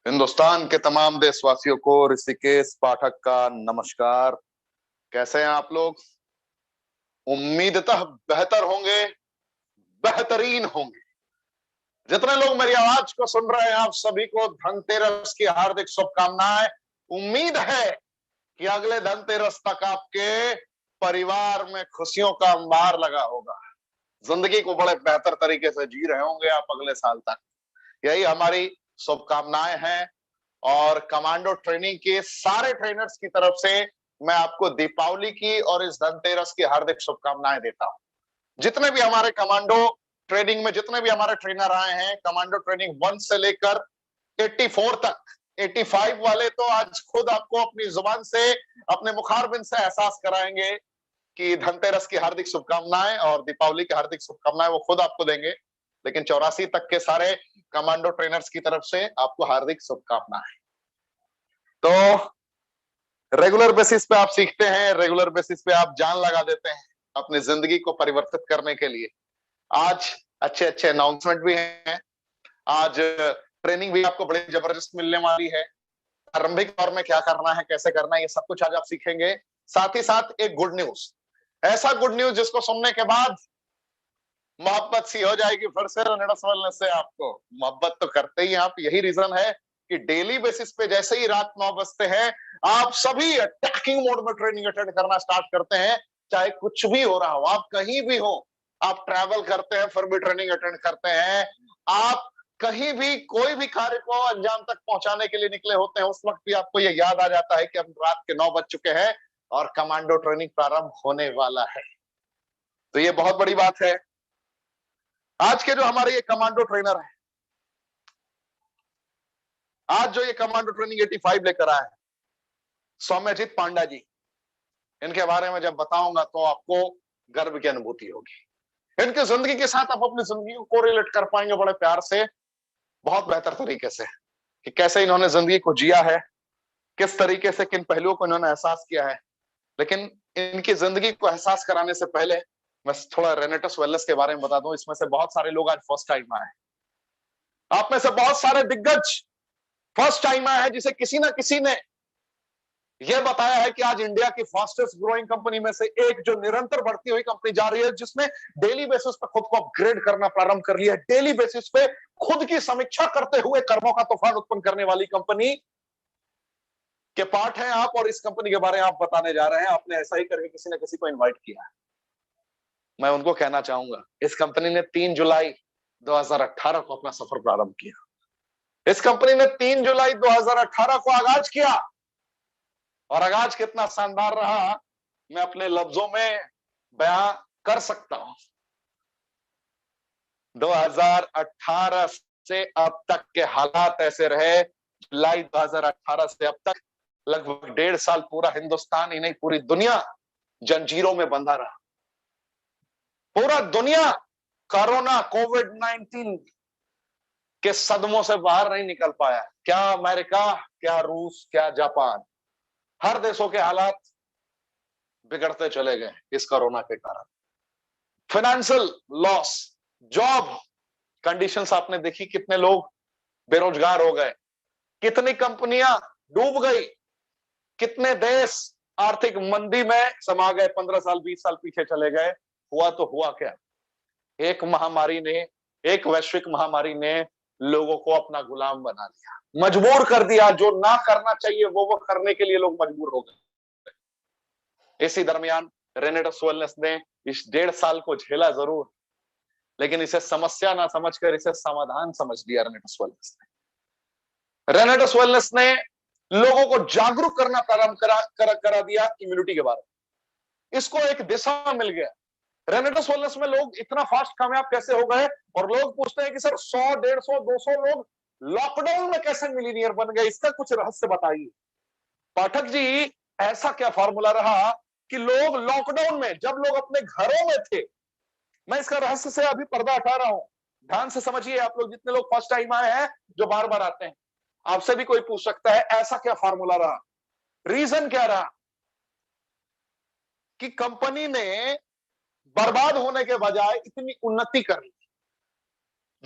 हिंदुस्तान के तमाम देशवासियों को ऋषिकेश पाठक का नमस्कार। कैसे हैं आप लोग? उम्मीदतः बेहतर होंगे, बेहतरीन होंगे। जितने लोग मेरी आवाज को सुन रहे हैं, आप सभी को धनतेरस की हार्दिक शुभकामनाएं। उम्मीद है कि अगले धनतेरस तक आपके परिवार में खुशियों का अंबार लगा होगा। जिंदगी को बड़े बेहतर तरीके से जी रहे होंगे आप अगले साल तक। यही हमारी शुभकामनाएं हैं। और कमांडो ट्रेनिंग के सारे ट्रेनर्स की तरफ से मैं आपको दीपावली की और इस धनतेरस की हार्दिक शुभकामनाएं देता हूं। जितने भी हमारे कमांडो ट्रेनिंग में जितने भी हमारे ट्रेनर आए हैं, कमांडो ट्रेनिंग 1 से लेकर 84 तक, 85 वाले तो आज खुद आपको अपनी जुबान से, अपने मुखारबिंद से एहसास कराएंगे कि धनतेरस की हार्दिक शुभकामनाएं और दीपावली की हार्दिक शुभकामनाएं वो खुद आपको देंगे। लेकिन 84 तक के सारे कमांडो ट्रेनर्स की तरफ से आपको हार्दिक शुभकामनाएं। तो रेगुलर बेसिस पे आप सीखते हैं, रेगुलर बेसिस पे आप जान लगा देते हैं अपनी जिंदगी को परिवर्तित करने के लिए। आज अच्छे अच्छे अनाउंसमेंट भी हैं। आज ट्रेनिंग भी आपको बड़ी जबरदस्त मिलने वाली है। प्रारंभिक दौर में क्या करना है, कैसे करना है, ये सब कुछ आज आप सीखेंगे। साथ ही साथ एक गुड न्यूज, ऐसा गुड न्यूज जिसको सुनने के बाद मोहब्बत सी हो जाएगी फिर से रेनेडस वेलनेस से। आपको मोहब्बत तो करते ही आप, यही रीजन है कि डेली बेसिस पे जैसे ही रात 9 बजते हैं आप सभी अटैकिंग मोड में ट्रेनिंग अटेंड करना स्टार्ट करते हैं। चाहे कुछ भी हो रहा हो, आप कहीं भी हो, आप ट्रैवल करते हैं फिर भी ट्रेनिंग अटेंड करते हैं। आप कहीं भी कोई भी कार्य को अंजाम तक पहुंचाने के लिए निकले होते हैं, उस वक्त भी आपको यह याद आ जाता है कि अब रात के 9 बज चुके हैं और कमांडो ट्रेनिंग प्रारंभ होने वाला है। तो ये बहुत बड़ी बात है। आज के जो हमारे ये कमांडो ट्रेनर है, आज जो ये कमांडो ट्रेनिंग 85 लेकर आए हैं, सौम्यजीत पांडा जी, इनके बारे में जब बताऊंगा तो आपको गर्व की अनुभूति होगी। इनकी जिंदगी के साथ आप अपनी जिंदगी को कोरिलेट कर पाएंगे बड़े प्यार से, बहुत बेहतर तरीके से, कि कैसे इन्होंने जिंदगी को जिया है, किस तरीके से किन पहलुओं को इन्होंने एहसास किया है। लेकिन इनकी जिंदगी को एहसास कराने से पहले मैं थोड़ा रेनेटस वेलनेस के बारे में बता दूं। इसमें से बहुत सारे लोग आज फर्स्ट टाइम आए हैं। आप में से बहुत सारे दिग्गज फर्स्ट टाइम आए हैं, जिसे किसी ना किसी ने यह बताया है कि आज इंडिया की फास्टेस्ट ग्रोइंग कंपनी में से एक, जो निरंतर बढ़ती हुई कंपनी जा रही है, जिसने डेली बेसिस पे खुद को अपग्रेड करना प्रारंभ कर लिया है, डेली बेसिस पे खुद की समीक्षा करते हुए कर्मों का तूफान उत्पन्न करने वाली कंपनी के पार्ट हैं आप, और इस कंपनी के बारे में आप बताने जा रहे हैं। आपने ऐसा ही करके किसी न किसी को इन्वाइट किया है। मैं उनको कहना चाहूंगा, इस कंपनी ने 3 जुलाई 2018 को अपना सफर प्रारंभ किया। इस कंपनी ने 3 जुलाई 2018 को आगाज किया, और आगाज कितना शानदार रहा मैं अपने लफ्जों में बयां कर सकता हूं। 2018 से अब तक के हालात ऐसे रहे। जुलाई 2018 से अब तक लगभग 1.5 साल पूरा हिंदुस्तान ही नहीं, पूरी दुनिया जंजीरों में बंधा रहा। पूरा दुनिया कोरोना कोविड-19 के सदमों से बाहर नहीं निकल पाया। क्या अमेरिका, क्या रूस, क्या जापान, हर देशों के हालात बिगड़ते चले गए इस कोरोना के कारण। फाइनेंशियल लॉस, जॉब कंडीशंस आपने देखी, कितने लोग बेरोजगार हो गए, कितनी कंपनियां डूब गई, कितने देश आर्थिक मंदी में समा गए, 15 साल 20 साल पीछे चले गए। हुआ तो हुआ क्या? एक महामारी ने, एक वैश्विक महामारी ने लोगों को अपना गुलाम बना दिया, मजबूर कर दिया। जो ना करना चाहिए वो करने के लिए लोग मजबूर हो गए। इसी दरमियान रेनेटस वेलनेस ने इस 1.5 साल को झेला जरूर, लेकिन इसे समस्या ना समझकर इसे समाधान समझ लिया रेनेटस वेलनेस ने। रेनेटस वेलनेस ने लोगों को जागरूक करना प्रारंभ करा दिया इम्यूनिटी के बारे में। इसको एक दिशा मिल गया। रेनेटस वेलनेस में लोग इतना फास्ट कामयाब कैसे हो गए, और लोग पूछते हैं कि सर 100, 150, 200 लोग लॉकडाउन में कैसे मिलीनियर बन गए, इसका कुछ रहस्य बताइए। पाठक जी, ऐसा क्या फार्मूला रहा कि लोग लॉकडाउन में, जब लोग अपने घरों में थे, मैं इसका रहस्य से अभी पर्दा हटा रहा हूं, ध्यान से समझिए आप लोग, जितने लोग फर्स्ट टाइम आए हैं, जो बार बार आते हैं, आपसे भी कोई पूछ सकता है ऐसा क्या फार्मूला रहा, रीजन क्या रहा कि कंपनी ने बर्बाद होने के बजाय इतनी उन्नति कर ली।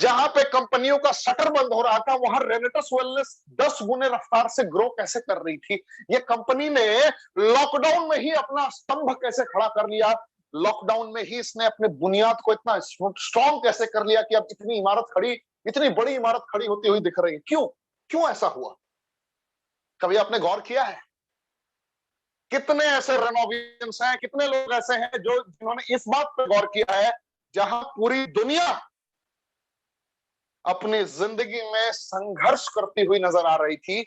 जहां पे कंपनियों का शटर बंद हो रहा था, वहां रेनेटस वेलनेस 10 गुने रफ्तार से ग्रो कैसे कर रही थी। ये कंपनी ने लॉकडाउन में ही अपना स्तंभ कैसे खड़ा कर लिया, लॉकडाउन में ही इसने अपने बुनियाद को इतना स्ट्रॉन्ग कैसे कर लिया कि अब इतनी इमारत खड़ी, इतनी बड़ी इमारत खड़ी होती हुई दिख रही है। क्यों क्यों ऐसा हुआ? कभी आपने गौर किया है? कितने ऐसे रेनोवेशंस हैं, कितने लोग ऐसे हैं जो जिन्होंने इस बात पर गौर किया है, जहां पूरी दुनिया अपनी जिंदगी में संघर्ष करती हुई नजर आ रही थी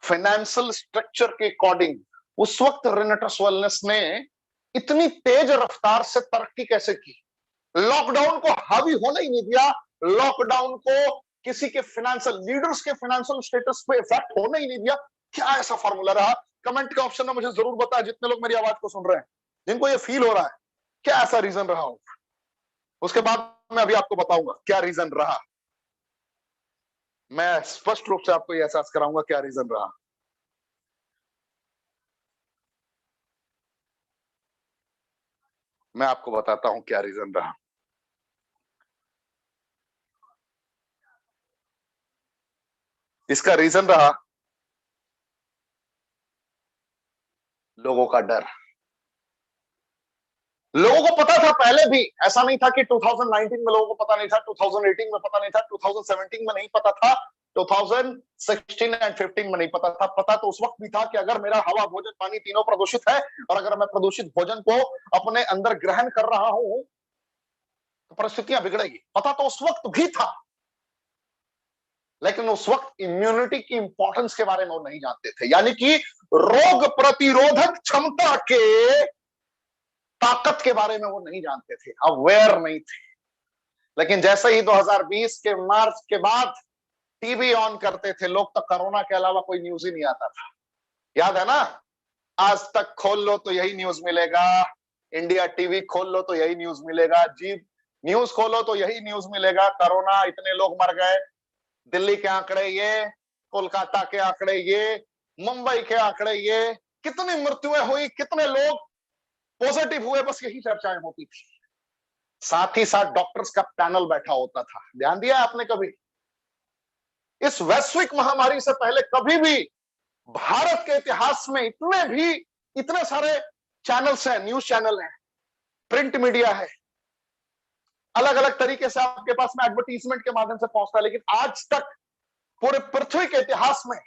फाइनेंशियल स्ट्रक्चर के अकॉर्डिंग, उस वक्त रेनेटस वेलनेस ने इतनी तेज रफ्तार से तरक्की कैसे की? लॉकडाउन को हावी होने ही नहीं दिया, लॉकडाउन को किसी के फाइनेंशियल लीडर्स के फाइनेंशियल स्टेटस पे इफेक्ट होने ही नहीं दिया। क्या ऐसा फॉर्मूला रहा? कमेंट के ऑप्शन में मुझे जरूर बताएं, जितने लोग मेरी आवाज को सुन रहे हैं, जिनको ये फील हो रहा है, क्या ऐसा रीजन रहा हो। उसके बाद मैं अभी आपको बताऊंगा क्या रीजन रहा। मैं स्पष्ट रूप से आपको ये एहसास कराऊंगा क्या रीजन रहा। मैं आपको बताता हूं क्या रीजन रहा। इसका रीजन रहा लोगों का डर। लोगों को पता था पहले भी, ऐसा नहीं था कि 2019 में लोगों को पता नहीं था, 2018 में पता नहीं था, 2017 में नहीं पता था, 2016 एंड 15 में नहीं पता था। पता तो उस वक्त भी था कि अगर मेरा हवा भोजन पानी तीनों प्रदूषित है और अगर मैं प्रदूषित भोजन को अपने अंदर ग्रहण कर रहा हूं तो परिस्थितियां बिगड़ेगी। पता तो उस वक्त भी था, लेकिन उस वक्त इम्यूनिटी की इंपॉर्टेंस के बारे में वो नहीं जानते थे, यानी कि रोग प्रतिरोधक क्षमता के ताकत के बारे में वो नहीं जानते थे, अवेयर नहीं थे। लेकिन जैसे ही 2020 के मार्च के बाद टीवी ऑन करते थे लोग, तो कोरोना के अलावा कोई न्यूज ही नहीं आता था। याद है ना? आज तक खोल लो तो यही न्यूज मिलेगा, इंडिया टीवी खोल लो तो यही न्यूज मिलेगा, जी न्यूज खोलो तो यही न्यूज मिलेगा, कोरोना इतने लोग मर गए, दिल्ली के आंकड़े ये, कोलकाता के आंकड़े ये, मुंबई के आंकड़े ये, कितनी मृत्युएं हुई, कितने लोग पॉजिटिव हुए, बस यही चर्चाएं होती थी। साथ ही साथ डॉक्टर्स का पैनल बैठा होता था। ध्यान दिया आपने कभी? इस वैश्विक महामारी से पहले कभी भी भारत के इतिहास में इतने सारे चैनल्स हैं, न्यूज चैनल हैं, प्रिंट मीडिया है, अलग अलग तरीके से आपके पास में एडवर्टीजमेंट के माध्यम से पहुंचता है, लेकिन आज तक पूरे पृथ्वी के इतिहास में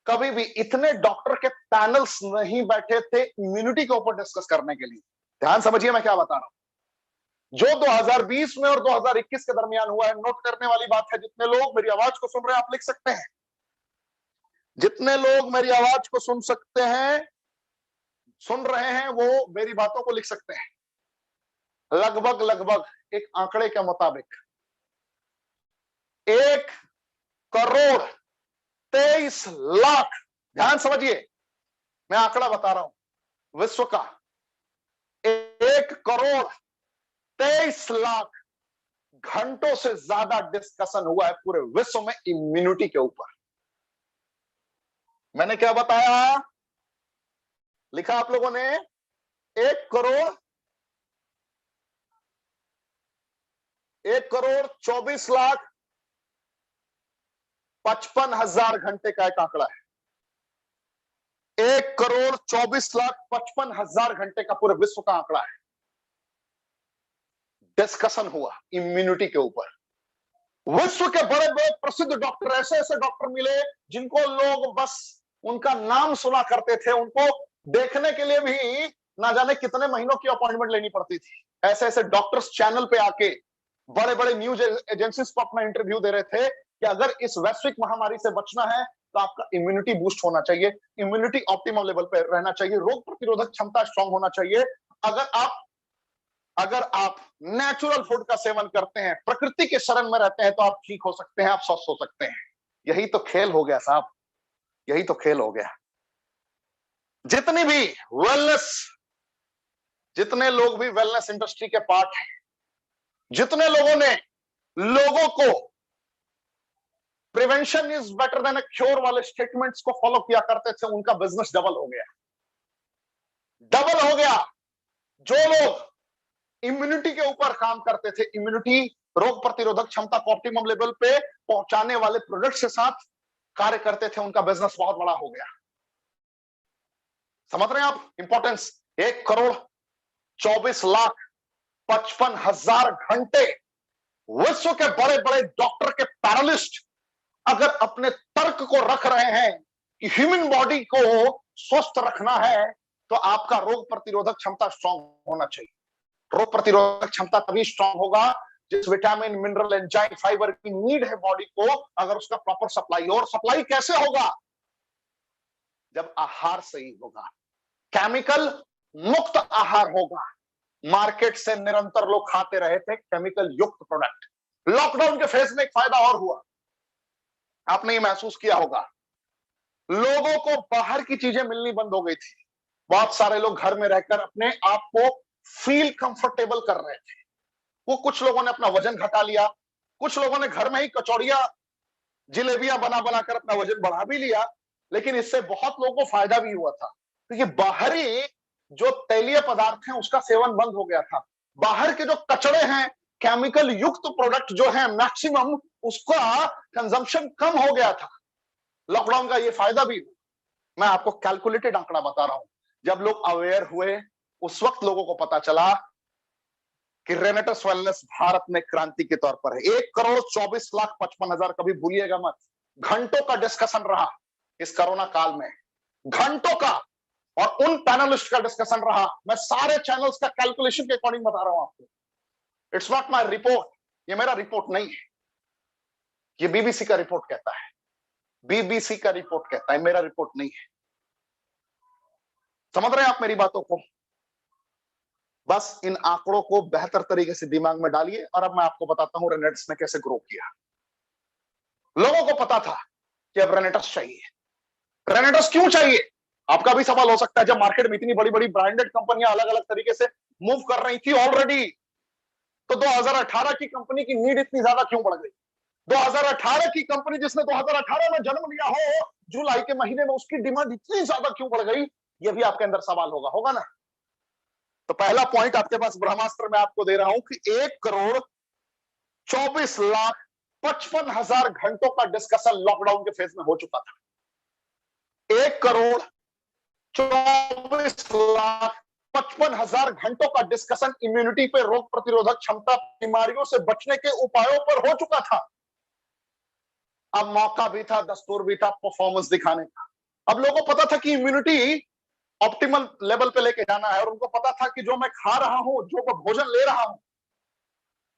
कभी भी इतने डॉक्टर के पैनल्स नहीं बैठे थे इम्यूनिटी के ऊपर डिस्कस करने के लिए। ध्यान समझिए मैं क्या बता रहा हूं। जो 2020 में और 2021 के दरमियान हुआ है, नोट करने वाली बात है। जितने लोग मेरी आवाज को सुन रहे हैं आप लिख सकते हैं, जितने लोग मेरी आवाज को सुन सकते हैं, सुन रहे हैं, वो मेरी बातों को लिख सकते हैं। लगभग लगभग एक आंकड़े के मुताबिक 1,23,00,000, ध्यान समझिए मैं आंकड़ा बता रहा हूं, विश्व का 1,23,00,000 घंटों से ज्यादा डिस्कशन हुआ है पूरे विश्व में इम्यूनिटी के ऊपर। मैंने क्या बताया? लिखा आप लोगों ने 1,24,55,000 घंटे का एक आंकड़ा है। 1,24,55,000 घंटे का पूरे विश्व का आंकड़ा है। डिस्कशन हुआ इम्यूनिटी के ऊपर। विश्व के बड़े बड़े प्रसिद्ध डॉक्टर, ऐसे ऐसे डॉक्टर मिले जिनको लोग बस उनका नाम सुना करते थे, उनको देखने के लिए भी ना जाने कितने महीनों की अपॉइंटमेंट लेनी पड़ती थी। ऐसे ऐसे डॉक्टर्स चैनल पे आके बड़े बड़े न्यूज एजेंसीज को अपना इंटरव्यू दे रहे थे कि अगर इस वैश्विक महामारी से बचना है तो आपका इम्यूनिटी बूस्ट होना चाहिए, इम्यूनिटी ऑप्टिमम लेवल पे रहना चाहिए, रोग प्रतिरोधक क्षमता स्ट्रांग होना चाहिए। अगर आप नेचुरल फूड का सेवन करते हैं, प्रकृति के शरण में रहते हैं, तो आप ठीक हो सकते हैं, आप स्वस्थ हो सकते हैं। यही तो खेल हो गया साहब, यही तो खेल हो गया। जितने लोग भी वेलनेस इंडस्ट्री के पार्ट हैं, जितने लोगों ने लोगों को prevention is better than a cure वाले स्टेटमेंट्स को फॉलो किया करते थे, उनका बिजनेस डबल हो गया, डबल हो गया। जो लोग इम्यूनिटी के ऊपर काम करते थे, इम्यूनिटी रोग प्रतिरोधक क्षमता को ऑप्टिमम लेवल पे पहुंचाने वाले प्रोडक्ट्स के साथ कार्य करते थे, उनका बिजनेस बहुत बड़ा हो गया। समझ रहे हैं आप इंपॉर्टेंस? 1,24,55,000 घंटे विश्व के बड़े बड़े डॉक्टर के पैनलिस्ट अगर अपने तर्क को रख रहे हैं कि ह्यूमन बॉडी को स्वस्थ रखना है तो आपका रोग प्रतिरोधक क्षमता स्ट्रांग होना चाहिए। रोग प्रतिरोधक क्षमता तभी स्ट्रांग होगा जिस विटामिन, मिनरल, एंजाइम, फाइबर की नीड है बॉडी को, अगर उसका प्रॉपर सप्लाई हो। और सप्लाई कैसे होगा? जब आहार सही होगा, केमिकल मुक्त आहार होगा। मार्केट से निरंतर लोग खाते रहे थे केमिकल युक्त प्रोडक्ट। लॉकडाउन के फेज में एक फायदा और हुआ, आपने ये महसूस किया होगा, लोगों को बाहर की चीजें मिलनी बंद हो गई थी। बहुत सारे लोग घर में रहकर अपने आप को फील कंफर्टेबल कर रहे थे। वो कुछ लोगों ने अपना वजन घटा लिया, कुछ लोगों ने घर में ही कचौड़ियां, जिलेबियां बना बनाकर अपना वजन बढ़ा भी लिया। लेकिन इससे बहुत लोगों को फायदा भी हुआ था, क्योंकि बाहरी जो तैलीय पदार्थ हैं उसका सेवन बंद हो गया था। बाहर के जो कचड़े हैं, केमिकल युक्त प्रोडक्ट जो है मैक्सिमम, उसका कंजम्पशन कम हो गया था। लॉकडाउन का ये फायदा भी हुआ। मैं आपको कैलकुलेटेड आंकड़ा बता रहा हूं। जब लोग अवेयर हुए उस वक्त लोगों को पता चला कि रेनेटस वेलनेस भारत में क्रांति के तौर पर है। 1,24,55,000, कभी भूलिएगा मत, घंटों का डिस्कशन रहा इस कोरोना काल में, घंटों का। और उन पैनलिस्ट का डिस्कशन रहा। मैं सारे चैनल्स का कैलकुलेशन के अकॉर्डिंग बता रहा हूं आपको। इट्स नॉट माई रिपोर्ट, ये मेरा रिपोर्ट नहीं है, ये बीबीसी का रिपोर्ट कहता है, बीबीसी का रिपोर्ट कहता है, मेरा रिपोर्ट नहीं है। समझ रहे हैं आप मेरी बातों को? बस इन आंकड़ों को बेहतर तरीके से दिमाग में डालिए। और अब मैं आपको बताता हूं रेनेटस ने कैसे ग्रो किया। लोगों को पता था कि अब रेनेटस चाहिए। रेनेटस क्यों चाहिए? आपका भी सवाल हो सकता है। जब मार्केट में इतनी बड़ी बड़ी ब्रांडेड कंपनियां अलग अलग तरीके से मूव कर रही थी ऑलरेडी, तो 2018 की कंपनी की नीड इतनी ज्यादा क्यों बढ़ गई? 2018 की कंपनी जिसने 2018 में जन्म लिया हो, जुलाई के महीने में उसकी डिमांड इतनी ज्यादा क्यों बढ़ गई? ये भी आपके अंदर सवाल होगा ना? तो पहला पॉइंट आपके पास ब्रह्मास्त्र में आपको दे रहा हूं कि 1,24,55,000 घंटों का डिस्कशन लॉकडाउन के फेज में हो चुका था। 1,24,55,000 घंटों का डिस्कशन इम्यूनिटी पे, रोग प्रतिरोधक क्षमता, बीमारियों से बचने के उपायों पर हो चुका था। अब मौका भी था, दस्तूर भी था परफॉर्मेंस दिखाने का। अब लोगों को पता था कि इम्यूनिटी ऑप्टिमल लेवल पे लेके जाना है, और उनको पता था कि जो मैं खा रहा हूं, जो मैं भोजन ले रहा हूं,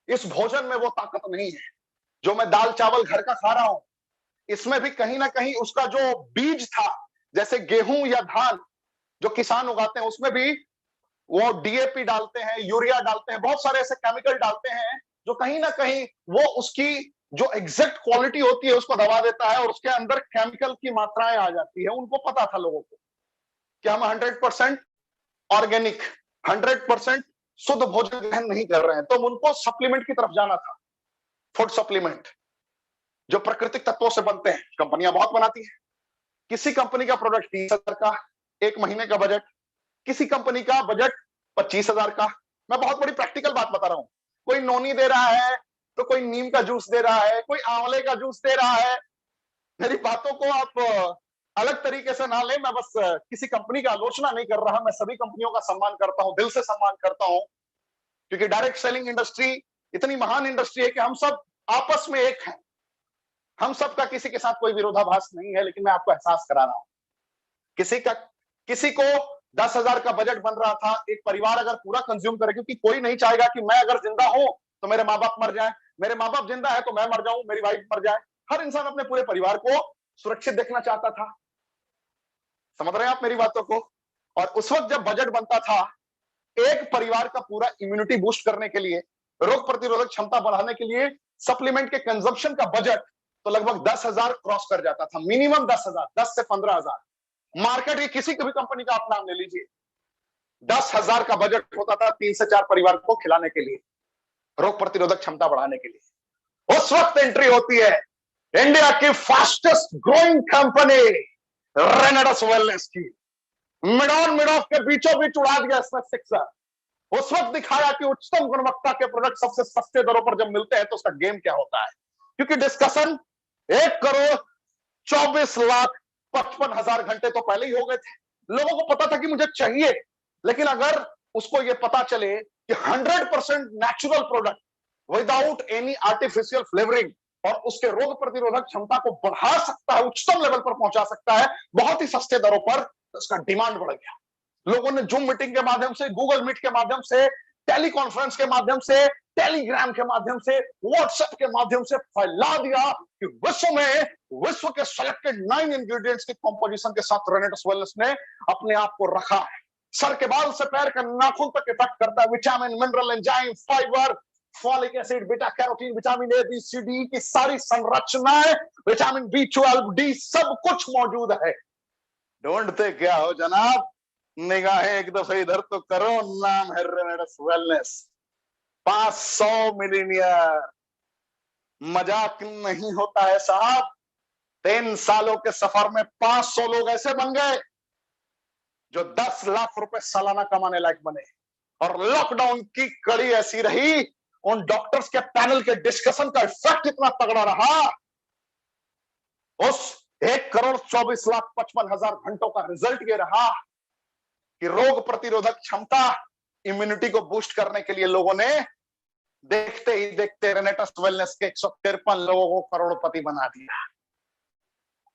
इस भोजन में वो ताकत नहीं है। जो मैं दाल चावल घर का खा रहा हूं, इसमें भी कहीं ना कहीं उसका जो बीज था, जैसे गेहूं या धान जो किसान उगाते हैं, उसमें भी वो डीएपी डालते हैं, यूरिया डालते हैं, बहुत सारे ऐसे केमिकल डालते हैं जो कहीं ना कहीं वो उसकी जो एग्जैक्ट क्वालिटी होती है उसको दबा देता है, और उसके अंदर केमिकल की मात्राएं आ जाती है। उनको पता था लोगों को कि हम 100% ऑर्गेनिक, 100% शुद्ध भोजन ग्रहण नहीं कर रहे हैं, तो उनको सप्लीमेंट की तरफ जाना था। फूड सप्लीमेंट जो प्राकृतिक तत्वों से बनते हैं, कंपनियां बहुत बनाती हैं। किसी कंपनी का प्रोडक्ट 30,000 का, एक महीने का बजट, किसी कंपनी का बजट 25,000 का। मैं बहुत बड़ी प्रैक्टिकल बात बता रहा हूं। कोई नोनी दे रहा है, तो कोई नीम का जूस दे रहा है, कोई आंवले का जूस दे रहा है। मेरी बातों को आप अलग तरीके से ना ले, मैं बस किसी कंपनी का आलोचना नहीं कर रहा। मैं सभी कंपनियों का सम्मान करता हूं, दिल से सम्मान करता हूं, क्योंकि डायरेक्ट सेलिंग इंडस्ट्री इतनी महान इंडस्ट्री है कि हम सब आपस में एक हैं। हम सबका किसी के साथ कोई विरोधाभास नहीं है। लेकिन मैं आपको एहसास करा रहा हूं, किसी को 10,000 का बजट बन रहा था, एक परिवार अगर पूरा कंज्यूम करे, क्योंकि कोई नहीं चाहेगा कि मैं अगर जिंदा हूं तो मेरे माँ बाप मर जाए, मेरे माँ बाप जिंदा है तो मैं मर जाऊं, मेरी वाइफ मर जाए। हर इंसान अपने पूरे परिवार को सुरक्षित देखना चाहता था। समझ रहे हैं आप मेरी बातों को? और उस वक्त जब बजट बनता था, एक परिवार का पूरा इम्यूनिटी बूस्ट करने के लिए, रोग प्रतिरोधक क्षमता बढ़ाने के लिए सप्लीमेंट के कंजम्पशन का बजट तो लगभग 10,000 क्रॉस कर जाता था। मिनिमम 10,000, 10 से 15,000। मार्केट की किसी भी कंपनी का आप नाम ले लीजिए, 10,000 का बजट होता था 3 से 4 परिवार को खिलाने के लिए, रोग प्रतिरोधक क्षमता बढ़ाने के लिए। उस वक्त एंट्री होती है इंडिया की फास्टेस्ट ग्रोइंग कंपनी रेनेटस वेलनेस की। मिड ऑफ के बीचों बीच उड़ा दिया इसने सिक्सर। उस वक्त दिखाया कि उच्चतम गुणवत्ता के प्रोडक्ट सबसे सस्ते दरों पर जब मिलते हैं तो उसका गेम क्या होता है। क्योंकि डिस्कशन 1,24,55,000 घंटे तो पहले ही हो गए थे। लोगों को पता था कि मुझे चाहिए, लेकिन अगर उसको यह पता चले कि 100% natural product without any artificial flavouring और उसके रोग प्रतिरोधक क्षमता को बढ़ा सकता है, उच्चतम लेवल पर पहुंचा सकता है बहुत ही सस्ते दरों पर, तो उसका डिमांड बढ़ गया। लोगों ने जूम मीटिंग के माध्यम से, गूगल मीट के माध्यम से, टेलीकॉन्फ्रेंस के माध्यम से, टेलीग्राम के माध्यम से, व्हाट्सएप के माध्यम से फैला दिया कि विश्व के सेलेक्टेड 9 इंग्रेडिएंट्स के कंपोजिशन के साथ रेनेटस वेलनेस ने अपने आप को रखा है। सर के बाल से पैर के नाखून तक इफेक्ट करता है। Vitamin, mineral, enzyme, fibre, folic acid, beta carotene, vitamin A, B, C, D की सारी संरचनाएं, विटामिन B12, डी सब कुछ मौजूद है। ढूंढते क्या हो जनाब? निगाहें एक दफे इधर तो करो, नाम है रेनेटस वेलनेस। 500 मिलीनियर, मजाक नहीं होता है साहब। 3 सालों के सफर में 500 लोग ऐसे बन गए जो 10 लाख रुपए सालाना कमाने लायक बने। और लॉकडाउन की कड़ी ऐसी रही, उन डॉक्टर्स के पैनल के डिस्कशन का इफेक्ट इतना तगड़ा रहा, उस 1,24,55,000 घंटों का रिजल्ट ये रहा कि रोग प्रतिरोधक क्षमता, इम्यूनिटी को बूस्ट करने के लिए लोगों ने देखते ही देखते रेनेटस वेलनेस के 153 लोगों को करोड़पति बना दिया,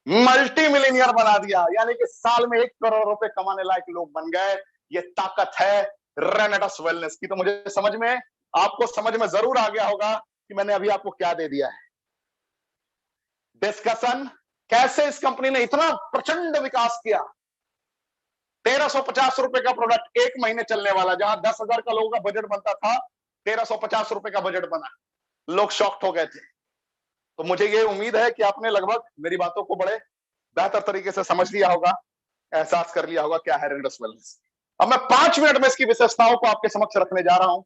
मल्टी मिलीनियर बना दिया। यानी कि साल में 1 करोड़ रुपए कमाने लायक लोग बन गए। ये ताकत है रेनेटस वेलनेस की। तो मुझे समझ में, आपको समझ में जरूर आ गया होगा कि मैंने अभी आपको क्या दे दिया है। डिस्कशन कैसे इस कंपनी ने इतना प्रचंड विकास किया। 1,350 रुपए का प्रोडक्ट 1 महीने चलने वाला, जहां 10,000 का लोगों का बजट बनता था, 1,350 रुपए का बजट बना। लोग शॉक्ड हो गए थे। तो मुझे ये उम्मीद है कि आपने लगभग मेरी बातों को बड़े बेहतर तरीके से समझ लिया होगा, एहसास कर लिया होगा क्या है रेनेटस वेलनेस। अब मैं 5 मिनट में इसकी विशेषताओं को आपके समक्ष रखने जा रहा हूं,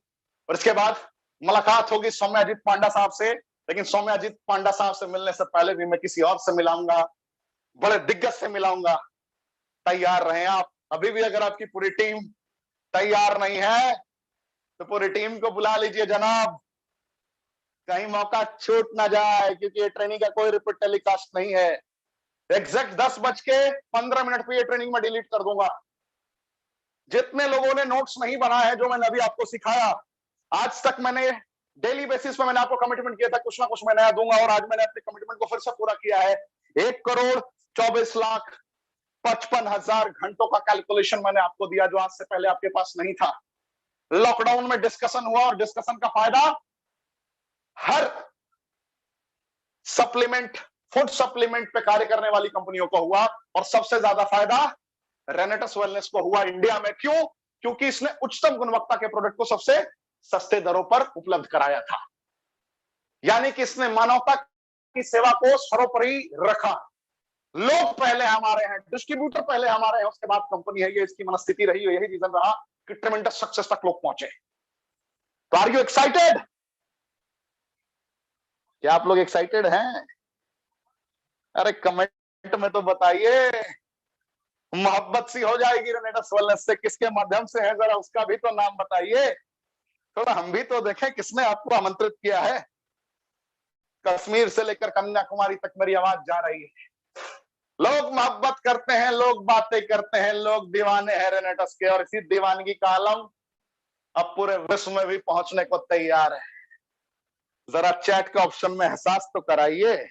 और इसके बाद मुलाकात होगी सौम्याजीत पांडा साहब से। लेकिन सौम्याजीत पांडा साहब से मिलने से पहले भी मैं किसी और से मिलाऊंगा, बड़े दिग्गज से मिलाऊंगा। तैयार रहें आप। अभी भी अगर आपकी पूरी टीम तैयार नहीं है तो पूरी टीम को बुला लीजिए जनाब, कहीं मौका छूट ना जाए, क्योंकि ये ट्रेनिंग का कोई रिपीट टेलीकास्ट नहीं है। एग्जैक्ट 10:15 पे ये ट्रेनिंग में डिलीट कर दूंगा। जितने लोगों ने नोट्स नहीं बनाए हैं, जो मैंने अभी आपको सिखाया, आज तक मैंने डेली बेसिस पे मैंने आपको कमिटमेंट किया था कुछ ना कुछ मैं नया दूंगा, और आज मैंने अपने कमिटमेंट को फिर से पूरा किया है। 1,24,55,000 घंटों का कैलकुलेशन मैंने आपको दिया, जो आज से पहले आपके पास नहीं था। लॉकडाउन में डिस्कशन हुआ, और डिस्कशन का फायदा हर सप्लीमेंट, फूड सप्लीमेंट पे कार्य करने वाली कंपनियों को हुआ, और सबसे ज्यादा फायदा रेनेटस वेलनेस को हुआ इंडिया में। क्यों? क्योंकि इसने उच्चतम गुणवत्ता के प्रोडक्ट को सबसे सस्ते दरों पर उपलब्ध कराया था। यानी कि इसने मानवता की सेवा को सर्वोपरि रखा। लोग पहले हमारे हैं, डिस्ट्रीब्यूटर पहले हमारे हैं, उसके बाद कंपनी है। ये इसकी मनस्थिति रही, यही रीजन रहा कि ट्रेमेंडस सक्सेस तक लोग पहुंचे। तो आर यू एक्साइटेड? क्या आप लोग एक्साइटेड हैं? अरे कमेंट में तो बताइए। मोहब्बत सी हो जाएगी रेनेटस वेलनेस से। किसके माध्यम से है, जरा उसका भी तो नाम बताइए। थोड़ा हम भी तो देखें किसने आपको आमंत्रित किया है। कश्मीर से लेकर कन्याकुमारी तक मेरी आवाज जा रही है। लोग मोहब्बत करते हैं, लोग बातें करते हैं, लोग दीवाने हैं रेनेटस के, और इसी दीवानगी का आलम अब पूरे विश्व में भी पहुंचने को तैयार है। जरा चैट के ऑप्शन में एहसास तो कराइए।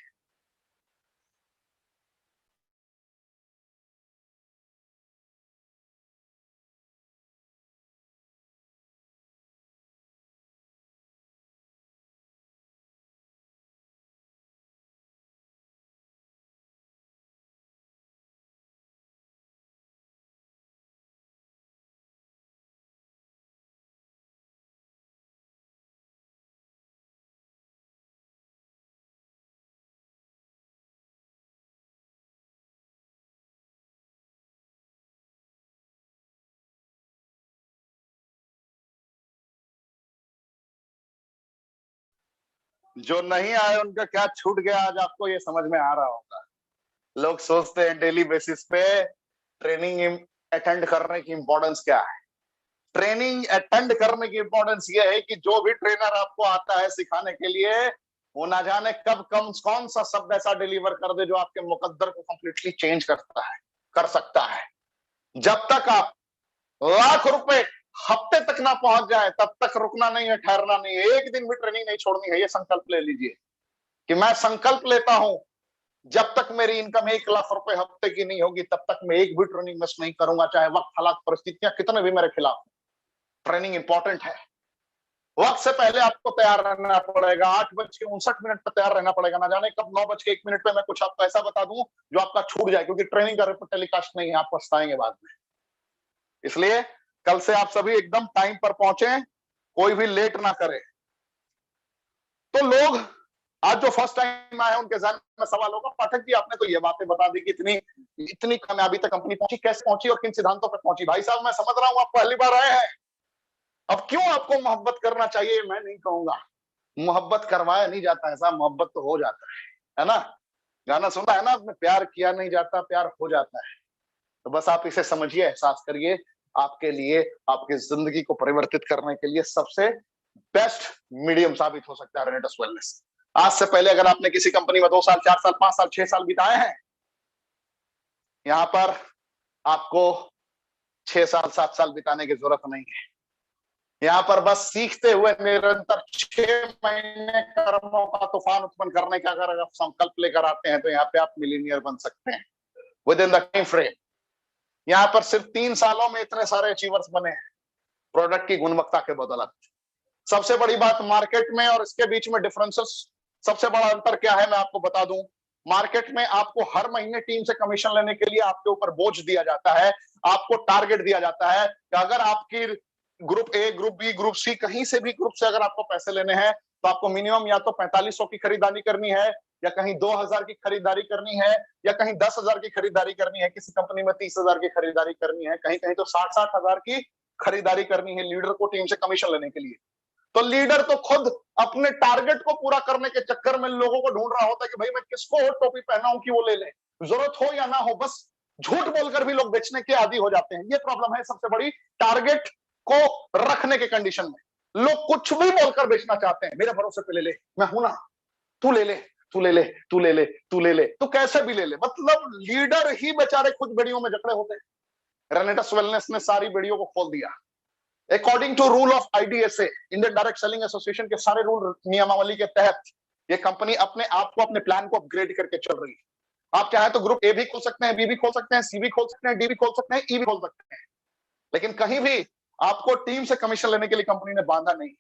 जो नहीं आए उनका क्या छूट गया, आज आपको ये समझ में आ रहा होगा। लोग सोचते हैं डेली बेसिस पे ट्रेनिंग अटेंड करने की इंपॉर्टेंस क्या है। ट्रेनिंग अटेंड करने की इंपॉर्टेंस ये है कि जो भी ट्रेनर आपको आता है सिखाने के लिए, वो ना जाने कब कौन सा शब्द ऐसा डिलीवर कर दे जो आपके मुकद्दर को कंप्लीटली चेंज कर सकता है। जब तक आप लाख रुपए हफ्ते तक ना पहुंच जाए, तब तक रुकना नहीं है, ठहरना नहीं है, एक दिन भी ट्रेनिंग नहीं छोड़नी है। ये संकल्प ले लीजिए कि मैं संकल्प लेता हूं, जब तक मेरी इनकम 1 लाख रुपए हफ्ते की नहीं होगी, तब तक मैं एक भी ट्रेनिंग मिस नहीं करूंगा, चाहे वक्त, हालात, परिस्थितियां कितने भी मेरे खिलाफ हो। ट्रेनिंग इंपॉर्टेंट है। वक्त से पहले आपको तैयार रहना पड़ेगा। 8:59 पर तैयार रहना पड़ेगा। ना जाने कब 9:01 पे मैं कुछ आपको ऐसा बता दूं जो आपका छूट जाए, क्योंकि ट्रेनिंग का टेलीकास्ट नहीं है, आप पछताएंगे बाद में। इसलिए कल से आप सभी एकदम टाइम पर पहुंचे, कोई भी लेट ना करे। तो लोग आज जो फर्स्ट टाइम आए उनके ज़हन में सवाल होगा, पाठक जी आपने तो ये बातें बता दी कि इतनी कामयाबी तक कंपनी पहुंची, कैसे पहुंची और किन सिद्धांतों पर पहुंची। भाई साहब, मैं समझ रहा हूं आप पहली बार आए हैं। अब क्यों आपको मोहब्बत करना चाहिए मैं नहीं कहूंगा। मोहब्बत करवाया नहीं जाता है साहब, मोहब्बत तो हो जाता है ना। गाना सुना है ना आपने, प्यार किया नहीं जाता, प्यार हो जाता है। तो बस आप इसे समझिए, एहसास करिए। आपके लिए, आपकी जिंदगी को परिवर्तित करने के लिए सबसे बेस्ट मीडियम साबित हो सकता है रेनेटस वेलनेस। आज से पहले अगर आपने किसी कंपनी में 2 साल, 4 साल, 5 साल, 6 साल बिताए हैं, यहां पर आपको 6 साल, 7 साल बिताने की जरूरत नहीं है। यहां पर बस सीखते हुए निरंतर 6 महीने कर्मों का तूफान उत्पन्न करने का अगर आप संकल्प लेकर आते हैं, तो यहाँ पे आप मिलीनियर बन सकते हैं with in the time frame. यहाँ पर सिर्फ 3 सालों में इतने सारे अचीवर्स बने हैं प्रोडक्ट की गुणवत्ता के बदौलत। सबसे बड़ी बात, मार्केट में और इसके बीच में डिफरेंसेस, सबसे बड़ा अंतर क्या है मैं आपको बता दूं। मार्केट में आपको हर महीने टीम से कमीशन लेने के लिए आपके ऊपर बोझ दिया जाता है, आपको टारगेट दिया जाता है कि अगर आपकी group A, group B, group C, कहीं से भी ग्रुप से अगर आपको पैसे लेने हैं, तो आपको मिनिमम या तो 4500 की खरीदारी करनी है, या कहीं 2000 की खरीदारी करनी है, या कहीं 10,000 की खरीदारी करनी है, किसी कंपनी में 30,000 की खरीदारी करनी है, कहीं कहीं तो 60-60 हजार की खरीदारी करनी है लीडर को टीम से कमीशन लेने के लिए। तो लीडर तो खुद अपने टारगेट को पूरा करने के चक्कर में लोगों को ढूंढ रहा होता है कि भाई मैं किसको टोपी पहनाऊं कि वो ले ले, जरूरत हो या ना हो, बस झूठ बोलकर भी लोग बेचने के आदी हो जाते हैं। ये प्रॉब्लम है सबसे बड़ी, टारगेट को रखने के कंडीशन में लोग कुछ भी बोलकर बेचना चाहते हैं। मेरे भरोसे पे ले ले, मैं हूं ना, तू ले ले, तू ले ले, तू ले ले, तू ले ले, तू कैसे भी ले ले। मतलब लीडर ही बेचारे खुद बेड़ियों में जकड़े होते हैं। रेनेटस वेलनेस ने सारी बेड़ियों को खोल दिया। According to rule of IDSA, Indian direct selling association के सारे रूल नियमावली के तहत ये कंपनी अपने आप को, अपने प्लान को अपग्रेड करके चल रही है। आप चाहे तो ग्रुप ए भी खोल सकते हैं, बी भी खोल सकते हैं, सी भी खोल सकते हैं, डी भी खोल सकते हैं, ई भी खोल सकते हैं, लेकिन कहीं भी आपको टीम से कमीशन लेने के लिए कंपनी ने बांधा नहीं।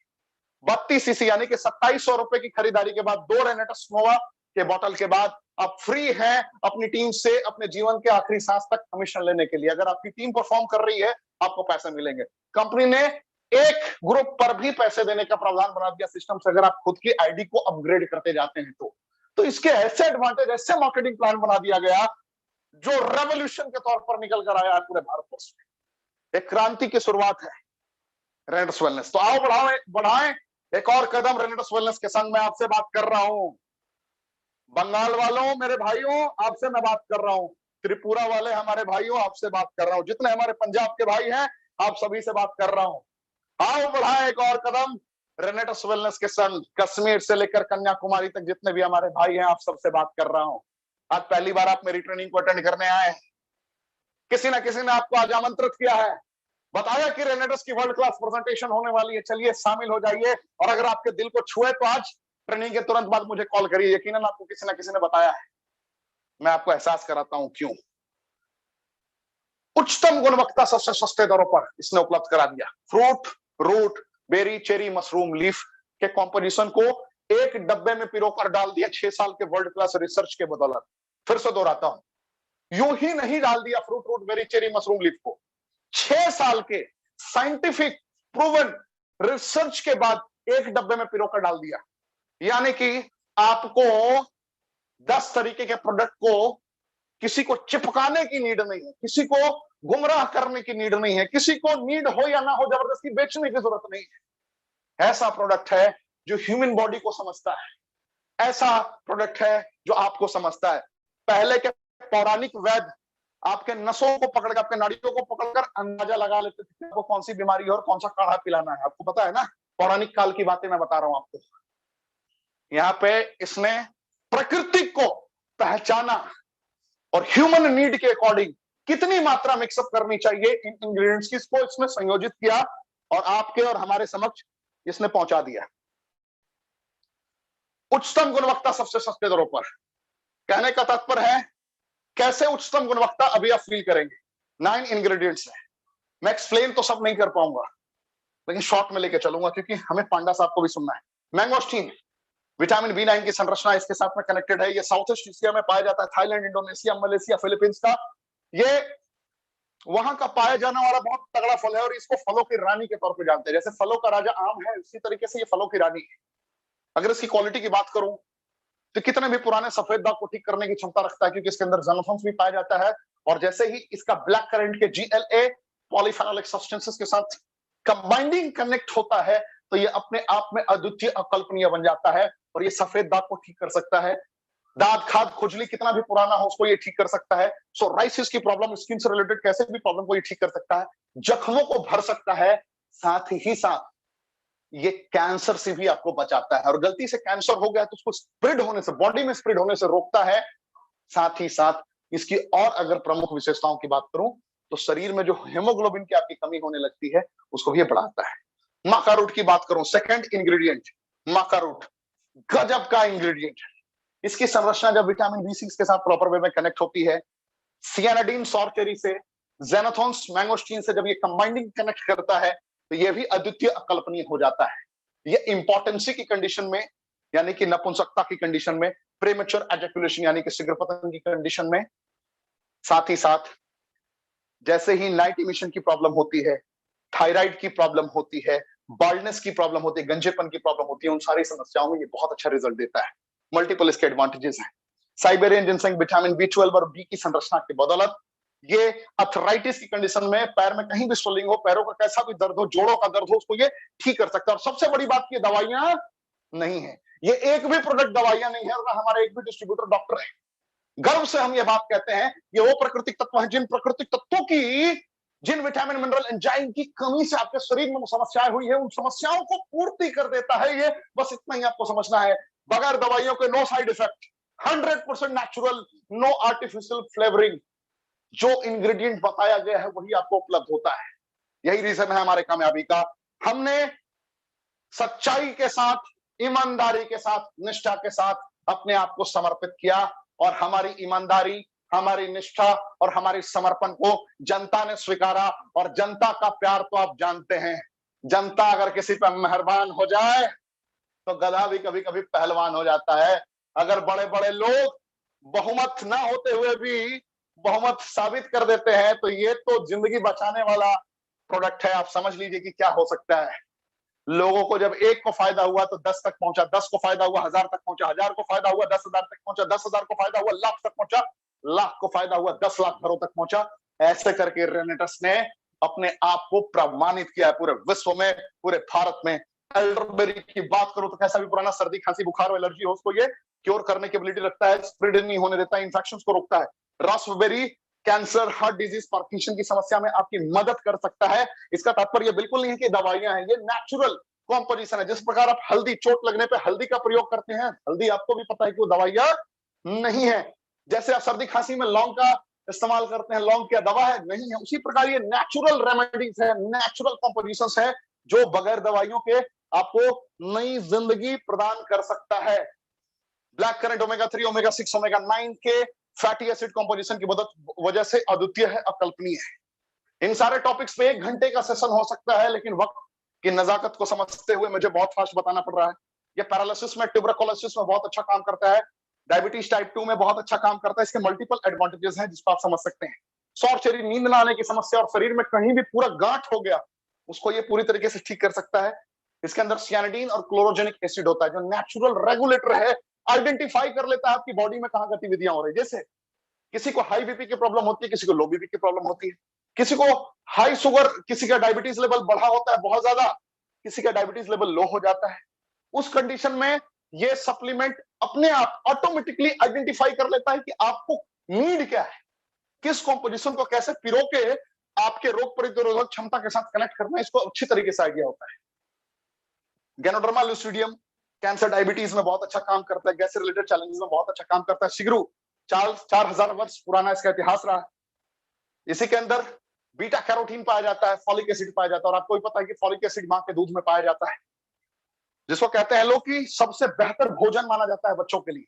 32 सीसी यानी कि 2700 रुपए की खरीदारी के बाद, 2 रेनेटस नोवा के बोतल के बाद आप फ्री हैं अपनी टीम से अपने जीवन के आखिरी सांस तक कमीशन लेने के लिए। अगर आपकी टीम परफॉर्म कर रही है, आपको पैसे मिलेंगे। कंपनी ने एक ग्रुप पर भी पैसे देने का प्रावधान बना दिया सिस्टम से, अगर आप खुद की आईडी को अपग्रेड करते जाते हैं तो इसके ऐसे एडवांटेज, ऐसे मार्केटिंग प्लान बना दिया गया जो रेवोल्यूशन के तौर पर निकल कर आया है पूरे भारतवर्ष में। एक क्रांति की शुरुआत है रेनेटस वेलनेस। तो आओ बढ़ाएं एक और कदम रेनेटस वेलनेस के संग। मैं आपसे बात कर रहा हूं, बंगाल वालों मेरे भाइयों आपसे मैं बात कर रहा हूं, त्रिपुरा वाले हमारे भाइयों आपसे बात कर रहा हूं, जितने हमारे पंजाब के भाई हैं आप सभी से बात कर रहा हूं। आओ बढ़ाएं एक और कदम रेनेटस वेलनेस के संग। कश्मीर से लेकर कन्याकुमारी तक जितने भी हमारे भाई हैं, आप सबसे बात कर रहा हूं। आज पहली बार आप मेरी ट्रेनिंग को अटेंड करने आए, किसी ना किसी ने आपको आज आमंत्रित किया है, बताया कि रेनेटस की वर्ल्ड क्लास प्रेजेंटेशन होने वाली है, चलिए शामिल हो जाइए। और अगर आपके दिल को छुए तो आज ट्रेनिंग के तुरंत बाद मुझे कॉल करिए, यकीनन आपको किसी ना किसी ने बताया है। मैं आपको एहसास कराता हूं क्यों। उच्चतम गुणवत्ता सबसे सस्ते दरों पर इसने उपलब्ध करा दिया। Fruit, root, berry, cherry, mushroom, leaf के कॉम्पोजिशन को एक डब्बे में पिरोकर डाल दिया 6 साल के वर्ल्ड क्लास रिसर्च के बदौलत। फिर से दोहराता हूं, यूं ही नहीं डाल दिया fruit, root, berry, cherry, mushroom, leaf को, 6 साल के साइंटिफिक प्रूवन रिसर्च के बाद एक डब्बे में पिरोकर डाल दिया। यानी कि आपको 10 तरीके के प्रोडक्ट को किसी को चिपकाने की नीड नहीं है, किसी को गुमराह करने की नीड नहीं है, किसी को नीड हो या ना हो जबरदस्ती बेचने की जरूरत नहीं है। ऐसा प्रोडक्ट है जो ह्यूमन बॉडी को समझता है, ऐसा प्रोडक्ट है जो आपको समझता है। पहले के पौराणिक वैद्य आपके नसों को पकड़ के, आपके नाड़ियों को पकड़कर अंदाजा लगा लेते थे कि आपको कौन सी बीमारी है और कौन सा काढ़ा पिलाना है। आपको पता है ना, पौराणिक काल की बातें मैं बता रहा हूं आपको। यहाँ पे इसने प्रकृति को पहचाना और ह्यूमन नीड के अकॉर्डिंग कितनी मात्रा मिक्सअप करनी चाहिए इन इंग्रेडिएंट्स की, इसको इसमें संयोजित किया और आपके और हमारे समक्ष इसने पहुंचा दिया। उच्चतम गुणवत्ता सबसे सस्ते दरों पर। कहने का तात्पर्य है कैसे उच्चतम गुणवत्ता अभी आप फील करेंगे। 9 इंग्रेडिएंट्स है। मैं एक्सप्लेन तो सब नहीं कर पाऊंगा, लेकिन शॉर्ट में लेके चलूंगा क्योंकि हमें पांडा साहब को भी सुनना है। मैंगोस्टीन, विटामिन B9 की संरचना इसके साथ में कनेक्टेड है। ये साउथ ईस्ट एशिया में पाया जाता है, थाईलैंड, इंडोनेशिया, मलेशिया, फिलीपींस का। ये वहां का पाया जाने वाला बहुत तगड़ा फल है और इसको फलों की रानी के तौर पे जानते हैं। जैसे फलों का राजा आम है, उसी तरीके से ये फलों की रानी है। अगर इसकी क्वालिटी की बात करूं तो कितने भी पुराने सफेद दाग को ठीक करने की क्षमता रखता है, क्योंकि इसके अंदर ज़ेनोफॉन्स भी पाया जाता है। और जैसे ही इसका ब्लैक करंट के GLA पॉलीफेनोलिक सब्सटेंसेस के साथ कंबाइंडिंग कनेक्ट होता है तो ये अपने आप में अद्वितीय, अकल्पनीय बन जाता है और ये सफेद दाग को ठीक कर सकता है। दाद, खाद, खुजली कितना भी पुराना हो उसको ये ठीक कर सकता है। सोराइसिस की प्रॉब्लम, स्किन से रिलेटेड कैसे भी प्रॉब्लम को ये ठीक कर सकता है। जख्मों को भर सकता है, साथ ही साथ ये कैंसर से भी आपको बचाता है। और गलती से कैंसर हो गया तो उसको स्प्रेड होने से, बॉडी में स्प्रेड होने से रोकता है। साथ ही साथ इसकी और अगर प्रमुख विशेषताओं की बात करूं तो शरीर में जो हेमोग्लोबिन की आपकी कमी होने लगती है उसको भी ये बढ़ाता है। माका रूट की बात करूं, सेकंड इंग्रेडिएंट माका रूट, गजब का इंग्रेडिएंट। इसकी संरचना जब विटामिन B6 के साथ प्रॉपर वे में कनेक्ट होती है, सियानाडीन सॉर्चेरी से, ज़ेनाथोन्स मैंगोस्टीन से जब ये कंबाइंडिंग कनेक्ट करता है तो ये भी अद्वितीय, अकल्पनीय हो जाता है। ये इंपॉर्टेंसी की कंडीशन में, यानी कि नपुंसकता की कंडीशन में, प्रीमेच्योर एजैकुलेशन यानी कि शीघ्रपतन की कंडीशन में, साथ ही साथ जैसे ही नाइट इमिशन की प्रॉब्लम होती है, थायराइड की प्रॉब्लम होती है, बाल्डनेस की प्रॉब्लम होती है, गंजेपन की प्रॉब्लम होती है, उन सारी समस्याओं में ये बहुत अच्छा रिजल्ट देता है। मल्टीपल इसके एडवांटेजेस हैं। साइबेरियन जिनसेंग विटामिन B12 और B की संरचना की बदौलत ये अर्थराइटिस की कंडीशन में, पैर में कहीं भी स्वेलिंग हो, पैरों का कैसा भी दर्द हो, जोड़ों का दर्द हो, उसको ये ठीक कर सकता है। और सबसे बड़ी बात, ये दवाइयां नहीं है, ये एक भी प्रोडक्ट दवाइयां नहीं है और हमारे एक भी डिस्ट्रीब्यूटर डॉक्टर है। गर्व से हम ये बात कहते हैं, ये वो प्राकृतिक तत्व है जिन प्राकृतिक तत्वों की, जिन विटामिन, मिनरल, एंजाइम की कमी से आपके शरीर में समस्याएं हुई है, उन समस्याओं को पूर्ति कर देता है ये। बस इतना ही आपको समझना है। बगैर दवाइयों के no side effect, 100% natural, no artificial flavouring. जो इंग्रेडिएंट बताया गया है वही आपको उपलब्ध होता है। यही रीजन है हमारे कामयाबी का। हमने सच्चाई के साथ, ईमानदारी के साथ, निष्ठा के साथ अपने आप को समर्पित किया और हमारी ईमानदारी, हमारी निष्ठा और हमारी समर्पण को जनता ने स्वीकारा। और जनता का प्यार तो आप जानते हैं, जनता अगर किसी पर मेहरबान हो जाए तो गधा भी कभी कभी पहलवान हो जाता है। अगर बड़े बड़े लोग बहुमत ना होते हुए भी बहुमत साबित कर देते हैं तो ये तो जिंदगी बचाने वाला प्रोडक्ट है। आप समझ लीजिए कि क्या हो सकता है। लोगों को जब एक को फायदा हुआ तो 10 तक पहुंचा, 10 को फायदा हुआ 1000 तक पहुंचा, 1000 को फायदा हुआ 10,000 तक पहुंचा, 10,000 को फायदा हुआ लाख तक पहुंचा, लाख को फायदा हुआ 10 लाख घरों तक पहुंचा। ऐसे करके रेनेटस ने अपने आप को प्रमाणित किया है पूरे विश्व में, पूरे भारत में। एल्डरबेरी की बात करूं तो कैसा भी पुराना सर्दी, खांसी, बुखार और एलर्जी हो उसको ये क्योर करने की एबिलिटी रखता है, स्प्रेड नहीं होने देता है, इंफेक्शन को रोकता है। Raspberry cancer, heart disease, Parkinson की समस्या में आपकी मदद कर सकता है। इसका तात्पर्य बिल्कुल नहीं है कि दवाइयां हैं, ये नेचुरल कॉम्पोजिशन है। जिस प्रकार आप हल्दी, चोट लगने पे हल्दी का प्रयोग करते हैं, हल्दी आपको भी पता है कि वो दवाइयां नहीं है। जैसे आप सर्दी खांसी में लौंग का इस्तेमाल करते हैं, लौंग क्या दवा है? नहीं है। उसी प्रकार ये नेचुरल रेमेडीज है, नेचुरल कॉम्पोजिशंस है जो बगैर दवाइयों के आपको नई जिंदगी प्रदान कर सकता है। Black currant omega 3, omega 6, omega 9 के फैटी एसिड कंपोजिशन की वजह से अद्वितीय है, अकल्पनीय है। इन सारे टॉपिक्स पे 1 घंटे का सेशन हो सकता है, लेकिन वक्त की नजाकत को समझते हुए मुझे बहुत फास्ट बताना पड़ रहा है। ये पैरालिसिस में, ट्यूबरकुलोसिस में बहुत अच्छा काम करता है, डायबिटीज टाइप 2 में बहुत अच्छा काम करता है। इसके मल्टीपल एडवांटेजेस हैं जिसको आप समझ सकते हैं। सॉर्चेरी, नींद न आने की समस्या और शरीर में कहीं भी पूरा गांठ हो गया उसको ये पूरी तरीके से ठीक कर सकता है। इसके अंदर सियानिडीन और क्लोरोजेनिक एसिड होता है जो नेचुरल रेगुलेटर है, आइडेंटिफाई कर लेता है आपकी बॉडी में कहां गतिविधियां हो रही है। जैसे किसी को हाई बीपी की प्रॉब्लम होती है, किसी को लो बीपी की प्रॉब्लम होती है, किसी को हाई शुगर, किसी का डायबिटीज लेवल बढ़ा होता है बहुत ज्यादा, किसी का डायबिटीज लेवल लो हो जाता है। उस कंडीशन में ये सप्लीमेंट अपने आप ऑटोमेटिकली आइडेंटिफाई कर लेता है कि आपको नीड क्या है। किस कॉम्पोजिशन को कैसे पिरो के आपके रोग प्रतिरोधक क्षमता के साथ कनेक्ट करना है, इसको अच्छी तरीके से आइडिया होता है। गैनोडर्मा लुसिडियम कैंसर डायबिटीज में बहुत अच्छा काम करता है, गैस रिलेटेड चैलेंजेस में बहुत अच्छा काम करता है। सिगरू 4000 वर्ष पुराना इसका इतिहास रहा है। इसी के अंदर बीटा कैरोटीन पाया जाता है, फॉलिक एसिड पाया जाता है, और आपको भी पता है कि फॉलिक एसिड मां के दूध में पाया जाता है, जिसको कहते हैं लोग कि सबसे बेहतर भोजन माना जाता है बच्चों के लिए।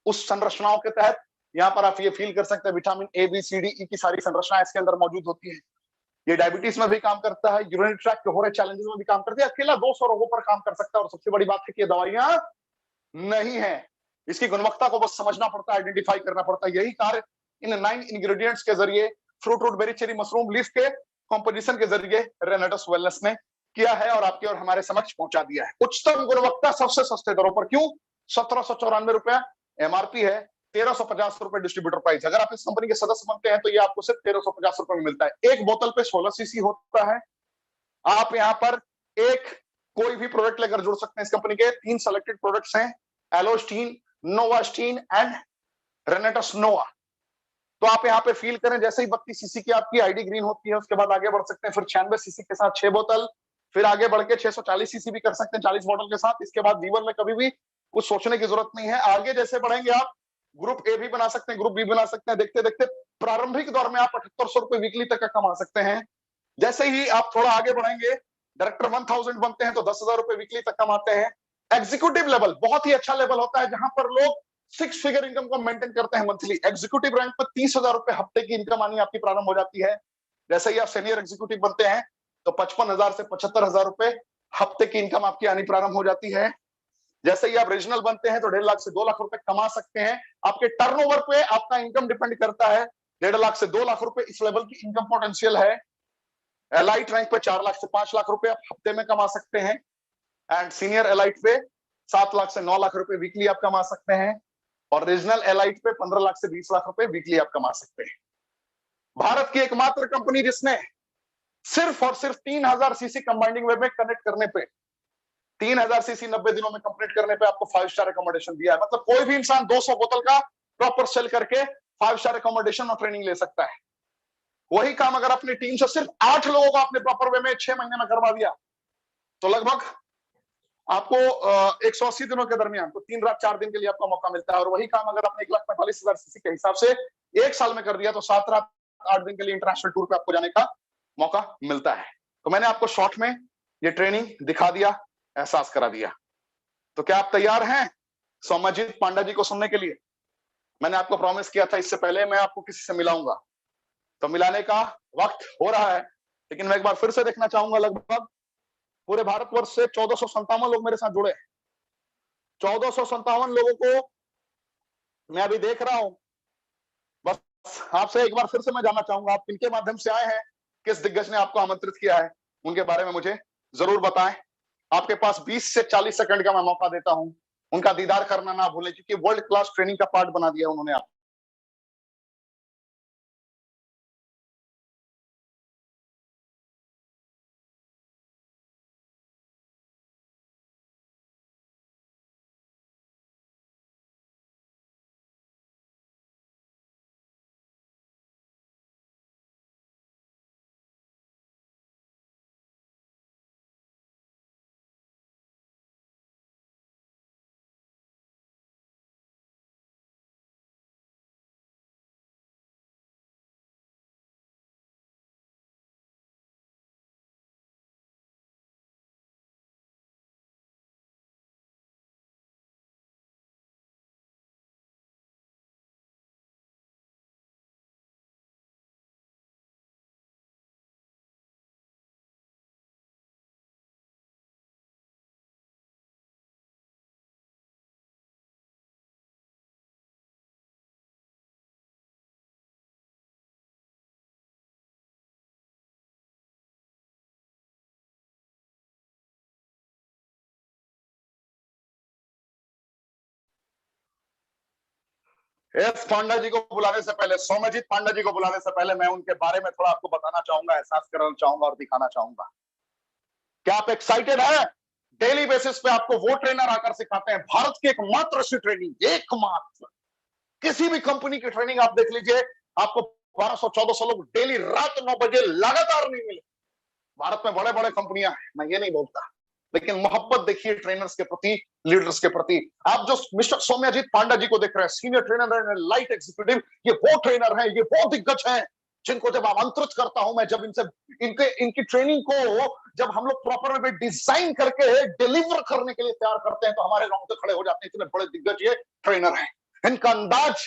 उस संरचनाओं के तहत यहाँ पर आप ये फील कर सकते हैं vitamin A B C D E की सारी संरचना इसके अंदर मौजूद होती है। ये डायबिटीज में भी काम करता है, यूरिनरी ट्रैक्ट के हो रहे चैलेंजेस में भी काम करती है, अकेला 200 रोगों पर काम कर सकता है। और सबसे बड़ी बात है कि ये दवाइयां नहीं है, इसकी गुणवत्ता को बस समझना पड़ता है, आइडेंटिफाई करना पड़ता है। यही कार्य इन 9 इंग्रेडिएंट्स के जरिए fruit root berry cherry mushroom leaf के कॉम्पोजिशन के जरिए रेनेटस वेलनेस ने किया है और आपके और हमारे समक्ष पहुंचा दिया है। उच्चतम गुणवत्ता सबसे सस्ते दरों पर। क्यों? 1794 रुपया एमआरपी है, 1350 रुपए डिस्ट्रीब्यूटर प्राइस। अगर आप इस कंपनी के सदस्य बनते हैं तो ये आपको सिर्फ 1350 रुपए में मिलता है। एक बोतल पे 16 सीसी होता है। आप यहाँ पर एक कोई भी प्रोडक्ट लेकर जुड़ सकते हैं। इस कंपनी के 3 सेलेक्टेड प्रोडक्ट्स हैं, एलोस्टीन, नोवास्टीन एंड रेनेटस नोवा। तो आप यहाँ पे फील करें, जैसे ही 32 सीसी की आपकी आईडी ग्रीन होती है, उसके बाद आगे बढ़ सकते हैं, फिर 96 सीसी के साथ 6 बोतल, फिर आगे बढ़ के 640 सीसी भी कर सकते हैं 40 बोतल के साथ। इसके बाद जीवन में कभी भी कुछ सोचने की जरूरत नहीं है। आगे जैसे बढ़ेंगे आप ग्रुप ए भी बना सकते हैं, ग्रुप बी बना सकते हैं। देखते देखते प्रारंभिक दौर में आप 7800 रुपए वीकली तक का कमा सकते हैं। जैसे ही आप थोड़ा आगे बढ़ेंगे, डायरेक्टर 1000 बनते हैं तो 10,000 रुपए वीकली तक कमाते हैं। एग्जीक्यूटिव लेवल बहुत ही अच्छा लेवल होता है, जहां पर लोग 6 फिगर इनकम को मेंटेन करते हैं मंथली। एग्जीक्यूटिव रैंक पर 30,000 रुपए हफ्ते की इनकम आनी आपकी प्रारंभ हो जाती है। जैसे ही आप सीनियर एग्जीक्यूटिव बनते हैं तो 55,000 से 75,000 रुपए हफ्ते की इनकम आपकी आनी प्रारंभ हो जाती है। जैसे ही आप रीजनल बनते हैं तो 1.5 लाख से 2 लाख रुपए कमा सकते हैं। आपके टर्नओवर पे आपका इनकम डिपेंड करता है। 1.5 लाख से 2 लाख रुपए इस लेवल की इनकम पोटेंशियल है। एलाइट रैंक पे 4 लाख से 5 लाख रुपए आप हफ्ते में कमा सकते हैं। एंड सीनियर एलाइट पे 7 लाख से 9 लाख रुपए वीकली आप कमा सकते हैं। और रीजनल एलाइट पे 15 लाख से 20 लाख रुपए वीकली आप कमा सकते हैं। भारत की एकमात्र कंपनी जिसने सिर्फ और सिर्फ 3000 सीसी कंबाइनिंग वेब में कनेक्ट करने पे 3000 सीसी 90 दिनों में कंप्लीट करने पे आपको 5 स्टार अकोमोडेशन दिया है। मतलब कोई भी इंसान 200 बोतल का प्रॉपर सेल करके 5 स्टार अकोमोडेशन और ट्रेनिंग ले सकता है। वही काम अगर अपनी टीम से सिर्फ 8 लोगों को आपने प्रॉपर वे में 6 महीने में करवा दिया तो लगभग आपको 180 दिनों के दरमियान तो 3 रात 4 दिन के लिए आपका मौका मिलता है। और वही काम अगर आपने 1,45,000 सीसी के हिसाब से 1 साल में कर दिया तो 7 रात 8 दिन के लिए इंटरनेशनल टूर पे आपको जाने का मौका मिलता है। तो मैंने आपको शॉर्ट में ये ट्रेनिंग दिखा दिया, एहसास करा दिया। तो क्या आप तैयार हैं सौम्यजीत पांडा जी को सुनने के लिए? मैंने आपको प्रॉमिस किया था इससे पहले मैं आपको किसी से मिलाऊंगा, तो मिलाने का वक्त हो रहा है। लेकिन मैं एक बार फिर से देखना चाहूंगा, लगभग पूरे भारतवर्ष से 1457 लोग मेरे साथ जुड़े। 1457 लोगों को मैं अभी देख रहा हूं। बस आपसे एक बार फिर से मैं जानना चाहूंगा, आप किनके माध्यम से आए हैं, किस दिग्गज ने आपको आमंत्रित किया है, उनके बारे में मुझे जरूर बताएं। आपके पास 20 से 40 सेकंड का मैं मौका देता हूं, उनका दीदार करना ना भूलें, क्योंकि वर्ल्ड क्लास ट्रेनिंग का पार्ट बना दिया उन्होंने आप। एस पांडा जी को बुलाने से पहले, सौम्यजीत पांडा जी को बुलाने से पहले मैं उनके बारे में थोड़ा आपको बताना चाहूंगा, एहसास कराना चाहूंगा और दिखाना चाहूंगा। क्या आप एक्साइटेड है? डेली बेसिस पे आपको वो ट्रेनर आकर सिखाते हैं, भारत की एकमात्र ऐसी ट्रेनिंग, एकमात्र। किसी भी कंपनी की ट्रेनिंग आप देख लीजिए, आपको 1200 1400 लोग डेली रात 9 बजे लगातार नहीं मिले। भारत में बड़े बड़े कंपनियां हैं, मैं ये नहीं बोलता, लेकिन मोहब्बत देखिए ट्रेनर्स के प्रति, लीडर्स के प्रति। आप जो मिस्टर सौम्याजीत पांडा जी को देख रहे हैं, सीनियर ट्रेनर है, लाइट एग्जीक्यूटिव, ये वो ट्रेनर है, ये वो दिग्गज हैं जिनको जब आमंत्रित करता हूं मैं, जब इनसे इनकी ट्रेनिंग को जब हम लोग प्रॉपर वे डिजाइन करके डिलीवर करने के लिए तैयार करते हैं, तो हमारे रोंगटे खड़े हो जाते हैं। इतने बड़े दिग्गज ये ट्रेनर हैं, इनका अंदाज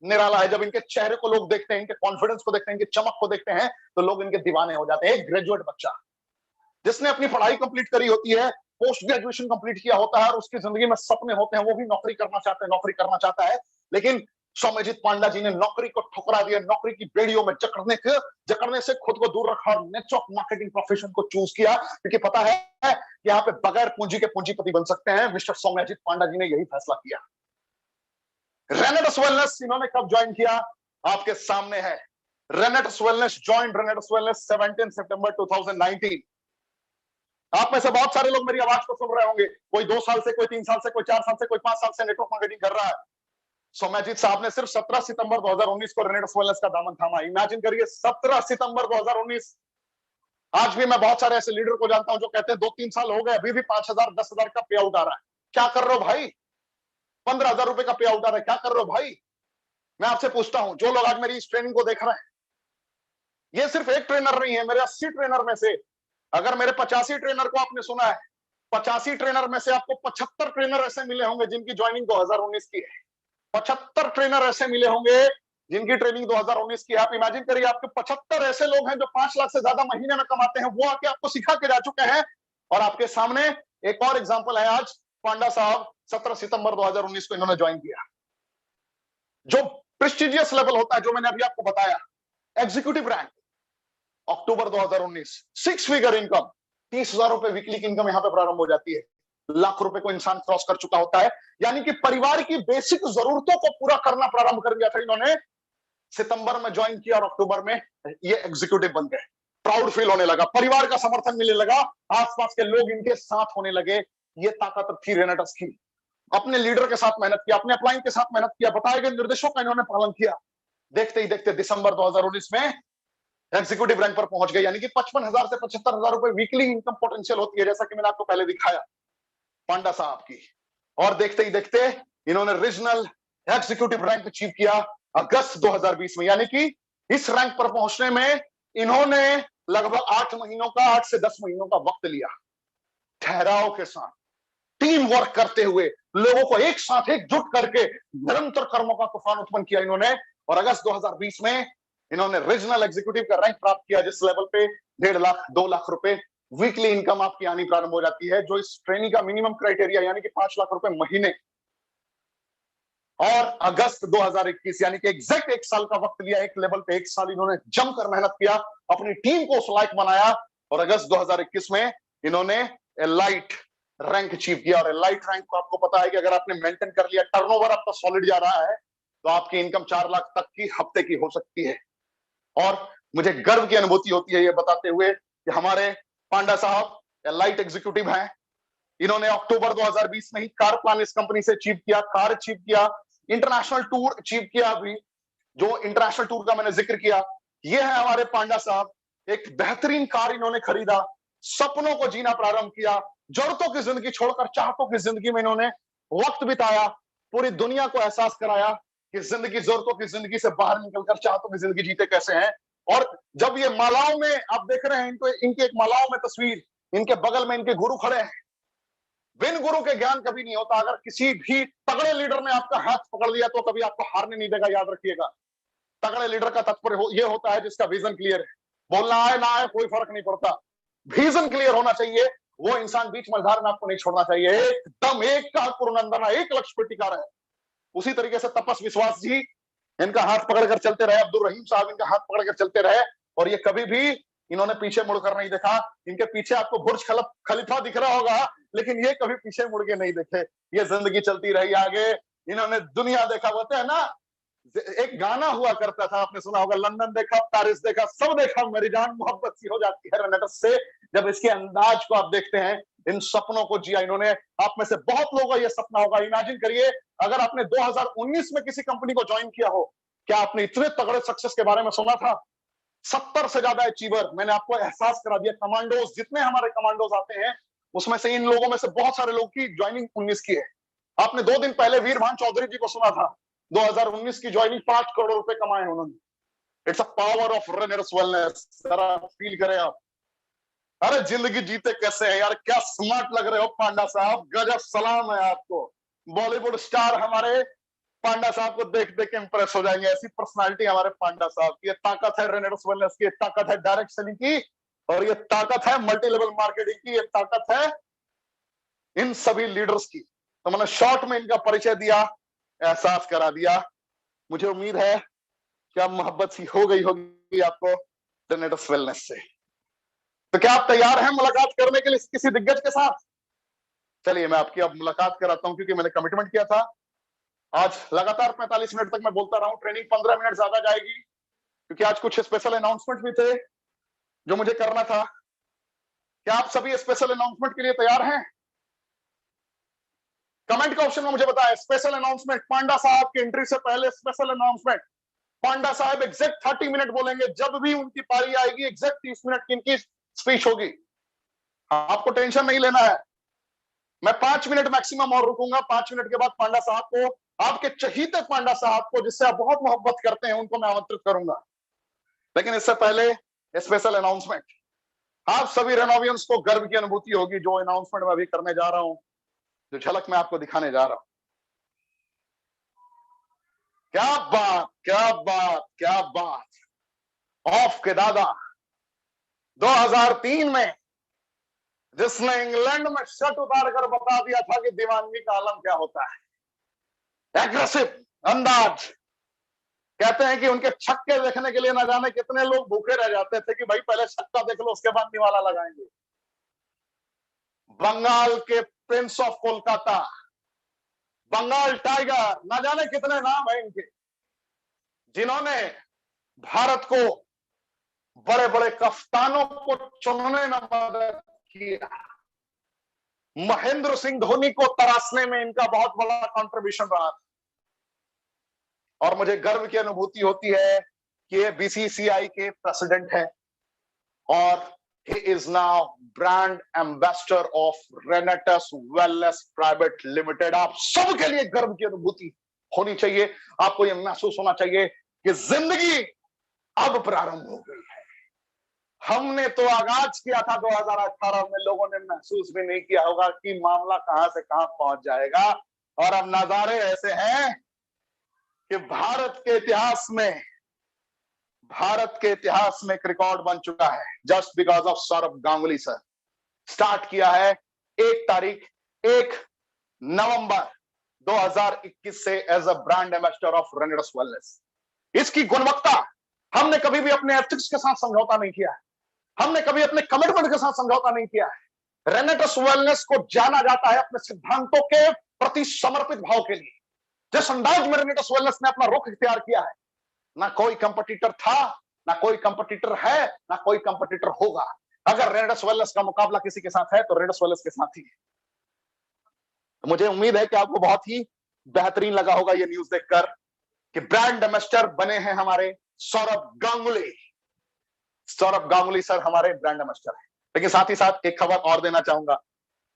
निराला है। जब इनके चेहरे को लोग देखते हैं, इनके कॉन्फिडेंस को देखते हैं, इनकी चमक को देखते हैं, तो लोग इनके दीवाने हो जाते हैं। एक ग्रेजुएट बच्चा जिसने अपनी पढ़ाई कंप्लीट करी होती है, पोस्ट ग्रेजुएशन कंप्लीट किया होता है, और उसकी जिंदगी में सपने होते हैं, वो भी नौकरी करना चाहते हैं, नौकरी करना चाहता है, लेकिन सौम्यजीत पांडा जी ने नौकरी को ठुकरा दिया, नौकरी की बेड़ियों में जकड़ने से खुद को दूर रखा और नेटवर्क मार्केटिंग प्रोफेशन को चूज किया, क्योंकि पता है कि यहाँ पे बगैर पूंजी के पूंजीपति बन सकते हैं। मिस्टर सौम्यजीत पांडा जी ने यही फैसला किया। रेनेटस वेलनेस इन्होंने कब ज्वाइन किया, आपके सामने है। रेनेटस वेलनेस ज्वाइन रेनेटस वेलनेस 17 सितंबर 2019। आप में से बहुत सारे लोग मेरी आवाज को सुन रहे होंगे, कोई 2 साल से, कोई 3 साल से, कोई 4 साल से, कोई 5 साल से नेटवर्क मार्केटिंग कर रहा है। सौम्याजीत साहब ने सिर्फ 17 सितंबर 2019 को रेनेटस वेलनेस का दामन थामा। इमेजिन करिए, 17 सितंबर 2019। आज भी मैं बहुत सारे ऐसे लीडर को जानता हूं जो कहते हैं 2-3 साल हो गए, अभी भी 5,000 10,000 का पे आउट आ रहा है। क्या कर रहे हो भाई? 15,000 रुपए का पे आउट आ रहा है, क्या कर रहे हो भाई? मैं आपसे पूछता हूं, जो लोग आज मेरी इस ट्रेनिंग को देख रहे हैं, ये सिर्फ एक ट्रेनर नहीं है, मेरे 80 ट्रेनर में से अगर मेरे 85 ट्रेनर को आपने सुना है, 85 ट्रेनर में से आपको 75 ट्रेनर ऐसे मिले होंगे जिनकी ज्वाइनिंग 2019 की है। 75 ट्रेनर ऐसे मिले होंगे जिनकी ट्रेनिंग 2019 की है। आप इमेजिन करिए, आपके 75 ऐसे लोग हैं जो 5 लाख से ज्यादा महीने में कमाते हैं, वो आके आपको सिखा के जा चुके हैं। और आपके सामने एक और एग्जाम्पल है, आज पांडा साहब 17 सितंबर 2019 को इन्होंने ज्वाइन किया। जो प्रेस्टिजियस लेवल होता है, जो मैंने अभी आपको बताया, एग्जीक्यूटिव रैंक, अक्टूबर 2019, 6 फिगर इनकम, 30,000 रुपए वीकली की इनकम यहां पे प्रारंभ हो जाती है। लाख रुपए को इंसान क्रॉस कर चुका होता है, यानी कि परिवार की बेसिक जरूरतों को पूरा करना प्रारंभ कर दिया था इन्होंने। सितंबर में ज्वाइन किया और अक्टूबर में ये एग्जीक्यूटिव बन गए। प्राउड फील होने लगा, परिवार का समर्थन मिलने लगा, आसपास के लोग इनके साथ होने लगे। ये ताकत थी रेनेटस की। अपने लीडर के साथ मेहनत किया, अपने अपलाइन के साथ मेहनत किया, बताए गए निर्देशों का इन्होंने पालन किया। देखते ही देखते दिसंबर 2019 में एग्जीक्यूटिव रैंक पर पहुंच गए, यानी कि 55,000 से 75,000 रुपए वीकली इनकम पोटेंशियल होती है, जैसा कि मैंने आपको पहले दिखाया पांडा साहब की। और देखते ही देखते इन्होंने रीजनल एग्जीक्यूटिव रैंक अचीव किया अगस्त 2020 में, यानी कि इस रैंक पर पहुंचने में इन्होंने लगभग 8 महीनों का, 8 से 10 महीनों का वक्त लिया। ठहराव के साथ, टीम वर्क करते हुए, लोगों को एक साथ एकजुट करके निरंतर कर्मों का तूफान उत्पन्न किया इन्होंने। और अगस्त 2020 में इन्होंने रीजनल एग्जीक्यूटिव का रैंक प्राप्त किया, जिस लेवल पे 1.5 लाख 2 लाख रुपए वीकली इनकम आपकी आनी प्रारंभ हो जाती है, जो इस ट्रेनिंग का मिनिमम क्राइटेरिया, यानी कि 5 लाख रुपए महीने। और अगस्त 2021, यानी कि एग्जैक्ट 1 साल का वक्त लिया, एक लेवल पे 1 साल इन्होंने जमकर मेहनत किया, अपनी टीम को उस लायक बनाया। और अगस्त 2021 में इन्होंने एलाइट रैंक अचीव किया। और एलाइट रैंक को आपको पता है कि अगर आपने मेंटेन कर लिया, टर्नओवर आपका सॉलिड जा रहा है, तो आपकी इनकम 4 लाख तक की हफ्ते की हो सकती है। और मुझे गर्व की अनुभूति होती है ये बताते हुए कि हमारे पांडा साहब एलाइट एग्जीक्यूटिव हैं। इन्होंने अक्टूबर 2020 में ही कार प्लान इस कंपनी से अचीव किया, कार अचीव किया, इंटरनेशनल टूर अचीव किया। अभी जो इंटरनेशनल टूर का मैंने जिक्र किया, ये है हमारे पांडा साहब। एक बेहतरीन कार इन्होंने खरीदा, सपनों को जीना प्रारंभ किया, जरूरतों की जिंदगी छोड़कर चाहतों की जिंदगी में इन्होंने वक्त बिताया, पूरी दुनिया को एहसास कराया कि जिंदगी जरूरतों की जिंदगी से बाहर निकलकर चाहतों की जिंदगी जीते कैसे हैं। और जब ये मालाओं में आप देख रहे हैं इनको, इनके एक मालाओं में तस्वीर, इनके बगल में इनके गुरु खड़े हैं। बिन गुरु के ज्ञान कभी नहीं होता। अगर किसी भी तगड़े लीडर ने आपका हाथ पकड़ लिया तो कभी आपको हारने नहीं देगा, याद रखिएगा। तगड़े लीडर का तात्पर्य ये होता है जिसका विजन क्लियर है। बोलना आए ना आए कोई फर्क नहीं पड़ता, विजन क्लियर होना चाहिए। वो इंसान बीच मझधार में आपको नहीं छोड़ना चाहिए, एकदम एक का पुरनंदना, एक लक्ष्य पे टिका रहे। उसी तरीके से तपस विश्वास जी इनका हाथ पकड़कर चलते रहे, अब्दुल रहीम साहब इनका हाथ पकड़कर चलते रहे, और ये कभी भी इन्होंने पीछे मुड़कर नहीं देखा। इनके पीछे आपको बुर्ज खलीफा दिख रहा होगा, लेकिन ये कभी पीछे मुड़ के नहीं देखे। ये जिंदगी चलती रही आगे। इन्होंने दुनिया देखा, बोलते हैं ना, एक गाना हुआ करता था, आपने सुना होगा, लंदन देखा, पेरिस देखा, सब देखा, मेरी जान मोहब्बत सी हो जाती है रेनेटस से। जब इसके अंदाज को आप देखते हैं, इन सपनों को जिया इन्होंने। आप में से बहुत लोगों का ये सपना होगा। इमेजिन करिए, अगर आपने 2019 में किसी कंपनी को ज्वाइन किया हो, क्या आपने इतने तगड़े सक्सेस के बारे में सुना था? 70 से ज्यादा अचीवर, मैंने आपको एहसास करा दिया। कमांडोज, जितने हमारे कमांडोज आते हैं उसमें से इन लोगों में से बहुत सारे लोग की ज्वाइनिंग 19 की है। आपने 2 दिन पहले वीरभान चौधरी जी को सुना था, 2019 की ज्वाइनिंग, 5 करोड़ रुपए कमाए उन्होंने। It's a power of Renatus wellness. जरा फील करें आप। अरे जिंदगी जीते कैसे हैं यार, क्या स्मार्ट लग रहे हो पांडा साहब, गजब, सलाम है आपको। बॉलीवुड स्टार हमारे पांडा साहब को देख देख के इंप्रेस हो जाएंगे, ऐसी पर्सनालिटी हमारे पांडा साहब की। ये ताकत है रेनेटस वेलनेस की, ताकत है डायरेक्ट सेलिंग की, और ये ताकत है मल्टी लेवल मार्केटिंग की, ये ताकत है इन सभी लीडर्स की। तो मैंने शॉर्ट में इनका परिचय दिया, एहसास करा दिया। मुझे उम्मीद है कि अब मोहब्बत सी हो गई होगी आपको रेनेटस वेलनेस से। तो क्या आप तैयार हैं मुलाकात करने के लिए किसी दिग्गज के साथ? चलिए मैं आपकी अब मुलाकात कराता हूं, क्योंकि मैंने कमिटमेंट किया था। आज लगातार 45 मिनट तक मैं बोलता रहा हूं, ट्रेनिंग 15 मिनट ज्यादा जाएगी, क्योंकि आज कुछ स्पेशल अनाउंसमेंट भी थे जो मुझे करना था। क्या आप सभी स्पेशल अनाउंसमेंट के लिए तैयार हैं? कमेंट का ऑप्शन में मुझे बताएं। स्पेशल अनाउंसमेंट, पांडा साहब की एंट्री से पहले स्पेशल अनाउंसमेंट। पांडा साहब एग्जैक्ट 30 मिनट बोलेंगे, जब भी उनकी पारी आएगी एग्जैक्ट 30 मिनट की इनकी स्पीच होगी। आपको टेंशन नहीं लेना है। मैं 5 मिनट मैक्सिमम और रुकूंगा। 5 मिनट के बाद पांडा साहब को, आपके चहीते पांडा साहब को जिससे आप बहुत मोहब्बत करते हैं, उनको मैं आमंत्रित करूंगा। लेकिन इससे पहले स्पेशल अनाउंसमेंट। आप सभी रेनोवियंस को गर्व की अनुभूति होगी जो अनाउंसमेंट मैं अभी करने जा रहा हूं, जो झलक मैं आपको दिखाने जा रहा हूं। क्या बात, क्या बात, क्या बात। ऑफ के दादा 2003 में जिसने इंग्लैंड में शर्ट उतार कर बता दिया था कि दीवानगी का आलम क्या होता है। एग्रेसिव अंदाज। कहते हैं कि उनके छक्के देखने के लिए ना जाने कितने लोग भूखे रह जाते थे कि भाई पहले छक्का देख लो उसके बाद निवाला लगाएंगे। बंगाल के prince of Kolkata, Bengal tiger, ना जाने कितने नाम है इनके, जिन्होंने भारत को बड़े बड़े कप्तानों को चुनने में मदद किया। महेंद्र सिंह धोनी को तराशने में इनका बहुत बड़ा कंट्रीब्यूशन रहा। और मुझे गर्व की अनुभूति होती है कि ये बीसीसीआई के प्रेसिडेंट हैं और he is now brand ambassador of Renatus Wellness Private Limited। आप सबके लिए गर्व की अनुभूति होनी चाहिए। आपको यह महसूस होना चाहिए कि जिंदगी अब प्रारंभ हो गई है। हमने तो आगाज किया था 2018 में, लोगों ने महसूस भी नहीं किया होगा कि मामला कहां से कहां पहुंच जाएगा। और अब नजारे ऐसे हैं कि भारत के इतिहास में एक रिकॉर्ड बन चुका है, just because of Sourav Ganguly sir. Start किया है 1 नवंबर 2021 से as a brand ambassador of Renatus wellness. इसकी गुणवत्ता, हमने कभी भी अपने एथिक्स के साथ समझौता नहीं किया है, हमने कभी अपने कमिटमेंट के साथ समझौता नहीं किया है। रेनेटस वेलनेस को जाना जाता है अपने सिद्धांतों के प्रति समर्पित भाव के लिए। जिस अंदाज में रेनेटस वेलनेस ने अपना रुख इख्तियार किया है, ना कोई कंपटीटर था, ना कोई कंपटीटर है, ना कोई कंपटीटर होगा। अगर रेनेटस वेलनेस का मुकाबला किसी के साथ है तो रेनेटस वेलनेस के साथ ही है। तो मुझे उम्मीद है कि आपको बहुत ही बेहतरीन लगा होगा ये न्यूज देखकर कि ब्रांड एम्बेसडर बने हैं हमारे सौरभ गांगुली। सौरभ गांगुली सर हमारे ब्रांड एम्बेसडर हैं। लेकिन साथ ही साथ एक खबर और देना चाहूंगा।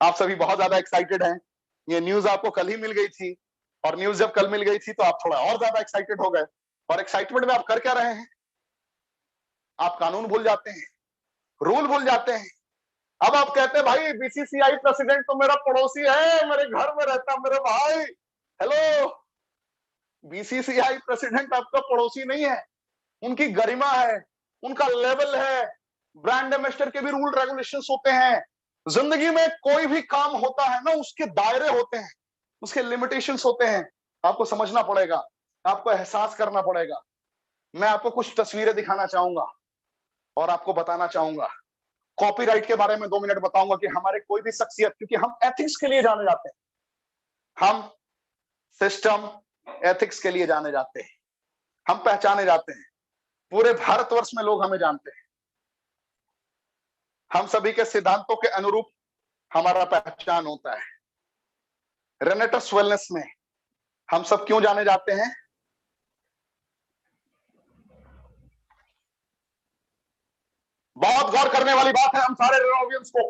आप सभी बहुत ज्यादा एक्साइटेड हैं। ये न्यूज आपको कल ही मिल गई थी, और न्यूज जब कल मिल गई थी तो आप थोड़ा और ज्यादा एक्साइटेड हो गए। और एक्साइटमेंट में आप कर क्या रहे हैं? आप कानून भूल जाते हैं, रूल भूल जाते हैं। अब आप कहते हैं भाई बीसीसीआई प्रेसिडेंट तो मेरा पड़ोसी है, मेरे घर में रहता, मेरे भाई। हेलो, बीसीसीआई प्रेसिडेंट आपका पड़ोसी नहीं है, उनकी गरिमा है, उनका लेवल है। ब्रांड एम्बेसडर के भी रूल रेगुलेशंस होते हैं। जिंदगी में कोई भी काम होता है ना, उसके दायरे होते हैं, उसके लिमिटेशंस होते हैं। आपको समझना पड़ेगा, आपको एहसास करना पड़ेगा। मैं आपको कुछ तस्वीरें दिखाना चाहूंगा और आपको बताना चाहूंगा। कॉपीराइट के बारे में 2 मिनट बताऊंगा कि हमारे कोई भी शख्सियत, क्योंकि हम एथिक्स के लिए जाने जाते हैं, हम सिस्टम एथिक्स के लिए जाने जाते हैं, हम पहचाने जाते हैं। पूरे भारतवर्ष में लोग हमें जानते हैं। हम सभी के सिद्धांतों के अनुरूप हमारा पहचान होता है। रेनेटस वेलनेस में हम सब क्यों जाने जाते हैं? बहुत गौर करने वाली बात है हम सारे ऑडियंस को,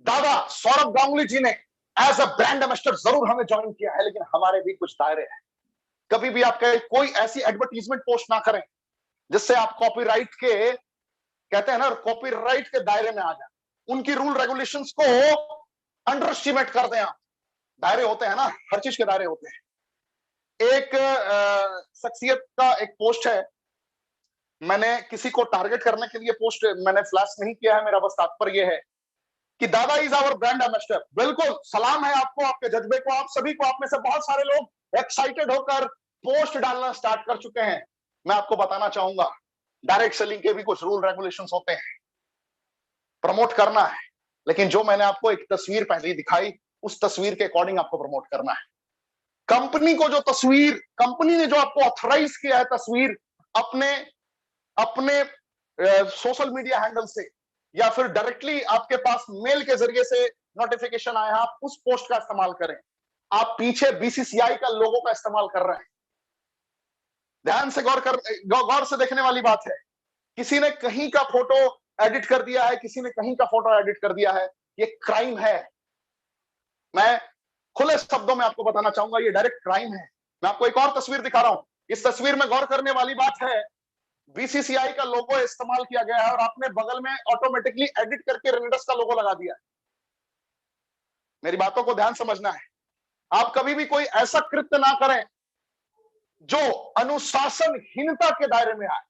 दादा सौरभ गांगुली जी ने एज अ ब्रांड एम्बेसडर जरूर हमें ज्वाइन किया है, लेकिन हमारे भी कुछ दायरे हैं। कभी भी आप कोई ऐसी एडवर्टीजमेंट पोस्ट ना करें जिससे आप कॉपीराइट के, कहते हैं ना, कॉपीराइट के दायरे में आ जाए, उनकी रूल रेगुलेशंस को अंडर एस्टिमेट कर दें आप। दायरे होते हैं ना, हर चीज के दायरे होते हैं। एक शख्सियत का एक पोस्ट है, मैंने किसी को टारगेट करने के लिए पोस्ट मैंने फ्लैश नहीं किया है, मेरा बस तात्पर्य यह है कि दादा इज आवर ब्रांड एम्बेसडर। बिल्कुल सलाम है आपको, आपके जज्बे को, आप सभी को। आप में से बहुत सारे लोग एक्साइटेड होकर पोस्ट डालना स्टार्ट कर चुके हैं। मैं आपको बताना चाहूंगा, डायरेक्ट सेलिंग के भी कुछ रूल रेगुलेशंस होते हैं, प्रमोट करना है, लेकिन जो मैंने आपको एक तस्वीर पहले दिखाई, उस तस्वीर के अकॉर्डिंग आपको प्रमोट करना है। कंपनी को जो तस्वीर, कंपनी ने जो आपको ऑथराइज किया है तस्वीर अपने अपने सोशल मीडिया हैंडल से या फिर डायरेक्टली आपके पास मेल के जरिए से नोटिफिकेशन आया, आप उस पोस्ट का इस्तेमाल करें। आप पीछे बीसीसीआई का लोगो का इस्तेमाल कर रहे हैं। ध्यान से गौर से देखने वाली बात है। किसी ने कहीं का फोटो एडिट कर दिया है, किसी ने कहीं का फोटो एडिट कर दिया है, ये क्राइम है। मैं खुले शब्दों में आपको बताना चाहूंगा, ये डायरेक्ट क्राइम है। मैं आपको एक और तस्वीर दिखा रहा हूं। इस तस्वीर में गौर करने वाली बात है, बीसीसीआई का लोगो इस्तेमाल किया गया है और आपने बगल में ऑटोमेटिकली एडिट करके रेनेडस का लोगो लगा दिया है। मेरी बातों को ध्यान समझना है। आप कभी भी कोई ऐसा कृत्य ना करें जो अनुशासनहीनता के दायरे में आए।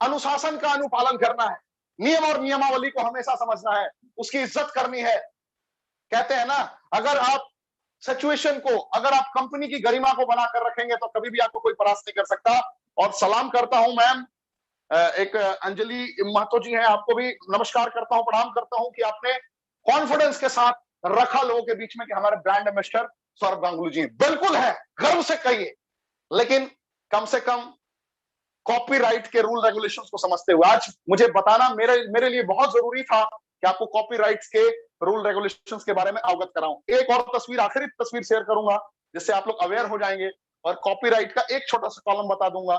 अनुशासन का अनुपालन करना है, नियम और नियमावली को हमेशा समझना है, उसकी इज्जत करनी है। कहते हैं ना, अगर आप सिचुएशन को, अगर आप कंपनी की गरिमा को बनाकर रखेंगे तो कभी भी आपको कोई परास्त नहीं कर सकता। और सलाम करता हूं मैम, एक अंजलि महतो जी हैं, आपको भी नमस्कार करता हूं, प्रणाम करता हूं कि आपने कॉन्फिडेंस के साथ रखा लोगों के बीच में कि हमारे ब्रांड एम्बेसडर सौरभ गांगुली जी। बिल्कुल है, गर्व से कहिए, लेकिन कम से कम कॉपीराइट के रूल रेगुलेशंस को समझते हुए आज मुझे बताना मेरे लिए बहुत जरूरी था कि आपको कॉपीराइट्स के रूल रेगुलेशंस के बारे में अवगत कराऊं। एक और तस्वीर, आखिरी तस्वीर शेयर करूंगा जिससे आप लोग अवेयर हो जाएंगे, और कॉपीराइट का एक छोटा सा कॉलम बता दूंगा।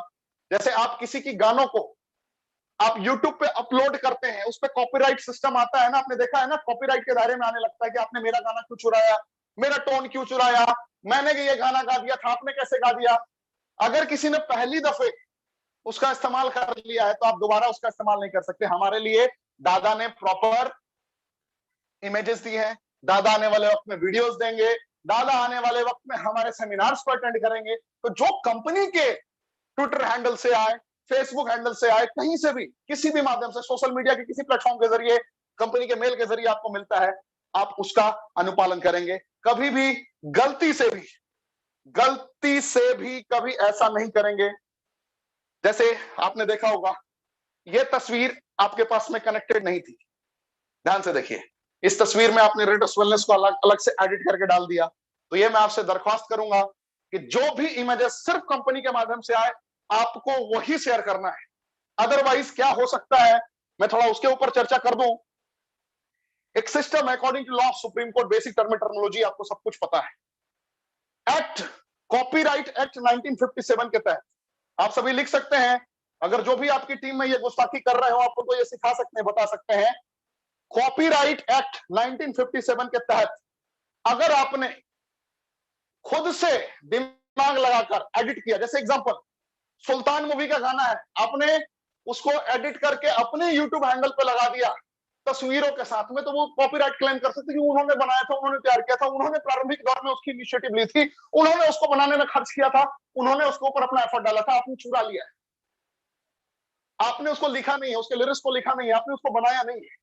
जैसे आप किसी की गानों को आप YouTube पे अपलोड करते हैं, उस पे कॉपीराइट सिस्टम आता है ना, आपने देखा है ना, कॉपीराइट के दायरे में आने लगता है कि आपने मेरा गाना क्यों चुराया, मेरा टोन क्यों चुराया, मैंने ये गाना गा दिया था, आपने कैसे गा दिया। अगर किसी ने पहली दफे उसका इस्तेमाल कर लिया है तो आप दोबारा उसका इस्तेमाल नहीं कर सकते। हमारे लिए दादा ने प्रॉपर इमेजेस दी है, दादा आने वाले वक्त में वीडियोस देंगे, दादा आने वाले वक्त में हमारे सेमिनार्स को अटेंड करेंगे। तो जो कंपनी के ट्विटर हैंडल से आए, फेसबुक हैंडल से आए, कहीं से भी, किसी भी माध्यम से, सोशल मीडिया के किसी प्लेटफॉर्म के जरिए, कंपनी के मेल के जरिए आपको मिलता है, आप उसका अनुपालन करेंगे। कभी भी गलती से भी कभी ऐसा नहीं करेंगे। जैसे आपने देखा होगा, यह तस्वीर आपके पास में कनेक्टेड नहीं थी। ध्यान से देखिए, इस तस्वीर में आपने रेड वेलनेस को अलग से एडिट करके डाल दिया। तो ये मैं आपसे दरख्वास्त करूंगा कि जो भी इमेजेस सिर्फ कंपनी के माध्यम से आए, आपको वही शेयर करना है। अदरवाइज क्या हो सकता है, मैं थोड़ा उसके ऊपर चर्चा कर दूं। एक system according to law of supreme court, basic terminology आपको सब कुछ पता है। एक्ट, कॉपीराइट एक्ट 1957 के तहत आप सभी लिख सकते हैं, अगर जो भी आपकी टीम में ये गुस्ताखी कर रहे हो, आपको तो ये सिखा सकते हैं, बता सकते हैं। कॉपीराइट एक्ट 1957 के तहत अगर आपने खुद से दिमाग लगाकर एडिट किया, जैसे एग्जांपल सुल्तान मूवी का गाना है, आपने उसको एडिट करके अपने यूट्यूब हैंडल पे लगा दिया तस्वीरों के साथ में, तो वो कॉपीराइट क्लेम कर सकते कि उन्होंने बनाया था, उन्होंने तैयार किया था, उन्होंने प्रारंभिक दौर में उसकी इनिशिएटिव ली थी, उन्होंने उसको बनाने में खर्च किया था, उन्होंने उसके ऊपर अपना एफर्ट डाला था, आपने चुरा लिया है। आपने उसको लिखा नहीं है, उसके लिरिक्स को लिखा नहीं है, आपने उसको बनाया नहीं है।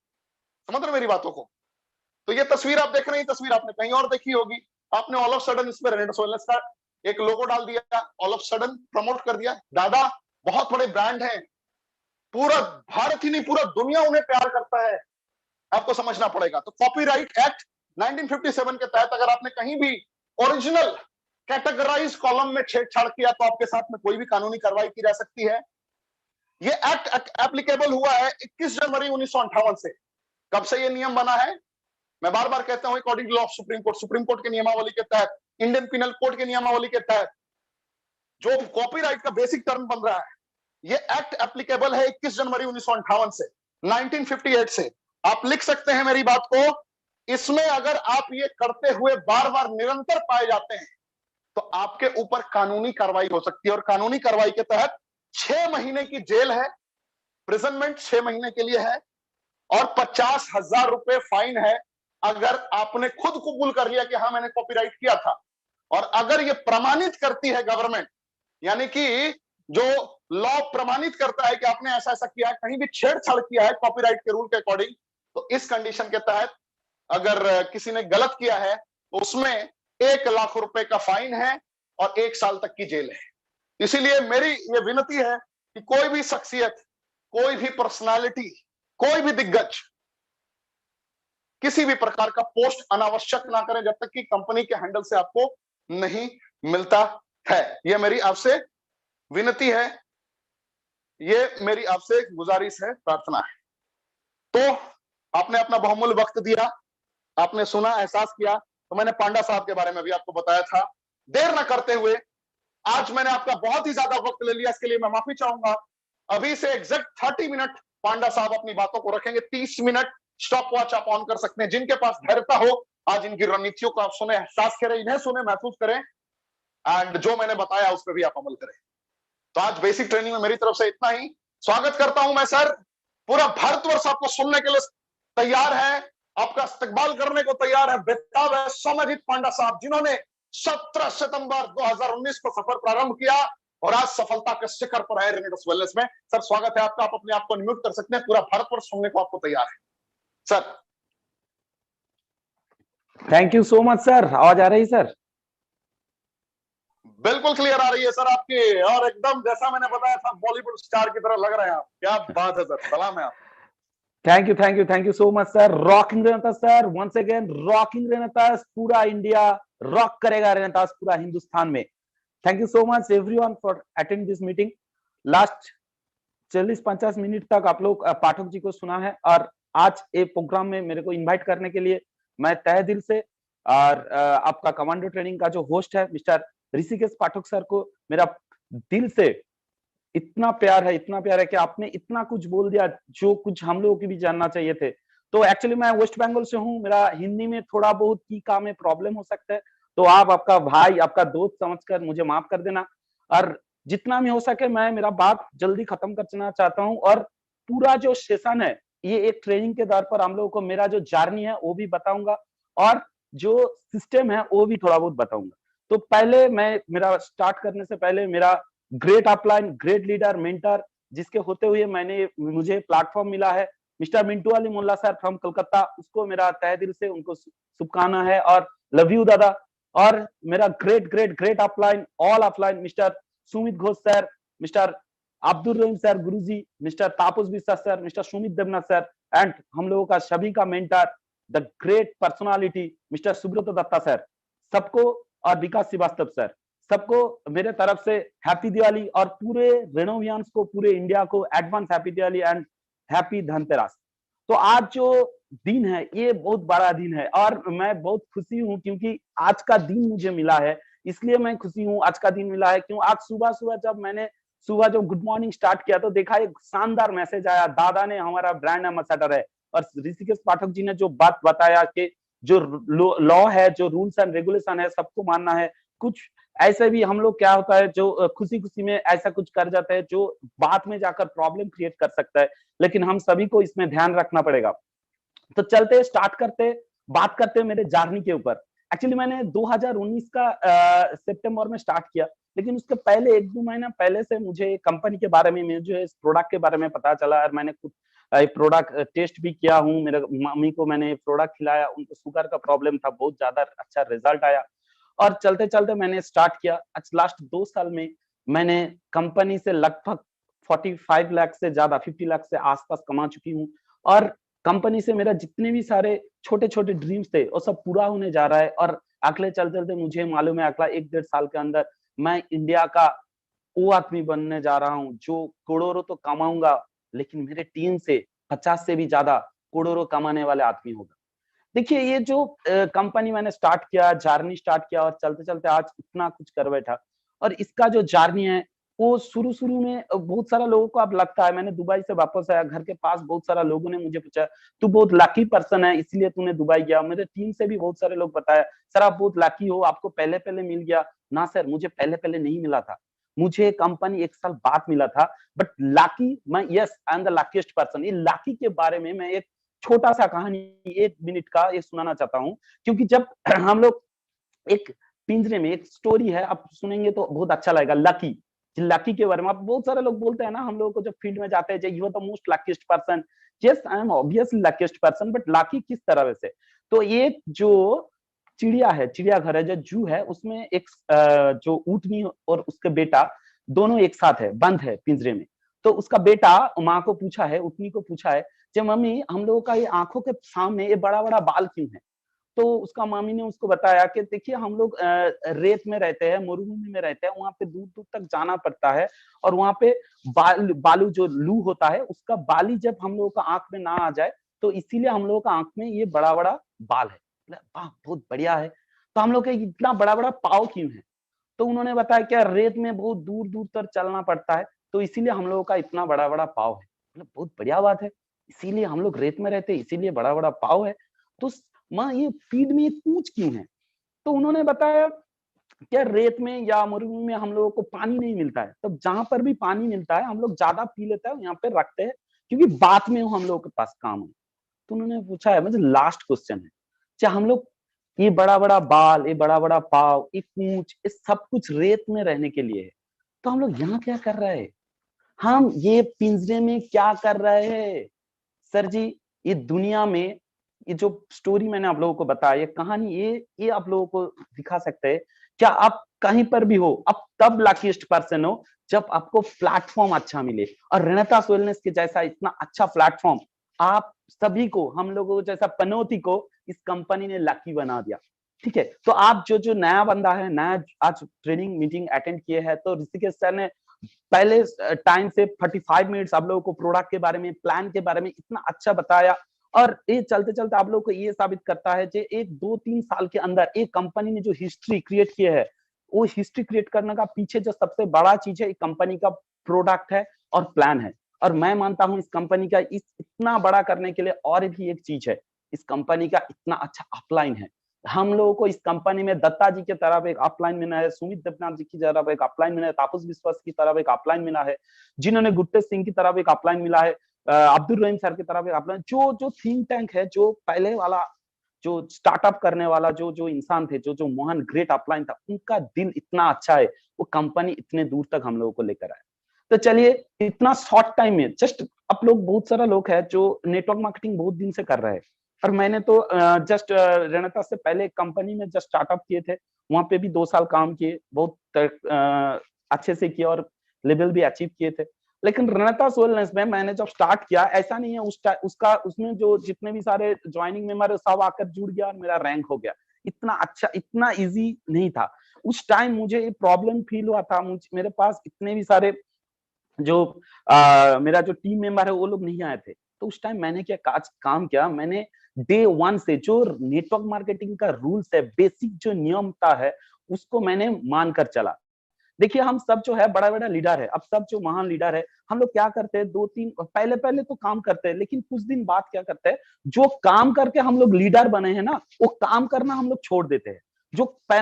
समझ रहे मेरी बातों को? तो ये तस्वीर आप देख रहे हैं, तस्वीर आपने कहीं और देखी होगी। आपने ऑल ऑफ सडन इसमें रेनेडस वेलनेस का एक लोगो डाल दिया, ऑल ऑफ सडन प्रमोट कर दिया। दादा बहुत बड़े ब्रांड हैं, पूरा भारत ही नहीं पूरा दुनिया उन्हें प्यार करता है, आपको समझना पड़ेगा। तो कॉपीराइट एक्ट 1957 के तहत अगर आपने कहीं भी ओरिजिनल कैटेगराइज कॉलम में छेड़छाड़ किया तो आपके साथ में कोई भी कानूनी कार्रवाई की जा सकती है। ये एक्ट एप्लीकेबल हुआ है 21 जनवरी 1958 से। कब से ये नियम बना है? मैं बार बार कहता हूं, according to law of supreme court के नियमावली के तहत, इंडियन पिनल कोड के नियमावली के तहत जो कॉपीराइट का बेसिक टर्म बन रहा है, ये एक्ट एप्लीकेबल है 21 जनवरी 1958 से। 1958 से। आप लिख सकते हैं मेरी बात को। इसमें अगर आप ये करते हुए बार बार निरंतर पाए जाते हैं तो आपके ऊपर कानूनी कार्रवाई हो सकती है, और कानूनी कार्रवाई के तहत 6 महीने की जेल है, प्रिजनमेंट 6 महीने के लिए है, और 50,000 रुपए फाइन है अगर आपने खुद कबूल कर लिया कि हाँ मैंने कॉपीराइट किया था। और अगर ये प्रमाणित करती है गवर्नमेंट, यानी कि जो लॉ प्रमाणित करता है कि आपने ऐसा ऐसा किया है, कहीं भी छेड़छाड़ किया है कॉपीराइट के रूल के अकॉर्डिंग, तो इस कंडीशन के तहत अगर किसी ने गलत किया है तो उसमें 1 लाख रुपए का फाइन है और 1 साल तक की जेल है। इसीलिए मेरी ये विनती है कि कोई भी शख्सियत, कोई भी पर्सनालिटी, कोई भी दिग्गज किसी भी प्रकार का पोस्ट अनावश्यक ना करें जब तक कि कंपनी के हैंडल से आपको नहीं मिलता है। यह मेरी आपसे विनती है, ये मेरी आपसे गुजारिश है, प्रार्थना है। तो आपने अपना बहुमूल्य वक्त दिया, आपने सुना, एहसास किया, तो मैंने पांडा साहब के बारे में भी आपको बताया था। देर न करते हुए, आज मैंने आपका बहुत ही ज्यादा वक्त ले लिया, इसके लिए मैं माफी चाहूंगा। अभी से एग्जैक्ट 30 मिनट पांडा साहब अपनी बातों को रखेंगे। 30 मिनट स्टॉप वॉच आप ऑन कर सकते हैं। जिनके पास धैर्यता हो, आज इनकी रणनीतियों को आप सुने, एहसास करें, इन्हें सुने, महसूस करें, एंड जो मैंने बताया उस पर भी आप अमल करें। तो आज बेसिक ट्रेनिंग में मेरी तरफ से इतना ही। स्वागत करता हूं मैं सर। पूरा भारतवर्ष आपको सुनने के लिए तैयार है, आपका इस्तकबाल करने को तैयार है, बेताब है सौम्यजीत पांडा साहब, जिन्होंने 17 सितंबर 2019 को सफर प्रारंभ किया और आज सफलता के शिखर पर है रेनेडस वेलनेस में। सर स्वागत है आपका, आप अपने आप को अनम्यूट कर सकते हैं। पूरा भारतवर्ष सुनने को आपको तैयार है sir. Thank you so much sir. आवाज आ रही सर? बिल्कुल क्लियर आ रही है सर आपकी, और एकदम जैसा मैंने बताया था बॉलीवुड स्टार की तरह लग रहे हैं आप। क्या बात है सर, सलाम है आप। Thank you so much sir. Rocking रेनेतास सर, वंस अगेन रॉकिंग रेनेतास। पूरा इंडिया रॉक करेगा रेनेतास पूरा हिंदुस्तान में। Thank you so much everyone for attend this meeting. Last 40-50 minute तक आप लोग पाठक जी को सुना है, और आज ये प्रोग्राम में मेरे को इनवाइट करने के लिए मैं तहे दिल से, और आपका कमांडो ट्रेनिंग का जो होस्ट है मिस्टर ऋषिकेश पाठक सर को मेरा दिल से इतना प्यार है कि आपने इतना कुछ बोल दिया जो कुछ हम लोगों की भी जानना चाहिए थे। तो एक्चुअली मैं वेस्ट बंगाल से हूँ, मेरा हिंदी में थोड़ा बहुत की काम में प्रॉब्लम हो सकता है, तो आप आपका भाई, आपका दोस्त समझकर मुझे माफ कर देना। और जितना भी हो सके मैं मेरा बात जल्दी खत्म करना चाहता हूँ, और पूरा जो सेशन है ये एक ट्रेनिंग के दौर पर हम लोगों को मेरा जो जर्नी है वो भी बताऊंगा, और जो सिस्टम है वो भी थोड़ा बहुत बताऊंगा। तो पहले मैं मेरा स्टार्ट करने से पहले मेरा great upline, great leader, mentor, जिसके होते हुए मुझे प्लेटफॉर्म मिला है, mister Mintu Ali Molla sir from Calcutta, उसको मेरा तहे दिल से उनको शुभकामना है, और लव यू दादा। और मेरा great great great upline, all upline, mister Sumit Ghosh sir, mister Abdul Rahim sir गुरुजी, mister Tapas Biswas sir, mister Sumit Debnath sir, and हम लोगों का सभी का mentor the great personality mister Subrata Datta sir, सबको, और विकास श्रीवास्तव सर, सबको मेरे तरफ से हैप्पी दिवाली, और पूरे रेनोवियंस को, पूरे इंडिया को advance happy Diwali and happy Dhanteras. तो आज जो दिन है ये बहुत बड़ा दिन है, और मैं बहुत खुशी हूँ क्योंकि आज का दिन मुझे मिला है, इसलिए मैं खुशी हूँ आज का दिन मिला है। क्यों? आज सुबह जब मैंने जब गुड मॉर्निंग स्टार्ट किया तो देखा एक शानदार मैसेज आया, दादा ने हमारा ब्रांड एम्बेसडर है, और ऋषिकेश पाठक जी ने जो बात बताया कि जो लॉ है, जो रूल्स एंड रेगुलेशन है, सबको मानना है। कुछ ऐसे भी हम लोग क्या होता है जो खुशी खुशी में ऐसा कुछ कर जाते हैं जो बाद में जाकर प्रॉब्लम क्रिएट कर सकता है, लेकिन हम सभी को इसमें ध्यान रखना पड़ेगा। तो चलते स्टार्ट करते, बात करते मेरे जर्नी के ऊपर। एक्चुअली मैंने 2019 का सितंबर में स्टार्ट किया, लेकिन उसके पहले 1-2 महीना पहले से मुझे कंपनी के बारे में, मुझे इस प्रोडक्ट के बारे में पता चला, और मैंने खुद प्रोडक्ट टेस्ट भी किया हूँ। मेरे मम्मी को मैंने प्रोडक्ट खिलाया, उनको शुगर का प्रॉब्लम था, बहुत ज्यादा अच्छा रिजल्ट आया, और चलते चलते मैंने स्टार्ट किया। आज लास्ट 2 साल में मैंने कंपनी से लगभग 45 लाख से ज्यादा, 50 लाख से आसपास कमा चुकी हूँ, और कंपनी से मेरा जितने भी सारे छोटे छोटे ड्रीम्स थे वो सब पूरा होने जा रहा है। और अगले चलते चलते मुझे मालूम है अगला 1-1.5 साल के अंदर मैं इंडिया का वो आदमी बनने जा रहा हूँ जो करोड़ों तो कमाऊंगा, लेकिन मेरे टीम से 50 से भी ज्यादा करोड़ों कमाने वाले आदमी होगा। देखिए ये जो कंपनी मैंने स्टार्ट किया, जर्नी स्टार्ट किया, और चलते चलते आज इतना कुछ कर बैठा, और इसका जो जर्नी है वो शुरू में बहुत सारा लोगों को अब लगता है, मैंने दुबई से वापस आया, घर के पास बहुत सारा लोगों ने मुझे पूछा तू बहुत लकी पर्सन है इसलिए तूने दुबई गया। मेरे टीम से भी बहुत सारे लोग बताया सर आप बहुत लकी हो, आपको पहले पहले मिल गया। ना सर, मुझे पहले पहले नहीं मिला था, मुझे कंपनी 1 साल बाद मिला था। बट लाकी, मैं yes I am the luckiest person. ये लाकी के बारे में मैं एक छोटा सा कहानी 1 मिनट का ये सुनाना चाहता हूँ, क्योंकि जब हम लोग एक पिंजरे में, एक स्टोरी है आप सुनेंगे तो बहुत अच्छा लगेगा। लकी, लकी के बारे में आप बहुत सारे लोग बोलते हैं ना हम लोगों को, जब फील्ड में जाते हैं you are the most luckiest person. Yes I am obviously luckiest person, but lucky किस तरह से? तो एक जो चिड़िया है, चिड़ियाघर है, जो जू है, उसमें एक जो ऊँटनी और उसके बेटा दोनों एक साथ है, बंद है पिंजरे में। तो उसका बेटा माँ को पूछा है, ऊँटनी को पूछा है कि मम्मी हम लोगों का ये आंखों के सामने ये बड़ा बड़ा बाल क्यों है? तो उसका मामी ने उसको बताया कि देखिए हम लोग रेत में रहते हैं, मरुभूमि में रहते हैं, वहां पे दूर दूर तक जाना पड़ता है, और वहां पे बालू जो लू होता है उसका बाली जब हम लोगों का आंख में ना आ जाए, तो इसीलिए हम लोगों का आंख में ये बड़ा बड़ा बाल है। वाह बहुत बढ़िया है, तो हम लोग का इतना बड़ा बड़ा पाव क्यों है? तो उन्होंने बताया क्या रेत में बहुत दूर दूर तक चलना पड़ता है, तो इसीलिए हम लोगों का इतना बड़ा बड़ा पाव है। बहुत बढ़िया बात है, इसीलिए हम लोग रेत में रहते हैं, इसीलिए बड़ा बड़ा पाव है। तो माँ ये फीड में एक पूंछ क्यों है? तो उन्होंने बताया क्या रेत में या मरुभूमि में हम लोगों को पानी नहीं मिलता है, तब जहां पर भी पानी मिलता है हम लोग ज्यादा पी लेते हैं, यहाँ पे रखते हैं, क्योंकि बाद में हम लोगों के पास काम है। तो उन्होंने पूछा है, मुझे लास्ट क्वेश्चन है, क्या हम लोग ये बड़ा बड़ा बाल, ये बड़ा बड़ा पाव, ये पूंछ, ये सब कुछ रेत में रहने के लिए है, तो हम लोग यहाँ क्या कर रहे हैं? हम ये पिंजरे में क्या कर रहे हैं? सर जी, ये दुनिया में ये जो स्टोरी मैंने आप लोगों को बताया, ये कहानी, ये आप लोगों को दिखा सकते हैं क्या आप कहीं पर भी हो, आप तब लकीस्ट पर्सन हो जब आपको प्लेटफॉर्म अच्छा मिले। और रेनेसास वेलनेस के जैसा इतना अच्छा प्लेटफॉर्म आप सभी को, हम लोगों जैसा पनौती को इस कंपनी ने लकी बना दिया। ठीक है, तो आप जो जो नया बंदा है, नया आज ट्रेनिंग मीटिंग अटेंड किए हैं, तो ऋषिकेश सर ने पहले टाइम से 45 मिनट्स आप लोगों को प्रोडक्ट के बारे में, प्लान के बारे में इतना अच्छा बताया। और ये चलते चलते आप लोगों को ये साबित करता है कि एक 2-3 साल के अंदर एक कंपनी ने जो हिस्ट्री क्रिएट की है, वो हिस्ट्री क्रिएट करने का पीछे जो सबसे बड़ा चीज है, एक कंपनी का प्रोडक्ट है और प्लान है। और मैं मानता हूं इस कंपनी का इस इतना बड़ा करने के लिए और भी एक चीज है, इस कंपनी का इतना अच्छा अपलाइन है। हम लोगों को इस कंपनी में दत्ता जी की तरफ एक अपलाइन मिला है, सुमित देवनाथ जी की तरफ एक अपलाइन मिला है, तापस विश्वास की तरफ एक अपलाइन मिला है, जिन्होंने गुरतेज सिंह की तरफ एक अपलाइन मिला है, अब्दुल रहीम सर की तरफ एक अपलाइन, जो जो थिंक टैंक है, जो पहले वाला जो स्टार्टअप करने वाला जो जो इंसान थे, जो जो मोहन ग्रेट अपलाइन था, उनका दिल इतना अच्छा है, वो कंपनी इतने दूर तक हम लोगों को लेकर आए। तो चलिए, इतना शॉर्ट टाइम में जस्ट आप लोग, बहुत सारा लोग है जो नेटवर्क मार्केटिंग बहुत दिन से कर रहे हैं, और मैंने तो जस्ट रेनेसा से पहले कंपनी में जस्ट स्टार्टअप किए थे, वहां पे भी 2 साल काम किए, बहुत अच्छे से किया और लेवल भी अचीव किए थे। लेकिन रेनेसास वेलनेस में मैंने जब स्टार्ट किया, ऐसा नहीं है उसका उसमें जो जितने भी सारे ज्वाइनिंग मेंबर सब आकर जुड़ गया और मेरा रैंक हो गया। इतना अच्छा, इतना इजी नहीं था। उस टाइम मुझे ये प्रॉब्लम फील हुआ था, मेरे पास इतने भी सारे जो मेरा जो टीम मेंबर है वो लोग नहीं आए थे। तो उस टाइम मैंने क्या काम किया, मैंने डे 1 से जो नेटवर्क मार्केटिंग का रूल्स है, बेसिक जो नियमता है, उसको मैंने मानकर चला। देखिए हम सब जो है बड़ा बड़ा लीडर है, अब सब जो महान लीडर है, हम लोग क्या करते हैं, 2-3 पहले पहले तो काम करते हैं, लेकिन कुछ दिन बाद क्या करते हैं, जो काम करके हम लोग लीडर बने हैं ना, वो काम करना हम लोग छोड़ देते हैं।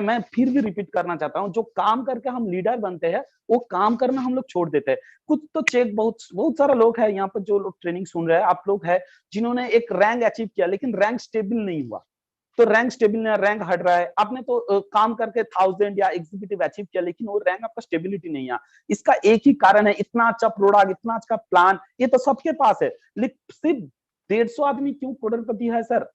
मैं फिर भी रिपीट करना चाहता हूँ, जो काम करके हम लीडर बनते हैं, वो काम करना हम लोग छोड़ देते हैं। कुछ तो चेक, बहुत बहुत सारा लोग है यहाँ पर जो लोग ट्रेनिंग सुन रहे हैं, आप लोग है जिन्होंने एक रैंक अचीव किया, लेकिन रैंक स्टेबल नहीं हुआ। तो रैंक स्टेबल नहीं, रैंक हट रहा है, आपने तो काम करके 1000 या एग्जीक्यूटिव अचीव किया, लेकिन वो रैंक आपका स्टेबिलिटी नहीं है। इसका एक ही कारण है, इतना अच्छा प्रोडक्ट, इतना अच्छा प्लान, ये तो सबके पास है, लेकिन सिर्फ 150 आदमी क्यों करोड़पति है सर,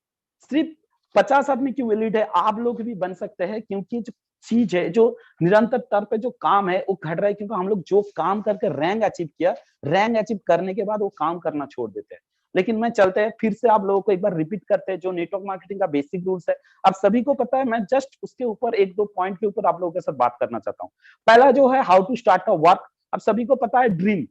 सिर्फ 50 आदमी क्यों एलिट है? आप लोग भी बन सकते हैं, क्योंकि जो चीज है, जो निरंतर तौर पे जो काम है वो घट रहा है, क्योंकि हम लोग जो काम करके रैंक अचीव किया, रैंक अचीव करने के बाद वो काम करना छोड़ देते हैं। लेकिन मैं चलते हैं फिर से आप लोगों को एक बार रिपीट करते हैं, जो नेटवर्क मार्केटिंग का बेसिक रूल्स है, आप सभी को पता है, मैं जस्ट उसके ऊपर 1-2 पॉइंट के ऊपर आप लोगों के साथ बात करना चाहता हूँ। पहला जो है how to start a work, आप सभी को पता है ड्रीम।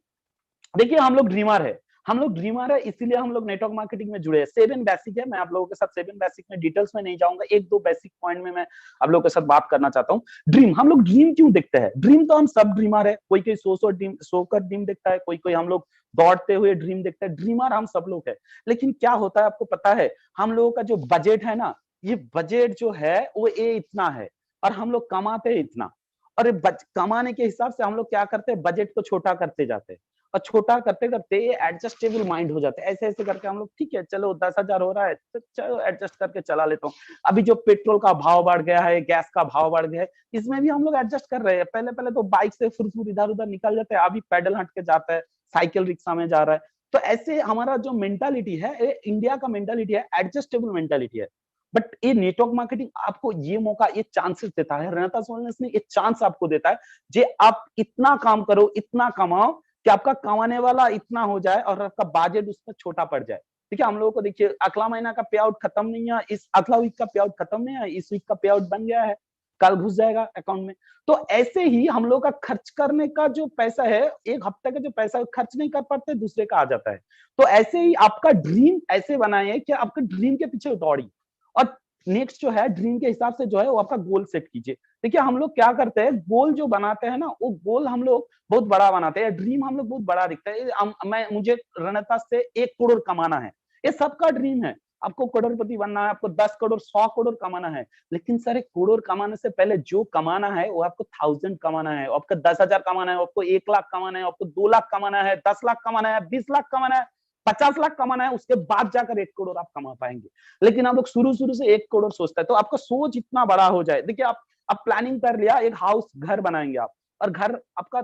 देखिए हम लोग ड्रीमर है, हम लोग ड्रीमर है, इसीलिए हम लोग नेटवर्क मार्केटिंग में जुड़े हैं। 7 बेसिक है, मैं आप लोगों के साथ 7 बेसिक में डिटेल्स में नहीं जाऊंगा, एक दो बेसिक पॉइंट में मैं आप लोगों के साथ बात करना चाहता हूँ। ड्रीम, हम लोग ड्रीम क्यों देखते हैं? ड्रीम तो हम सब ड्रीमर है, कोई कोई सोकर ड्रीम देखता है, कोई कोई हम लोग दौड़ते हुए ड्रीम देखते हैं। ड्रीमर हम सब लोग है। लेकिन क्या होता है आपको पता है, हम लोगों का जो बजट है ना, ये बजट जो है वो ये इतना है और हम लोग कमाते हैं इतना, और कमाने के हिसाब से हम लोग क्या करते हैं, बजट को छोटा करते जाते हैं, और छोटा करते करते एडजस्टेबल माइंड हो जाते हैं। ऐसे ऐसे करके हम लोग ठीक है चलो 10,000 हो रहा है तो चलो एडजस्ट करके चला लेता हूँ। अभी जो पेट्रोल का भाव बढ़ गया है, गैस का भाव बढ़ गया है, इसमें भी हम लोग एडजस्ट कर रहे हैं। पहले पहले तो बाइक से फुर इधर उधर निकल जाते हैं, अभी पैडल हट के जाता है, साइकिल रिक्शा में जा रहा है। तो ऐसे हमारा जो मेंटालिटी है, ये इंडिया का मेंटालिटी है, एडजस्टेबल मेंटालिटी है। बट ये नेटवर्क मार्केटिंग आपको ये मौका, ये चांसेस देता है, रेनेसास वेलनेस ने ये चांस आपको देता है, जे आप इतना काम करो, इतना कमाओ कि आपका कमाने वाला इतना हो जाए और आपका बजट उस पर छोटा पड़ जाए। ठीक है, हम लोगों को देखिए अगला महीना का पे आउट खत्म नहीं है, इस अगला वीक का पे आउट खत्म नहीं है, इस वीक का पे आउट बन गया है, कल घुस जाएगा अकाउंट में। तो ऐसे ही हम लोग का खर्च करने का जो पैसा है, एक हफ्ते का जो पैसा खर्च नहीं कर पाते, दूसरे का आ जाता है। तो ऐसे ही आपका ड्रीम ऐसे बनाइए कि आपके ड्रीम के पीछे दौड़ी, और नेक्स्ट जो है ड्रीम के हिसाब से जो है वो आपका गोल सेट कीजिए। देखिए हम लोग क्या करते हैं, गोल जो बनाते हैं ना, वो गोल हम लोग बहुत बड़ा बनाते हैं, ड्रीम हम लोग बहुत बड़ा दिखता है। मुझे रणता से 1 करोड़ कमाना है, ये सबका ड्रीम है। आपको करोड़पति बनना है, आपको 10 करोड़ 100 करोड़ कमाना है, लेकिन सर 1 करोड़ कमाने से पहले जो कमाना है वो आपको 1000 कमाना है, आपको 10,000 कमाना है, आपको 1 लाख कमाना है, आपको 2 लाख कमाना है, 10 लाख कमाना है, 20 लाख कमाना है, 50 लाख कमाना है, उसके बाद जाकर 1 करोड़ आप कमा पाएंगे। लेकिन आप लोग शुरू शुरू से 1 करोड़ सोचते हैं, तो आपका सोच इतना बड़ा हो जाए। देखिए आप प्लानिंग कर लिया, एक हाउस घर बनाएंगे आप, और घर आपका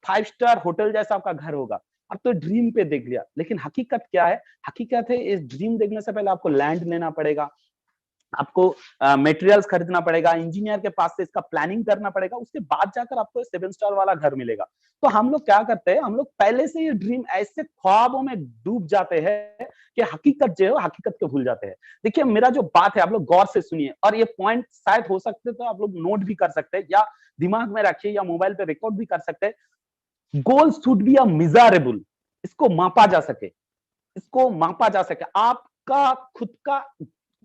5 स्टार होटल जैसा आपका घर होगा। अब तो ड्रीम पे देख लिया, लेकिन हकीकत क्या है? हकीकत है इस ड्रीम देखने से पहले आपको लैंड लेना पड़ेगा, आपको मटेरियल्स खरीदना पड़ेगा, इंजीनियर के पास से इसका प्लानिंग करना पड़ेगा, उसके बाद जाकर आपको 7 स्टार वाला घर मिलेगा। तो हम लोग क्या करते हैं, हम लोग पहले से ये ड्रीम ऐसे ख्वाबों में डूब जाते हैं कि हकीकत जो है हकीकत को भूल जाते हैं। देखिए मेरा जो बात है आप लोग गौर से सुनिए, और ये पॉइंट शायद हो सकते तो आप लोग नोट भी कर सकते हैं, या दिमाग में रखिए, या मोबाइल पे रिकॉर्ड भी कर सकते हैं। Goal should be a measurable, इसको मापा जा सके, इसको मापा जा सके। आपका खुद का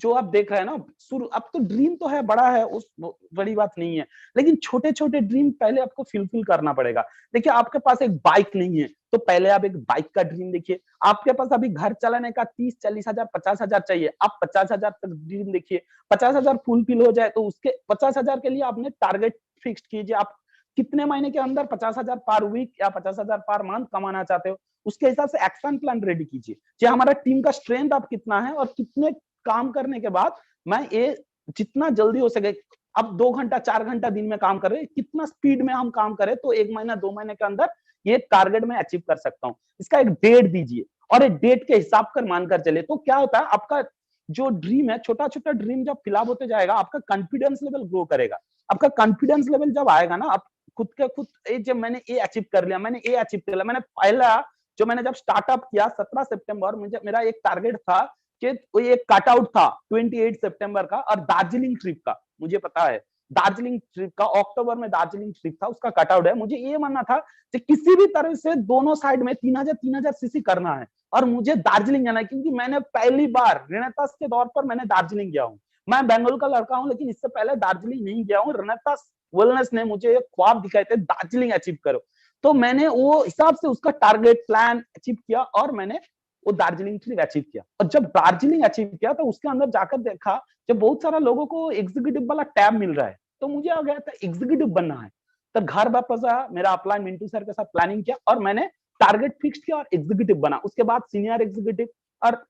जो आप देख रहे हैं ना, शुरू अब तो ड्रीम तो है, बड़ा है, उस बड़ी बात नहीं है, लेकिन छोटे छोटे ड्रीम पहले आपको फुलफिल करना पड़ेगा। देखिए आपके पास एक बाइक नहीं है, तो पहले आप एक बाइक का ड्रीम देखिए। आपके पास अभी घर चलाने का 30-40 हजार 50,000 चाहिए, आप 50,000 तक ड्रीम देखिए। 50,000 फुलफिल हो जाए तो उसके 50,000 के लिए आपने टारगेट फिक्स कीजिए, आप कितने महीने के अंदर 50,000 पर वीक या 50,000 पर मंथ कमाना चाहते हो, उसके हिसाब से एक्शन प्लान रेडी कीजिए कि हमारा टीम का स्ट्रेंथ आप कितना है, और कितने काम करने के बाद मैं ये जितना जल्दी हो सके, अब 2 घंटा 4 घंटा दिन में काम कर रहे हैं, कितना स्पीड में हम काम करें तो 1 महीना 2 महीने के अंदर ये टारगेट मैं अचीव कर सकता हूँ। इसका एक डेट दीजिए, और एक डेट के हिसाब कर मानकर चले, तो क्या होता है आपका जो ड्रीम है, छोटा छोटा ड्रीम जब फिलअप होते जाएगा, आपका कॉन्फिडेंस लेवल ग्रो करेगा। आपका कॉन्फिडेंस लेवल जब आएगा ना, आप खुद के खुद जब मैंने ये अचीव कर लिया, मैंने ये अचीव कर लिया, मैंने पहला जो मैंने जब स्टार्टअप किया 17 सितंबर, मुझे मेरा एक टारगेट था कि कोई एक कट आउट था 28 सितंबर का, और दार्जिलिंग ट्रिप का, मुझे पता है दार्जिलिंग ट्रिप का, अक्टूबर में दार्जिलिंग ट्रिप था, उसका कट आउट है। मुझे ये मानना था कि किसी भी तरह से दोनों साइड में 3000 सीसी करना है, और मुझे दार्जिलिंग जाना है, क्योंकि मैंने पहली बार रेनेसास के दौर पर मैंने दार्जिलिंग गया हूँ। मैं बंगाल का लड़का हूँ, लेकिन इससे पहले दार्जिलिंग नहीं गया हूँ। रेनेसास वेलनेस ने मुझे एक ख्वाब दिखाए थे, दार्जिलिंग अचीव करो, तो मैंने वो हिसाब से उसका टारगेट प्लान अचीव किया, और मैंने वो दार्जिलिंग ट्रिप अचीव किया। और जब दार्जिलिंग अचीव किया तो उसके अंदर जाकर देखा जब बहुत सारा लोगों को एग्जीक्यूटिव वाला टैब मिल रहा है, तो मुझे आ गया था एग्जीक्यूटिव बनना है। तो घर वापस आया, मेरा अपलाइन मिंटू सर के साथ प्लानिंग किया, और मैंने टारगेट फिक्स किया और एग्जीक्यूटिव बना। उसके बाद सीनियर एग्जीक्यूटिव, और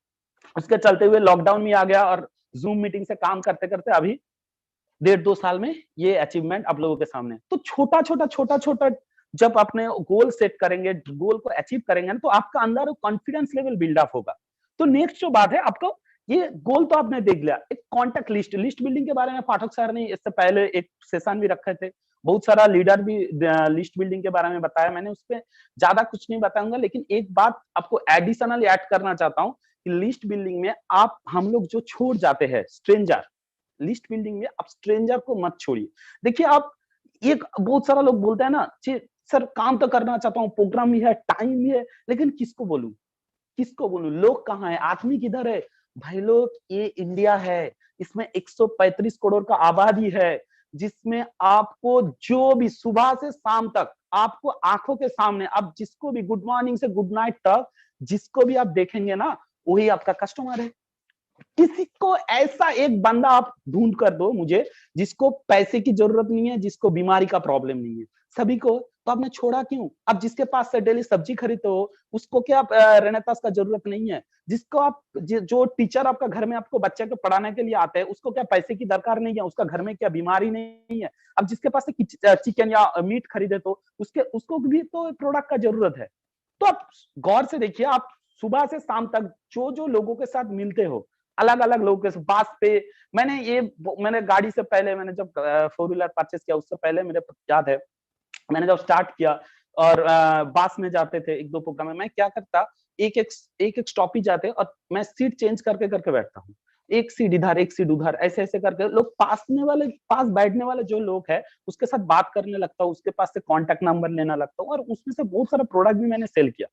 उसके चलते हुए लॉकडाउन में आ गया, और जूम मीटिंग से काम करते करते अभी 1.5-2 साल में ये अचीवमेंट आप लोगों के सामने। तो छोटा छोटा जब अपने गोल सेट करेंगे, गोल को अचीव करेंगे, तो आपका अंदर कॉन्फिडेंस लेवल बिल्ड अप होगा। तो नेक्स्ट जो बात है, आपको ये गोल तो आपने देख लिया, एक कॉन्टेक्ट लिस्ट बिल्डिंग के बारे में पाठक सर ने इससे पहले एक सेशन भी रखे थे, बहुत सारा लीडर भी लिस्ट बिल्डिंग के बारे में बताया। मैंने उस पर ज्यादा कुछ नहीं बताऊंगा, लेकिन एक बात आपको एडिशनल ऐड करना चाहता हूँ कि लिस्ट बिल्डिंग में आप हम लोग जो छोड़ जाते हैं स्ट्रेंजर, लिस्ट बिल्डिंग में आप स्ट्रेंजर को मत छोड़िए। देखिए आप एक बहुत सारा लोग बोलते हैं ना, सर काम तो करना चाहता हूँ, प्रोग्राम भी है, टाइम भी है, लेकिन किसको बोलूं, किसको बोलूं, लोग कहाँ है, आदमी किधर है भाई लोग। ये इंडिया है, इसमें 135 करोड़ का आबादी है, जिसमें आपको जो भी सुबह से शाम तक आपको आंखों के सामने, आप जिसको भी गुड मॉर्निंग से गुड नाइट तक जिसको भी आप देखेंगे ना, वही आपका कस्टमर है। किसी को ऐसा एक बंदा आप ढूंढ कर दो मुझे जिसको पैसे की जरूरत नहीं है, जिसको बीमारी का प्रॉब्लम नहीं है, सभी को। तो आपने छोड़ा क्यों? अब जिसके पास से डेली सब्जी खरीदते हो उसको क्या रेनेसास का जरूरत नहीं है? जिसको आप जो टीचर आपका घर में आपको बच्चे को पढ़ाने के लिए आते हैं उसको क्या पैसे की दरकार नहीं है? उसका घर में क्या बीमारी नहीं है? अब जिसके पास से चिकन या मीट खरीदे तो उसको भी तो प्रोडक्ट का जरूरत है। तो आप गौर से देखिए, आप सुबह से शाम तक जो जो लोगों के साथ मिलते हो, अलग अलग लोगों के बास पे, मैंने गाड़ी से पहले, मैंने जब 4 व्हीलर परचेस किया उससे पहले मेरे याद है, मैंने जब स्टार्ट किया और बस में जाते थे 1-2 प्रोग्राम में, मैं क्या करता, एक स्टॉप ही जाते और मैं सीट चेंज करके करके बैठता हूँ। एक सीट इधर, एक सीट उधर, ऐसे ऐसे करके लोग पास बैठने वाले जो लोग हैं उसके साथ बात करने लगता हूँ, उसके पास से कॉन्टेक्ट नंबर लेना लगता हूँ, और उसमें से बहुत सारा प्रोडक्ट भी मैंने सेल किया।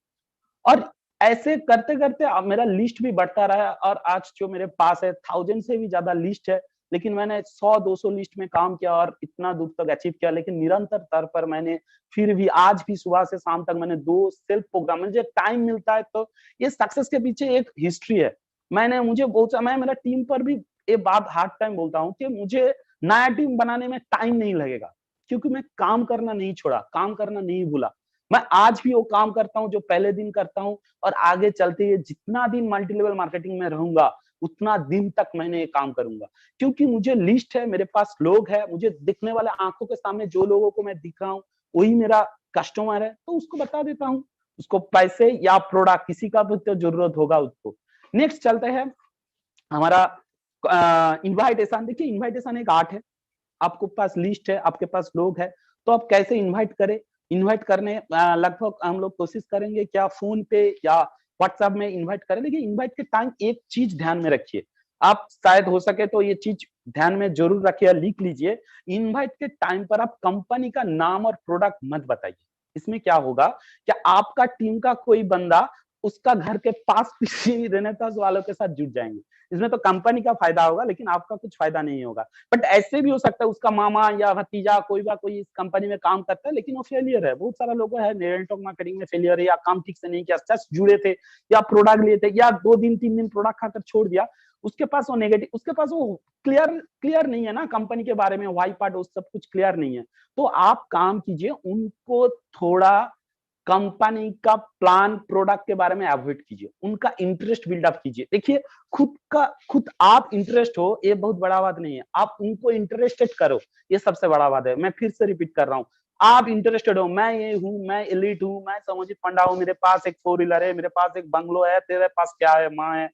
और ऐसे करते करते अब मेरा लिस्ट भी बढ़ता रहा, और आज जो मेरे पास है 1000 से भी ज्यादा लिस्ट है। लेकिन मैंने 100-200 लिस्ट में काम किया और इतना दूर तक अचीव किया। लेकिन निरंतर तौर पर मैंने फिर भी आज भी सुबह से शाम तक मैंने 2 सेल्फ प्रोग्राम, मुझे टाइम मिलता है तो ये सक्सेस के पीछे एक हिस्ट्री है। मुझे बहुत, मैं मेरा टीम पर भी ये बात हर टाइम बोलता हूँ कि मुझे नया टीम बनाने में टाइम नहीं लगेगा, क्योंकि मैं काम करना नहीं छोड़ा, काम करना नहीं भूला। मैं आज भी वो काम करता हूँ जो पहले दिन करता हूँ, और आगे चलते हुए जितना दिन मल्टी लेवल मार्केटिंग में रहूंगा उतना दिन तक मैंने ये काम करूंगा। क्योंकि मुझे लिस्ट है, मेरे पास लोग है, मुझे दिखने वाले आंखों के सामने जो लोगों को मैं दिख रहा हूँ वही मेरा कस्टमर है, तो उसको बता देता हूँ। उसको पैसे या प्रोडक्ट किसी का भी तो जरूरत होगा उसको। नेक्स्ट चलते हैं हमारा इनवाइटेशन। देखिए, इनवाइटेशन एक आर्ट है। आपके पास लिस्ट है, आपके पास लोग है, तो आप कैसे इनवाइट करें? इनवाइट करने लगभग हम लोग कोशिश करेंगे क्या फोन पे या व्हाट्सएप में इनवाइट करें। लेकिन इनवाइट के टाइम एक चीज ध्यान में रखिए, आप शायद हो सके तो ये चीज ध्यान में जरूर रखिए, लिख लीजिए। इनवाइट के टाइम पर आप कंपनी का नाम और प्रोडक्ट मत बताइए। इसमें क्या होगा, क्या आपका टीम का कोई बंदा उसका घर के पास किसी रेनेसास वालों के साथ जुड़ जाएंगे। इसमें तो कंपनी का फायदा होगा लेकिन आपका कुछ फायदा नहीं होगा। बट ऐसे भी हो सकता है उसका मामा या भतीजा कोई इस कंपनी में काम करता है लेकिन वो फेलियर है। बहुत सारा लोग है नेटवर्क मार्केटिंग में फेलियर है, या काम ठीक से नहीं किया, जस्ट जुड़े थे या प्रोडक्ट लिए थे या 2 दिन 3 दिन प्रोडक्ट खाकर छोड़ दिया, उसके पास वो नेगेटिव, उसके पास वो क्लियर नहीं है ना कंपनी के बारे में, वाई पार्ट वो सब कुछ क्लियर नहीं है। तो आप काम कीजिए, उनको थोड़ा कंपनी का प्लान प्रोडक्ट के बारे में अवॉइड कीजिए, उनका इंटरेस्ट बिल्डअप कीजिए। देखिए, खुद आप इंटरेस्ट हो ये बहुत बड़ा बात नहीं है, आप उनको इंटरेस्टेड करो ये सबसे बड़ा बात है। मैं फिर से रिपीट कर रहा हूँ, आप इंटरेस्टेड हो, मैं ये हूँ, मैं एलिट हूँ, मैं समोजित पंडा हूँ, मेरे पास एक 4 व्हीलर है, मेरे पास एक बंगलो है, तेरे पास क्या है, माँ है,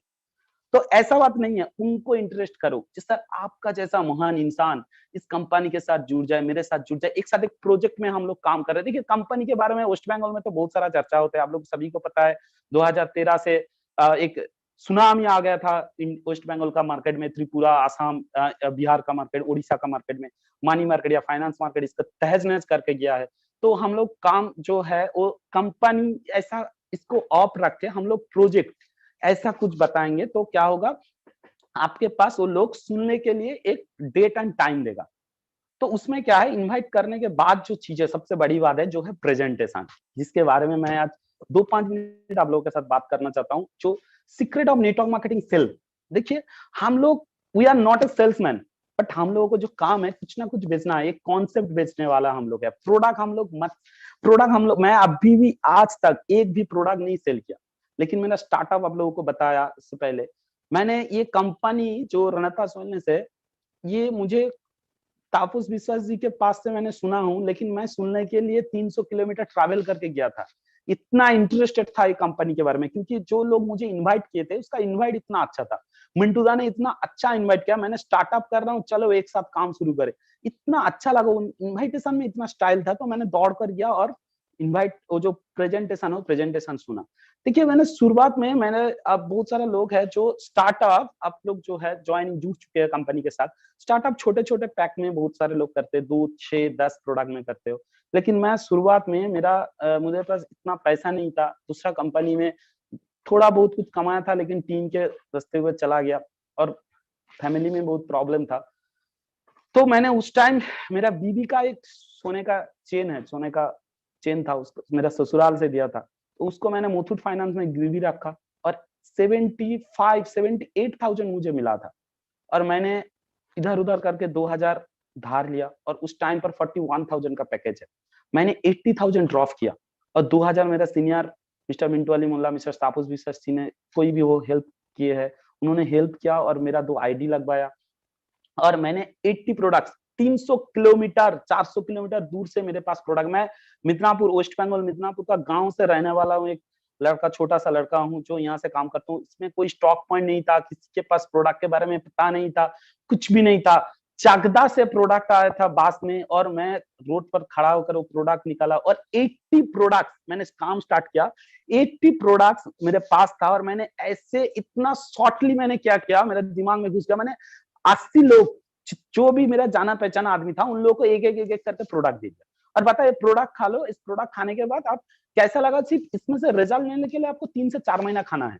तो ऐसा बात नहीं है। उनको इंटरेस्ट करो जिससे आपका जैसा महान इंसान इस कंपनी के साथ जुड़ जाए, मेरे साथ जुड़ जाए, एक साथ एक प्रोजेक्ट में हम लोग काम कर रहे हैं। देखिए, कंपनी के बारे में वेस्ट बंगाल में तो बहुत सारा चर्चा होता है, आप लोग सभी को पता है 2013 से एक सुनामी आ गया था वेस्ट बंगाल का मार्केट में, त्रिपुरा, आसाम, बिहार का मार्केट, उड़ीसा का मार्केट में मनी मार्केट या फाइनेंस मार्केट इसका तहस नहस करके गया है। तो हम लोग काम जो है वो कंपनी ऐसा इसको ऑफ रख के हम लोग प्रोजेक्ट ऐसा कुछ बताएंगे, तो क्या होगा, आपके पास वो लोग सुनने के लिए एक डेट एंड टाइम देगा। तो उसमें क्या है, इनवाइट करने के बाद जो चीज है सबसे बड़ी बात है जो है प्रेजेंटेशन, जिसके बारे में मैं आज 2-5 मिनट आप लोगों के साथ बात करना चाहता हूँ, जो secret of network marketing sale. देखिए, हम लोग we are not a salesman, but हम लोगों को जो काम है कुछ ना कुछ बेचना है, एक कॉन्सेप्ट बेचने वाला हम लोग है। प्रोडक्ट हम लोग, मैं अभी भी आज तक एक भी प्रोडक्ट नहीं सेल किया, लेकिन मैंने स्टार्टअप आप लोगों को बताया इससे पहले, मैंने ये कंपनी जो रेनेसास वेलनेस है, ये मुझे तापस विश्वास जी के पास से मैंने सुना हूँ, लेकिन मैं सुनने के लिए 300 किलोमीटर ट्रैवल करके गया था। इतना इंटरेस्टेड था ये कंपनी के बारे में, क्योंकि जो लोग मुझे इनवाइट किए थे उसका इनवाइट इतना अच्छा था। मिंटूदा ने इतना अच्छा इनवाइट किया, मैंने स्टार्टअप कर रहा हूँ, चलो एक साथ काम शुरू करें, इतना अच्छा लगा। इनवाइटेशन में इतना स्टाइल था, तो मैंने दौड़ कर गया और इनवाइट, वो जो प्रेजेंटेशन हो प्रेजेंटेशन सुना। देखिए, मैंने शुरुआत में मैंने, अब बहुत सारे लोग हैं जो स्टार्टअप, आप लोग जो है ज्वाइनिंग जुड़ चुके हैं कंपनी के साथ, स्टार्टअप छोटे छोटे पैक में बहुत सारे लोग करते हैं, 2, 6, 10 प्रोडक्ट में करते हो। लेकिन मैं शुरुआत में मुझे पास इतना पैसा नहीं था, दूसरा कंपनी में थोड़ा बहुत कुछ कमाया था, लेकिन टीम के रास्ते हुए चला गया और फैमिली में बहुत प्रॉब्लम था। तो मैंने उस टाइम, मेरा बीबी का एक सोने का चेन था, उसको मेरा ससुराल से दिया था, तो उसको मैंने मुथूट फाइनेंस में गिरवी रखा और 78,000 मुझे मिला था और मैंने इधर-उधर करके 2,000 धार लिया और उस टाइम पर 41,000 का पैकेज है। मैंने 80,000 ड्रॉप किया और 2,000 मेरा senior mister Mintu Ali Molla, mister Tapas Biswas ji ने, कोई भी हो, हेल्प किए हैं, उन्होंने हेल्प किया और मेरा 2 आईडी लगवाया और मैंने 80 प्रोडक्ट्स 300 किलोमीटर 400 किलोमीटर दूर से मेरे पास प्रोडक्ट, मैं मिदनापुर, वेस्ट बंगाल मिदनापुर का गांव से रहने वाला हूँ, एक लड़का, छोटा सा लड़का हूँ जो यहाँ से काम करता हूँ। इसमें कोई स्टॉक पॉइंट नहीं था, किसी के पास प्रोडक्ट के बारे में पता नहीं था, कुछ भी नहीं था। चाकदा से प्रोडक्ट आया था बास में और मैं रोड पर खड़ा होकर वो प्रोडक्ट निकाला और 80 प्रोडक्ट मैंने काम स्टार्ट किया। 80 प्रोडक्ट्स मेरे पास था और मैंने ऐसे इतना शॉर्टली मैंने क्या किया, मेरे दिमाग में घुस गया। मैंने 80 लोग, जो भी मेरा जाना पहचाना आदमी था, उन लोगों को एक एक करके प्रोडक्ट दे दिया और बताया प्रोडक्ट खा लो, इस प्रोडक्ट खाने के बाद आप कैसा लगा, सिर्फ इसमें से रिजल्ट लेने के लिए आपको 3 से 4 महीना खाना है,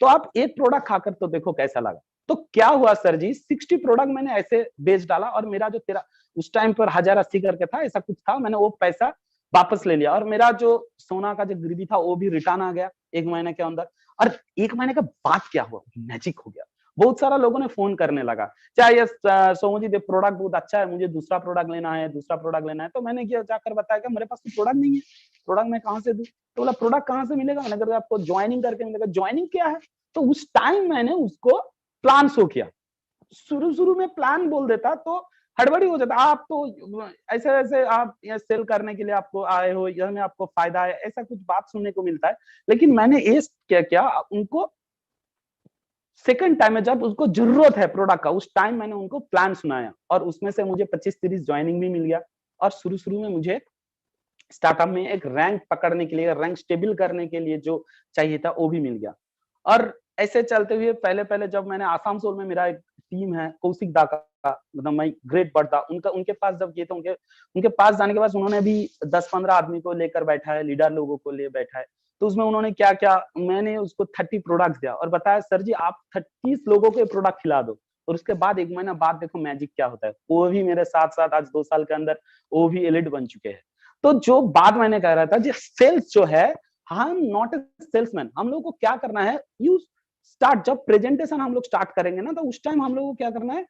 तो आप एक प्रोडक्ट खाकर तो देखो कैसा लगा। तो क्या हुआ सर जी, 60 प्रोडक्ट मैंने ऐसे बेच डाला और मेरा जो तेरा उस टाइम पर 1080 करके था, ऐसा कुछ था, मैंने वो पैसा वापस ले लिया और मेरा जो सोना का जो गिरवी था वो भी रिटर्न आ गया 1 महीने के अंदर। और 1 महीने के बाद क्या हुआ, मैजिक हो गया। बहुत सारा लोगों ने फोन करने लगा, चाहे ये सोमू जी प्रोडक्ट बहुत अच्छा है, मुझे दूसरा प्रोडक्ट लेना है, दूसरा प्रोडक्ट लेना है। तो मैंने क्या जाकर बताया कि मेरे पास तो प्रोडक्ट नहीं है, प्रोडक्ट मैं कहाँ से दूं? तो बोला प्रोडक्ट कहाँ से मिलेगा, मैंने कहा आपको ज्वाइनिंग करके मिलेगा। ज्वाइनिंग क्या है? तो उस टाइम मैंने उसको प्लान शो किया। शुरू में प्लान बोल देता तो हड़बड़ी हो जाता, आप तो ऐसे ऐसे आप सेल करने के लिए आपको आए हो, इसमें आपको फायदा है, ऐसा कुछ बात सुनने को मिलता है। लेकिन मैंने ये क्या किया, उनको सेकंड टाइम में जब उसको जरूरत है प्रोडक्ट का, उस टाइम मैंने उनको प्लान सुनाया और उसमें से मुझे 25-30 ज्वाइनिंग भी मिल गया। और शुरू में मुझे स्टार्टअप में एक रैंक पकड़ने के लिए, रैंक स्टेबल करने के लिए जो चाहिए था वो भी मिल गया। और ऐसे चलते हुए पहले जब मैंने आसानसोल में, मेरा एक टीम है कौशिक दा का, मतलब माई ग्रेट बर्दा, उनके पास जब किए तो उनके पास जाने के बाद उन्होंने भी 10-15 आदमी को लेकर बैठा है, लीडर लोगों को ले बैठा है। तो उसमें उन्होंने क्या क्या, मैंने उसको 30 प्रोडक्ट दिया और बताया सर जी आप 30 लोगों को प्रोडक्ट खिला दो और उसके बाद 1 महीना बाद देखो मैजिक क्या होता है। वो भी मेरे साथ साथ आज 2 साल के अंदर वो भी एलिट बन चुके हैं। तो जो बात मैंने कह रहा था, जो सेल्स जो है, हम नॉट ए सेल्समैन, हम लोग को क्या करना है, यू स्टार्ट, जब प्रेजेंटेशन हम लोग स्टार्ट करेंगे ना, तो उस टाइम हम लोग को क्या करना है,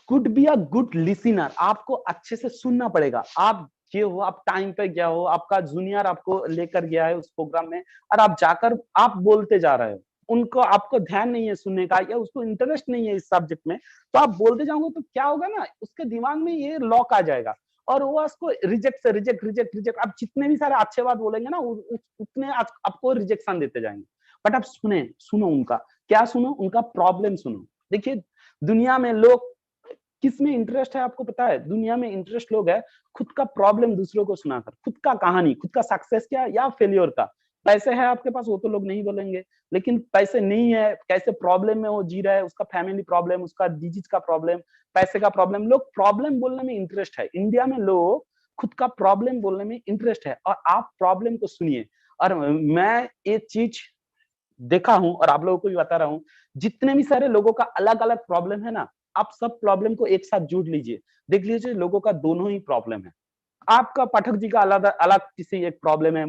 good be a good listener, आपको अच्छे से सुनना पड़ेगा। आप ये हो, आप टाइम पे गया हो, आपका जूनियर आपको लेकर गया है उस प्रोग्राम में और आप जाकर आप बोलते जा रहे हो, उनको आपको ध्यान नहीं है सुनने का या उसको इंटरेस्ट नहीं है इस सब्जेक्ट में, तो आप बोलते जाओगे तो क्या होगा ना, उसके दिमाग में ये लॉक आ जाएगा और वो उसको रिजेक्ट आप जितने भी सारे अच्छे बात बोलेंगे ना, उतने आपको रिजेक्शन देते जाएंगे। बट आप सुनो उनका, क्या सुनो, उनका प्रॉब्लम सुनो। देखिए दुनिया में लोग किस में इंटरेस्ट है आपको पता है, दुनिया में इंटरेस्ट लोग है खुद का प्रॉब्लम दूसरों को सुनाकर, खुद का कहानी, खुद का सक्सेस क्या या फेलियर का। पैसे है आपके पास वो तो लोग नहीं बोलेंगे, लेकिन पैसे नहीं है, कैसे प्रॉब्लम में वो जी रहा है, उसका फैमिली प्रॉब्लम, उसका डिजीज का प्रॉब्लम, पैसे का प्रॉब्लम, लोग प्रॉब्लम बोलने में इंटरेस्ट है। इंडिया में लोग खुद का प्रॉब्लम बोलने में इंटरेस्ट है और आप प्रॉब्लम को सुनिए। और मैं ये चीज देखा हूं और आप लोगों को भी बता रहा हूं, जितने भी सारे लोगों का अलग अलग प्रॉब्लम है ना, आप सब प्रॉब्लम को एक साथ जोड़ लीजिए, देख लीजिए लोगों का दोनों ही प्रॉब्लम है। आपका पाठक जी का अलग अलग किसी एक प्रॉब्लम है,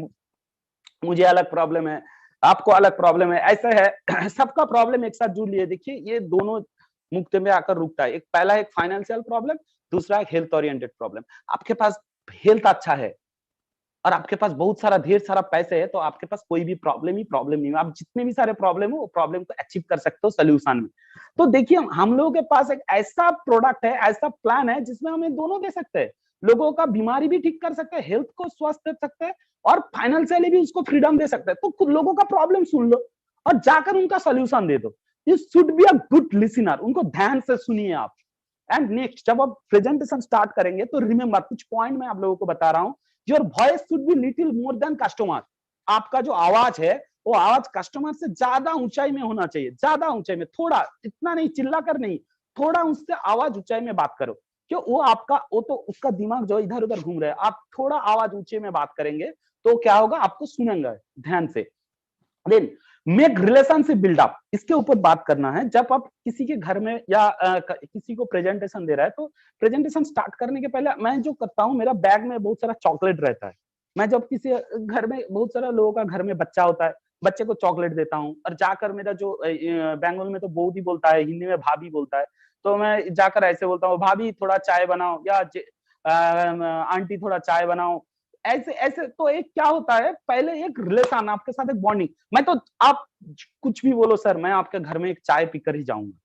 मुझे अलग प्रॉब्लम है, आपको अलग प्रॉब्लम है, ऐसा है सबका प्रॉब्लम एक साथ जोड़ लिए, देखिए ये दोनों मुक्त में आकर रुकता है। एक पहला एक फाइनेंशियल प्रॉब्लम, दूसरा एक हेल्थ ओरिएंटेड प्रॉब्लम। आपके पास हेल्थ अच्छा है और आपके पास बहुत सारा ढेर सारा पैसे है, तो आपके पास कोई भी प्रॉब्लम नहीं है, आप जितने भी सारे प्रॉब्लम हो वो प्रॉब्लम को अचीव कर सकते हो सोल्यूशन में। तो देखिए हम लोगों के पास एक ऐसा प्रोडक्ट है, ऐसा प्लान है जिसमें हमें दोनों दे सकते हैं, लोगों का बीमारी भी ठीक कर सकते हैं, हेल्थ को स्वस्थ कर सकते हैं और फाइनेंशियली भी उसको फ्रीडम दे सकते हैं। तो खुद लोगों का प्रॉब्लम सुन लो और जाकर उनका सोल्यूशन दे दो। You should be a good listener, उनको ध्यान से सुनिए आप। एंड नेक्स्ट जब आप प्रेजेंटेशन स्टार्ट करेंगे तो रिमेंबर कुछ पॉइंट मैं आप लोगों को बता रहा हूं, your voice should be little more than customer. आपका जो आवाज है वो आवाज कस्टमर से ज्यादा ऊंचाई में होना चाहिए, ज्यादा ऊंचाई में, थोड़ा इतना नहीं चिल्ला कर नहीं, थोड़ा उससे आवाज ऊंचाई में बात करो। क्यों, वो आपका वो तो उसका दिमाग जो इधर उधर घूम रहा है, आप थोड़ा आवाज ऊंचे में बात करेंगे तो क्या होगा, आपको सुनेंगे ध्यान से। Then make relationship build up, इसके ऊपर बात करना है। जब आप किसी के घर में या किसी को प्रेजेंटेशन दे रहा है, तो प्रेजेंटेशन स्टार्ट करने के पहले मैं जो करता हूँ, मेरा बैग में बहुत सारा चॉकलेट रहता है। मैं जब किसी घर में, बहुत सारा लोगों का घर में बच्चा होता है, बच्चे को चॉकलेट देता हूँ, और जाकर मेरा जो बंगाल में तो बोदी बोलता है, हिंदी में भाभी बोलता है, तो मैं जाकर ऐसे बोलता हूँ, भाभी थोड़ा चाय बनाओ, या आंटी थोड़ा चाय बनाओ। ऐसे ऐसे तो एक क्या होता है, पहले एक रिलेशन, आपके साथ एक बॉन्डिंग। मैं तो, आप कुछ भी बोलो सर, मैं आपके घर में एक चाय पीकर ही जाऊंगा।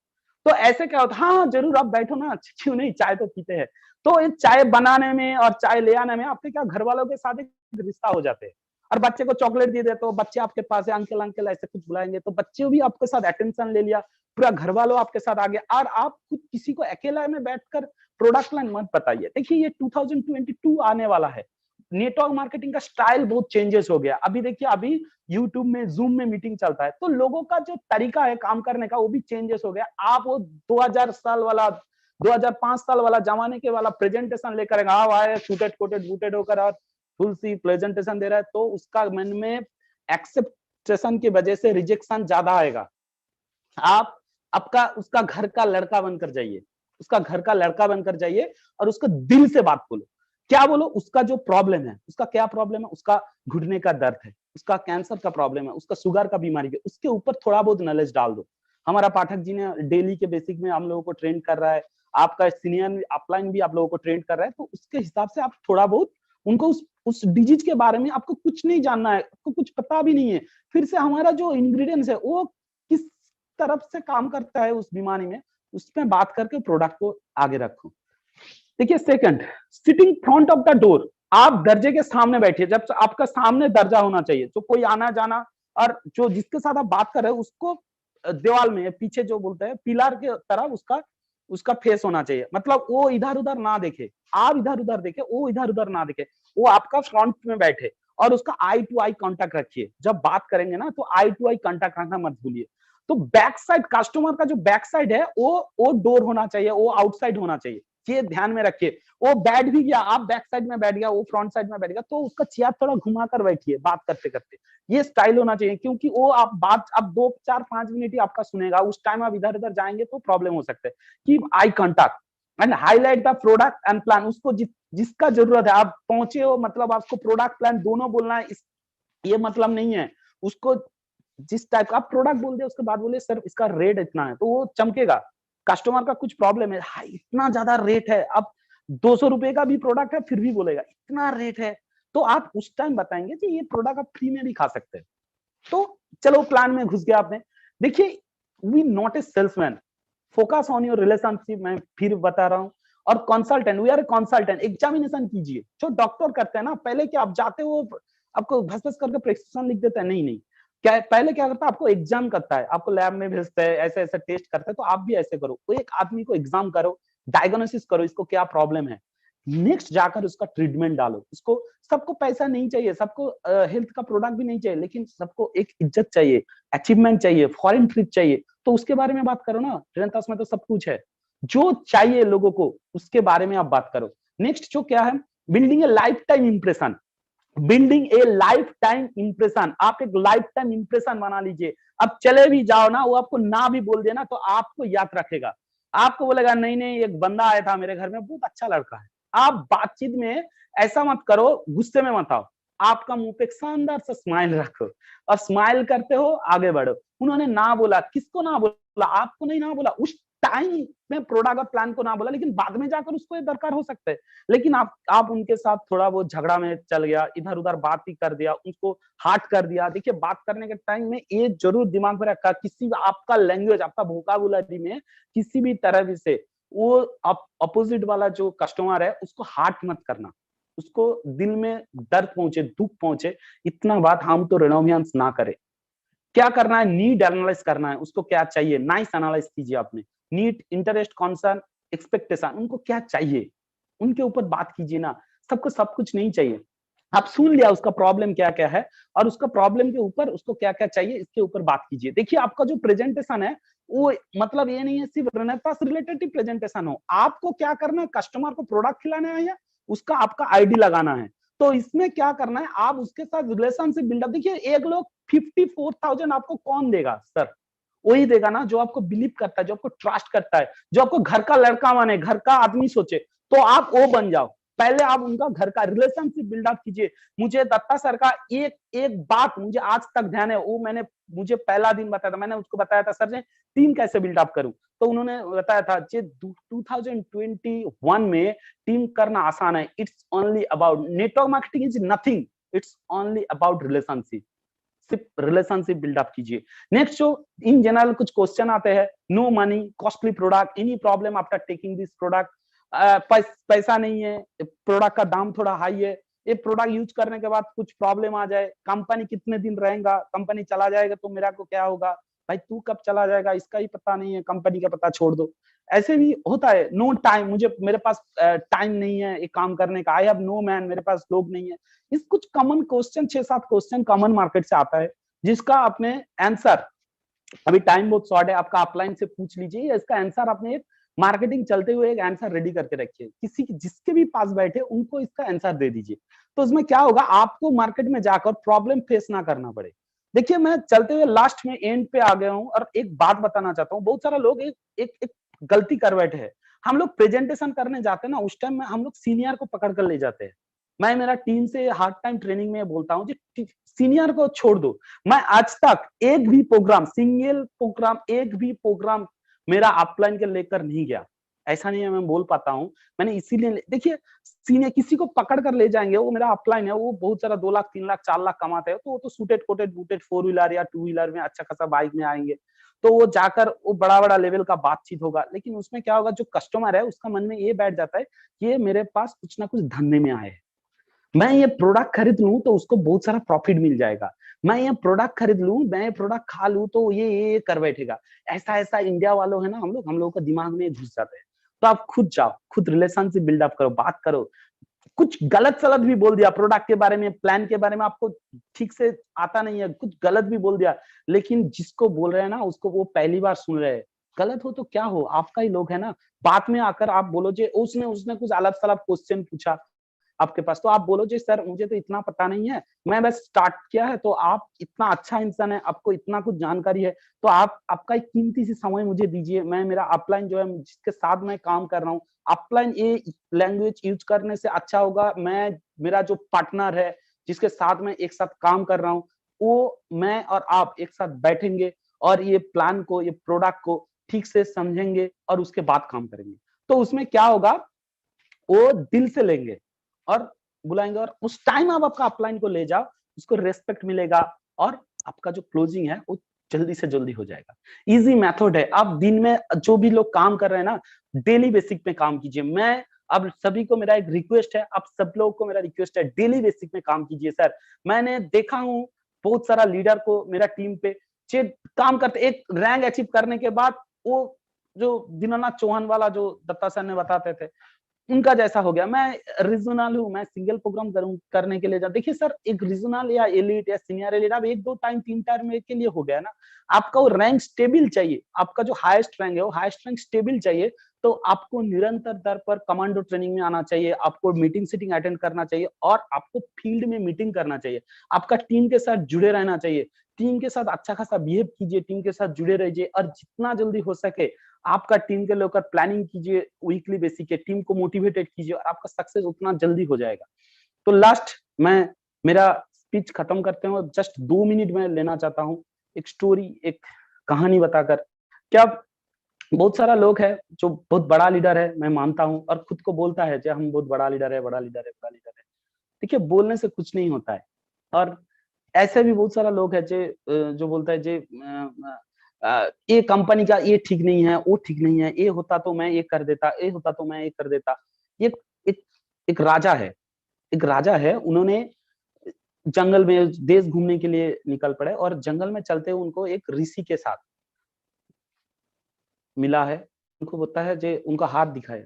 तो ऐसे क्या होता है, हाँ जरूर आप बैठो ना, क्यों नहीं, चाय तो पीते हैं। तो एक चाय बनाने में और चाय ले आने में आपके क्या, घर वालों के साथ एक रिश्ता हो जाते हैं। और बच्चे को चॉकलेट दे दे, तो बच्चे आपके पास है, अंकल अंकल ऐसे कुछ बुलाएंगे, तो बच्चे भी आपके साथ अटेंशन ले लिया, पूरा घर वालों आपके साथ आ गया। और आप खुद किसी को अकेला में बैठकर प्रोडक्ट लाइन मत बताइए। देखिए ये 2022 आने वाला है, नेटवर्क मार्केटिंग का स्टाइल बहुत चेंजेस हो गया। अभी देखिए, अभी यूट्यूब में, जूम में मीटिंग चलता है, तो लोगों का जो तरीका है काम करने का, वो भी चेंजेस हो गया। आप वो 2000 साल वाला, 2005 साल वाला जमाने के वाला प्रेजेंटेशन लेकर आए, शूटेड कोटेड बूटेड होकर और फुल सी प्रेजेंटेशन दे रहा है, तो उसका मन में एक्सेप्टेशन की वजह से रिजेक्शन ज्यादा आएगा। आप आपका उसका घर का लड़का बनकर जाइए, उसका घर का लड़का बनकर जाइए, और उसका दिल से बात बोलो। क्या बोलो, उसका जो प्रॉब्लम है, उसका क्या प्रॉब्लम है, उसका घुटने का दर्द है, उसका कैंसर का प्रॉब्लम है, उसका शुगर का बीमारी है, उसके ऊपर थोड़ा बहुत नॉलेज डाल दो। हमारा पाठक जी ने डेली के बेसिक में हम लोगों को ट्रेन कर रहा है, आपका सीनियर अपलाइन भी आप लोगों को ट्रेन कर रहा है, तो उसके हिसाब से आप थोड़ा बहुत उनको उस डिजीज के बारे में, आपको कुछ नहीं जानना है, आपको कुछ पता भी नहीं है, फिर से हमारा जो इंग्रेडिएंट्स है वो किस तरफ से काम करता है उस बीमारी में, उसमें बात करके प्रोडक्ट को आगे रखो। देखिए second, sitting front of the door, आप दरजे के सामने बैठिए। जब आपका सामने दरजा होना चाहिए, तो कोई आना जाना, और जो जिसके साथ आप बात कर रहे हो उसको दीवार में पीछे जो बोलते हैं पिलर के तरफ उसका उसका फेस होना चाहिए। मतलब वो इधर उधर ना देखे, आप इधर उधर देखे, वो इधर उधर ना देखे, वो आपका फ्रंट में बैठे, और उसका आई टू आई कांटेक्ट रखिए। जब बात करेंगे ना, तो आई टू आई कांटेक्ट रखना मत भूलिए। तो बैक साइड, कस्टमर का जो बैक साइड है, वो डोर होना चाहिए, वो आउटसाइड होना चाहिए, ये ध्यान में रखिए। वो बैठ भी गया, आप बैक साइड में बैठ गया, वो फ्रंट साइड में बैठ गया, तो उसका चेयर थोड़ा घुमा कर बैठिए बात करते करते। ये स्टाइल होना चाहिए, क्योंकि वो आप बात, अब 2 4 5 मिनट ही आपका सुनेगा, उस टाइम आप इधर उधर जाएंगे तो प्रॉब्लम हो सकता है। Keep eye contact and highlight the product and plan. उसको जिसका जरूरत है, आप पहुंचे हो, मतलब आपको प्रोडक्ट प्लान दोनों बोलना है, ये मतलब नहीं है। उसको जिस टाइप का आप प्रोडक्ट बोल दे, उसके बाद बोले सर इसका रेट इतना है, तो वो चमकेगा। कस्टमर का कुछ प्रॉब्लम है, हाई इतना ज्यादा रेट है, अब 200 रुपए का भी प्रोडक्ट है, फिर भी बोलेगा इतना रेट है, तो आप उस टाइम बताएंगे कि ये प्रोडक्ट आप फ्री में भी खा सकते हैं। तो चलो प्लान में घुस गया आपने। देखिए, we not a salesman, focus on your relationship, मैं फिर बता रहा हूँ। और consultant, we are a consultant. Examination कीजिए, जो डॉक्टर करते हैं ना, पहले क्या आप जाते हो, आपको भस भस करके प्रिस्क्रिप्शन लिख देता है, नहीं नहीं, क्या पहले क्या करता है, आपको एग्जाम करता है, आपको लैब में भेजता है, ऐसे ऐसे टेस्ट करता है, तो आप भी ऐसे करो, तो एक आदमी को एग्जाम करो, डायग्नोसिस करो, इसको क्या प्रॉब्लम है, नेक्स्ट जाकर उसका ट्रीटमेंट डालो। उसको, सबको पैसा नहीं चाहिए, सबको हेल्थ का प्रोडक्ट भी नहीं चाहिए, लेकिन सबको एक इज्जत चाहिए, अचीवमेंट चाहिए, फॉरेन ट्रिप चाहिए, तो उसके बारे में बात करो ना। रेनेसास में तो सब कुछ है, जो चाहिए लोगों को उसके बारे में आप बात करो। नेक्स्ट जो क्या है, बिल्डिंग ए लाइफ टाइम इंप्रेशन। बिल्डिंग ए लाइफ टाइम इंप्रेशन, आप एक लाइफ टाइम इंप्रेशन बना लीजिए। अब चले भी जाओ ना, वो आपको ना भी बोल देना, तो आपको याद रखेगा, आपको बोलेगा नहीं नहीं एक बंदा आया था मेरे घर में, बहुत अच्छा लड़का है। आप बातचीत में ऐसा मत करो, गुस्से में मत आओ, आपका मुंह पे एक शानदार सा स्माइल रखो, और स्माइल करते हो आगे बढ़ो। उन्होंने ना बोला, किसको ना बोला, आपको नहीं ना बोला, उस टाइम में प्रोडक्ट और प्लान को ना बोला, लेकिन बाद में जाकर उसको ये दरकार हो सकता है। लेकिन आप उनके साथ थोड़ा वो झगड़ा में चल गया, इधर उधर बात ही कर दिया, उसको हार्ट कर दिया। देखिए, बात करने के टाइम में ये जरूर दिमाग में रखा, किसी आपका लैंग्वेज, आपका वोकाबुलरी में किसी भी तरह से वो अपोजिट वाला जो कस्टमर है उसको हार्ट मत करना, उसको दिल में दर्द पहुंचे, दुख पहुंचे, इतना बात हम तो रेनोवियंस ना करे। क्या करना है, नीड एनालाइज करना है, उसको क्या चाहिए, नाइस एनालाइज कीजिए आपने। नीड, इंटरेस्ट, कॉन्सर्न, एक्सपेक्टेशन, उनको क्या चाहिए, उनके ऊपर बात कीजिए ना। सबको सब कुछ नहीं चाहिए, आप सुन लिया उसका प्रॉब्लम क्या क्या है, और उसका प्रॉब्लम के ऊपर उसको क्या क्या चाहिए, इसके ऊपर बात कीजिए। देखिए, आपका जो प्रेजेंटेशन है वो मतलब ये नहीं है सिर्फ रेनेसास रिलेटेड प्रेजेंटेशन हो, आपको क्या करना है, कस्टमर को प्रोडक्ट खिलाना है, या उसका आपका आईडी लगाना है, तो इसमें क्या करना है, आप उसके साथ रिलेशनशिप बिल्डअप। देखिए एक लोग 54,000 आपको कौन देगा सर? वही देगा ना जो आपको बिलीव करता है, जो आपको ट्रस्ट करता है, जो आपको घर का लड़का माने, घर का आदमी सोचे। तो आप वो बन जाओ। पहले आप उनका घर का रिलेशनशिप बिल्डअप कीजिए। मुझे दत्ता सर का एक एक बात मुझे आज तक ध्यान है, वो मैंने मुझे पहला दिन बताया था, मैंने उसको बताया था सर ने टीम कैसे बिल्डअप करूं, तो उन्होंने बताया था जे 2021 में टीम करना आसान है। It's only about network marketing is nothing, it's only about relationship. सिर्फ रिलेशनशिप बिल्डअप कीजिए। नेक्स्ट जो इन जनरल कुछ क्वेश्चन आते हैं, no money, costly product, any problem after taking this product, पैसा नहीं है, प्रोडक्ट का दाम थोड़ा हाई है, ये प्रोडक्ट यूज करने के बाद कुछ प्रॉब्लम आ जाए, कंपनी कितने दिन रहेगा, कंपनी चला जाएगा तो मेरा को क्या होगा, भाई तू कब चला जाएगा इसका ही पता नहीं है, कंपनी का पता छोड़ दो। ऐसे भी होता है। नो टाइम, मुझे मेरे पास टाइम नहीं है एक काम करने का, आई हैव नो मैन, मेरे पास लोग नहीं है। इस कुछ common question 6-7 question common market से आता है, जिसका आपने आंसर, अभी टाइम बहुत शॉर्ट है, आपका अपलाइन से पूछ लीजिए, इसका आंसर आपने एक मार्केटिंग चलते हुए एक आंसर रेडी करके रखिए, किसी जिसके भी पास बैठे उनको इसका आंसर दे दीजिए। तो उसमें क्या होगा, आपको मार्केट में जाकर प्रॉब्लम फेस ना करना पड़े। देखिए मैं चलते हुए लास्ट में एंड पे आ गया हूँ, और एक बात बताना चाहता हूँ। बहुत सारा लोग एक गलती कर बैठे हैं। हम लोग प्रेजेंटेशन करने जाते हैं ना, उस टाइम में हम लोग सीनियर को पकड़ कर ले जाते हैं। मैं मेरा टीम से हार्ड टाइम ट्रेनिंग में बोलता हूँ कि सीनियर को छोड़ दो। मैं आज तक एक भी प्रोग्राम, सिंगल प्रोग्राम, एक भी प्रोग्राम मेरा अपलाइन के लेकर नहीं गया। ऐसा नहीं है मैं बोल पाता हूँ, मैंने इसीलिए, देखिए सीनियर किसी को पकड़ कर ले जाएंगे, वो मेरा अपलाइन है, वो बहुत सारा 2 लाख 3 लाख 4 लाख कमाते हैं, तो वो तो सूटेड कोटेड बूटेड 4 व्हीलर या 2 व्हीलर में अच्छा खासा बाइक में आएंगे, तो वो जाकर वो बड़ा बड़ा लेवल का बातचीत होगा। लेकिन उसमें क्या होगा, जो कस्टमर है उसका मन में ये बैठ जाता है कि ये मेरे पास कुछ ना कुछ धंधे में आए हैं, मैं ये प्रोडक्ट खरीद लूं तो उसको बहुत सारा प्रॉफिट मिल जाएगा, मैं ये प्रोडक्ट खरीद लूं, मैं ये प्रोडक्ट खा लूं तो ये कर बैठेगा। ऐसा ऐसा इंडिया वालों है ना, हम लोगों का दिमाग में घुस जाते हैं। तो आप खुद जाओ, खुद रिलेशनशिप बिल्डअप करो, बात करो। कुछ गलत सलत भी बोल दिया प्रोडक्ट के बारे में, प्लान के बारे में, आपको ठीक से आता नहीं है, कुछ गलत भी बोल दिया, लेकिन जिसको बोल रहे हैं ना उसको वो पहली बार सुन रहे हैं। गलत हो तो क्या हो, आपका ही लोग है ना। बाद में आकर आप बोलो जे उसने उसने कुछ अलग सलग क्वेश्चन पूछा आपके पास, तो आप बोलो जी सर मुझे तो इतना पता नहीं है, मैं बस स्टार्ट किया है, तो आप इतना अच्छा इंसान है, आपको इतना कुछ जानकारी है, तो आप आपका एक कीमती सी समय मुझे दीजिए। मैं मेरा अपलाइन जो है जिसके साथ मैं काम कर रहा हूँ, अपलाइन ये लैंग्वेज यूज करने से अच्छा होगा, मैं मेरा जो पार्टनर है जिसके साथ मैं एक साथ काम कर रहा हूँ, वो मैं और आप एक साथ बैठेंगे और ये प्लान को, ये प्रोडक्ट को ठीक से समझेंगे और उसके बाद काम करेंगे। तो उसमें क्या होगा, वो दिल से लेंगे और बुलाएंगे, और उस टाइम आप आपका अपलाइन को ले जाओ, उसको रेस्पेक्ट मिलेगा और आपका जो क्लोजिंग है वो जल्दी से जल्दी हो जाएगा। इजी मेथड है। आप दिन में जो भी लोग काम कर रहे हैं ना, डेली बेसिक पे काम कीजिए। मैं अब सभी को मेरा एक रिक्वेस्ट है, आप सब लोगों को मेरा रिक्वेस्ट है, डेली बेसिक में काम कीजिए सर। मैंने देखा हूँ बहुत सारा लीडर को मेरा टीम पे काम करते, एक रैंक अचीव करने के बाद वो जो दीनानाथ चौहान वाला जो दत्ता सर ने बताते थे, उनका जैसा हो गया। मैं रीजनल हूँ, मैं सिंगल प्रोग्राम करूँ करने के लिए जा, देखिए सर एक रीजनल या एलिट या सीनियर एलिट अब 1-2 टाइम 3 टाइम के लिए हो गया ना, आपका वो रैंक स्टेबल चाहिए, आपका जो हाईएस्ट रैंक है वो हाईएस्ट रैंक स्टेबल चाहिए। तो आपको निरंतर दर पर कमांडो ट्रेनिंग में आना चाहिए, आपको मीटिंग सीटिंग अटेंड करना चाहिए और आपको फील्ड में मीटिंग करना चाहिए, आपका टीम के साथ जुड़े रहना चाहिए, टीम के साथ अच्छा खासा बिहेव कीजिए, टीम के साथ जुड़े रहिए और जितना जल्दी हो सके आपका टीम के लेकर प्लानिंग कीजिए, वीकली बेसिस पे टीम को मोटिवेटेड कीजिए और आपका सक्सेस उतना जल्दी हो जाएगा। तो लास्ट मैं मेरा स्पीच खत्म करते हैं, जस्ट 2 मिनट में लेना चाहता हूँ एक स्टोरी, एक कहानी बताकर। क्या बहुत सारा लोग है जो बहुत बड़ा लीडर है, मैं मानता हूँ, और खुद को बोलता है जो हम बहुत बड़ा लीडर है, बड़ा लीडर है, बड़ा लीडर है। देखिए बोलने से कुछ नहीं होता है, और ऐसे भी बहुत सारा लोग है जो बोलता है जे ये कंपनी का ये ठीक नहीं है, वो ठीक नहीं है, ये होता तो मैं ये कर देता, ये होता तो मैं ये कर देता। ये एक एक राजा है, एक राजा है, उन्होंने जंगल में देश घूमने के लिए निकल पड़े और जंगल में चलते हुए उनको एक ऋषि के साथ मिला है। उनको बोलता है जे उनका हाथ दिखाया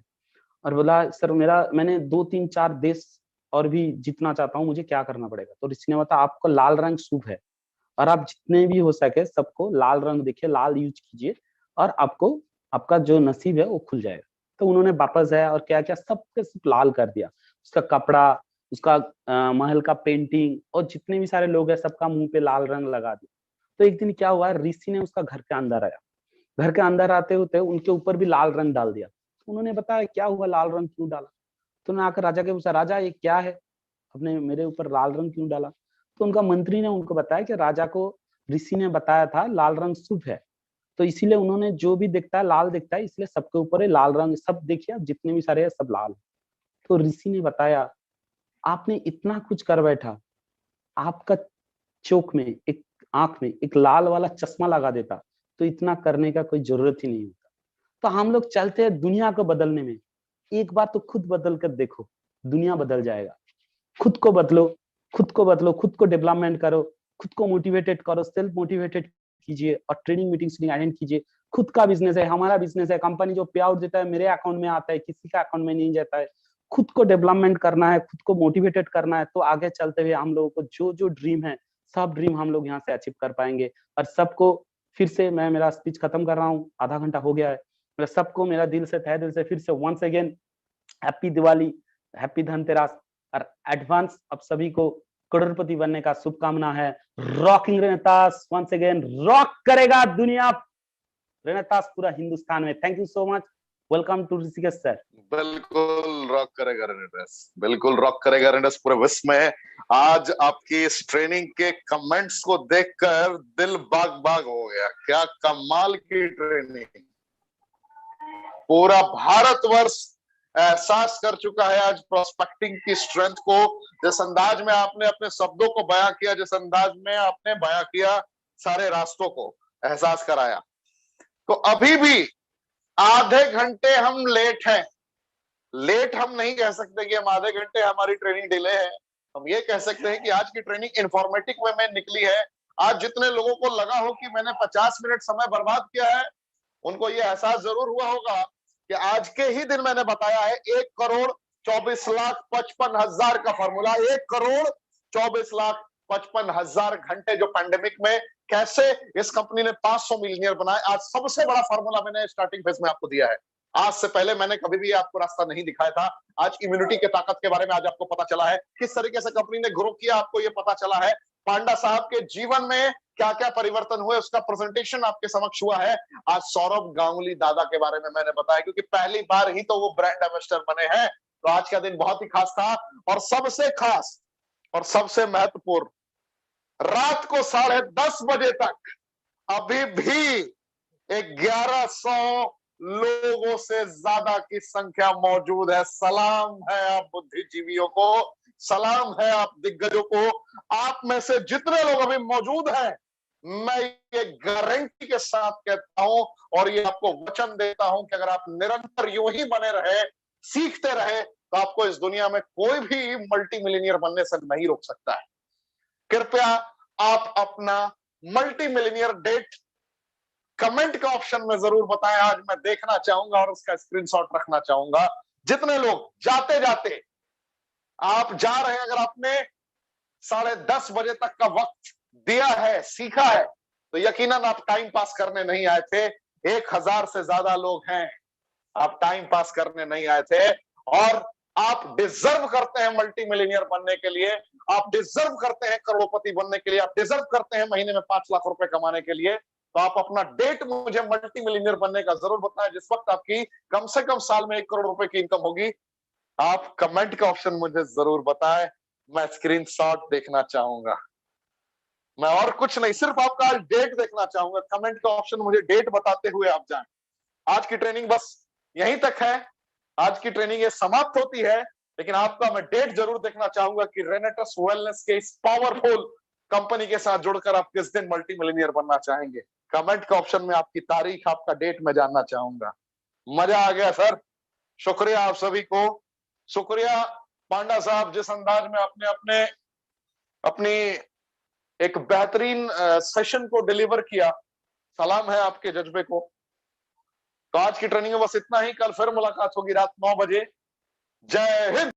और बोला सर मैंने 2-3-4 देश और भी जीतना चाहता हूँ, मुझे क्या करना पड़ेगा? तो ऋषि ने बताया आपको लाल रंग शुभ है और आप जितने भी हो सके सबको लाल रंग देखिए, लाल यूज कीजिए और आपको आपका जो नसीब है वो खुल जाएगा। तो उन्होंने वापस आया और क्या क्या सबके सब लाल कर दिया, उसका कपड़ा, उसका महल का पेंटिंग और जितने भी सारे लोग हैं सबका मुंह पे लाल रंग लगा दिया। तो एक दिन क्या हुआ, ऋषि ने उसका घर के अंदर आया, घर के अंदर आते होते उनके ऊपर भी लाल रंग डाल दिया। तो उन्होंने बताया क्या हुआ, लाल रंग क्यों डाला? तो उन्होंने आकर राजा के पूछा, राजा ये क्या है, आपने मेरे ऊपर लाल रंग क्यों डाला? तो उनका मंत्री ने उनको बताया कि राजा को ऋषि ने बताया था लाल रंग शुभ है, तो इसीलिए उन्होंने जो भी दिखता है लाल दिखता है, इसलिए सबके ऊपर है लाल रंग, सब देखिए आप जितने भी सारे हैं सब लाल। तो ऋषि ने बताया आपने इतना कुछ कर बैठा, आपका चोक में एक आंख में एक लाल वाला चश्मा लगा देता तो इतना करने का कोई जरूरत ही नहीं होता। तो हम लोग चलते हैं दुनिया को बदलने में, एक बार तो खुद बदल कर देखो, दुनिया बदल जाएगा। खुद को बदलो, खुद को बदलो, खुद को डेवलपमेंट करो, खुद को मोटिवेटेड करो, सेल्फ मोटिवेटेड कीजिए और ट्रेनिंग मीटिंग अटेंड कीजिए। खुद का बिजनेस है, हमारा बिजनेस है, कंपनी जो पे आउट देता है मेरे अकाउंट में आता है, किसी का अकाउंट में नहीं जाता है। खुद को डेवलपमेंट करना है, खुद को मोटिवेटेड करना है, तो आगे चलते हुए हम लोगों को जो जो ड्रीम है सब ड्रीम हम लोग यहाँ से अचीव कर पाएंगे। और सबको फिर से मैं मेरा स्पीच खत्म कर रहा हूँ, आधा घंटा हो गया है। मैं सबको मेरा दिल से तहे दिल से फिर से once again happy Diwali, happy Dhanteras और एडवांस अब सभी को करोड़पति बनने का शुभकामना है। Rocking Renatus once again rock करेगा दुनिया, रेनेतास पूरा हिंदुस्तान में। Thank you so much, welcome to Rishikesh sir. बिल्कुल रॉक करेगा रेनेटस, बिल्कुल रॉक करेगा रेनेटस पूरे विश्व में। आज आपकी इस ट्रेनिंग के कमेंट्स को देखकर दिल बाग बाग हो गया। क्या कमाल की ट्रेनिंग, पूरा भारतवर्ष एहसास कर चुका है आज प्रोस्पेक्टिंग की स्ट्रेंथ को। जिस अंदाज में आपने अपने शब्दों को बयां किया, जिस अंदाज में आपने बयां किया, सारे रास्तों को एहसास कराया। तो अभी भी आधे घंटे हम लेट हैं। लेट हम नहीं कह सकते कि हम आधे घंटे हमारी ट्रेनिंग डिले है, हम ये कह सकते हैं कि आज की ट्रेनिंग इंफॉर्मेटिव वे में निकली है। आज जितने लोगों को लगा हो कि मैंने 50 मिनट समय बर्बाद किया है, उनको ये एहसास जरूर हुआ होगा कि आज के ही दिन मैंने बताया है 1,24,55,000 का फॉर्मूला। 1,24,55,000 घंटे जो पैंडेमिक में कैसे इस कंपनी ने 500 मिलियनियर बनाए। आज सबसे बड़ा फॉर्मूला मैंने स्टार्टिंग फेज में आपको दिया है। आज से पहले मैंने कभी भी आपको रास्ता नहीं दिखाया था। आज इम्यूनिटी के ताकत के बारे में आज आपको पता चला है, किस तरीके से कंपनी ने ग्रो किया आपको ये पता चला है। पांडा साहब के जीवन में क्या क्या परिवर्तन हुए उसका प्रेजेंटेशन आपके समक्ष हुआ है। आज सौरभ गांगुली दादा के बारे में मैंने बताया, क्योंकि पहली बार ही तो वो ब्रांड एम्बेसडर बने हैं। तो आज का दिन बहुत ही खास था। और सबसे खास और सबसे महत्वपूर्ण, रात को 10:30 बजे तक अभी भी 1100 लोगों से ज्यादा की संख्या मौजूद है। सलाम है आप बुद्धिजीवियों को, सलाम है आप दिग्गजों को। आप में से जितने लोग अभी मौजूद हैं, मैं ये गारंटी के साथ कहता हूं और ये आपको वचन देता हूं कि अगर आप निरंतर यूं ही बने रहे, सीखते रहे, तो आपको इस दुनिया में कोई भी मल्टी मिलियनियर बनने से नहीं रोक सकता है। कृपया आप अपना मल्टी मिलियनियर डेट कमेंट का ऑप्शन में जरूर बताएं। आज मैं देखना चाहूंगा और उसका स्क्रीनशॉट रखना चाहूंगा। जितने लोग जाते जाते आप जा रहे हैं, अगर आपने 10:30 बजे तक का वक्त दिया है, सीखा है, तो यकीनन आप टाइम पास करने नहीं आए थे। 1000 से ज्यादा लोग हैं, आप टाइम पास करने नहीं आए थे। और आप डिजर्व करते हैं मल्टी मिलियनियर बनने के लिए, आप डिजर्व करते हैं करोड़पति बनने के लिए, आप डिजर्व करते हैं महीने में 5 लाख रुपए कमाने के लिए। तो आप अपना डेट मुझे मल्टी मिलियनियर बनने का जरूर बताएं, जिस वक्त आपकी कम से कम साल में 1 करोड़ रुपए की इनकम होगी। आप कमेंट का ऑप्शन मुझे जरूर बताएं, मैं स्क्रीनशॉट देखना चाहूंगा। मैं और कुछ नहीं, सिर्फ आपका आज डेट देखना चाहूंगा। कमेंट का ऑप्शन मुझे डेट बताते हुए आप जाएं। आज की ट्रेनिंग बस यहीं तक है, आज की ट्रेनिंग ये समाप्त होती है, लेकिन आपका मैं डेट जरूर देखना चाहूंगा कि रेनेटस वेलनेस के इस पावरफुल कंपनी के साथ जुड़कर आप किस दिन मल्टी मिलियनियर बनना चाहेंगे। कमेंट का ऑप्शन में आपकी तारीख, आपका डेट मैं जानना चाहूंगा। मजा आ गया सर, शुक्रिया आप सभी को। शुक्रिया पांडा साहब, जिस अंदाज में आपने अपनी एक बेहतरीन सेशन को डिलीवर किया। सलाम है आपके जज्बे को। तो आज की ट्रेनिंग में बस इतना ही। कल फिर मुलाकात होगी रात 9 बजे। जय हिंद।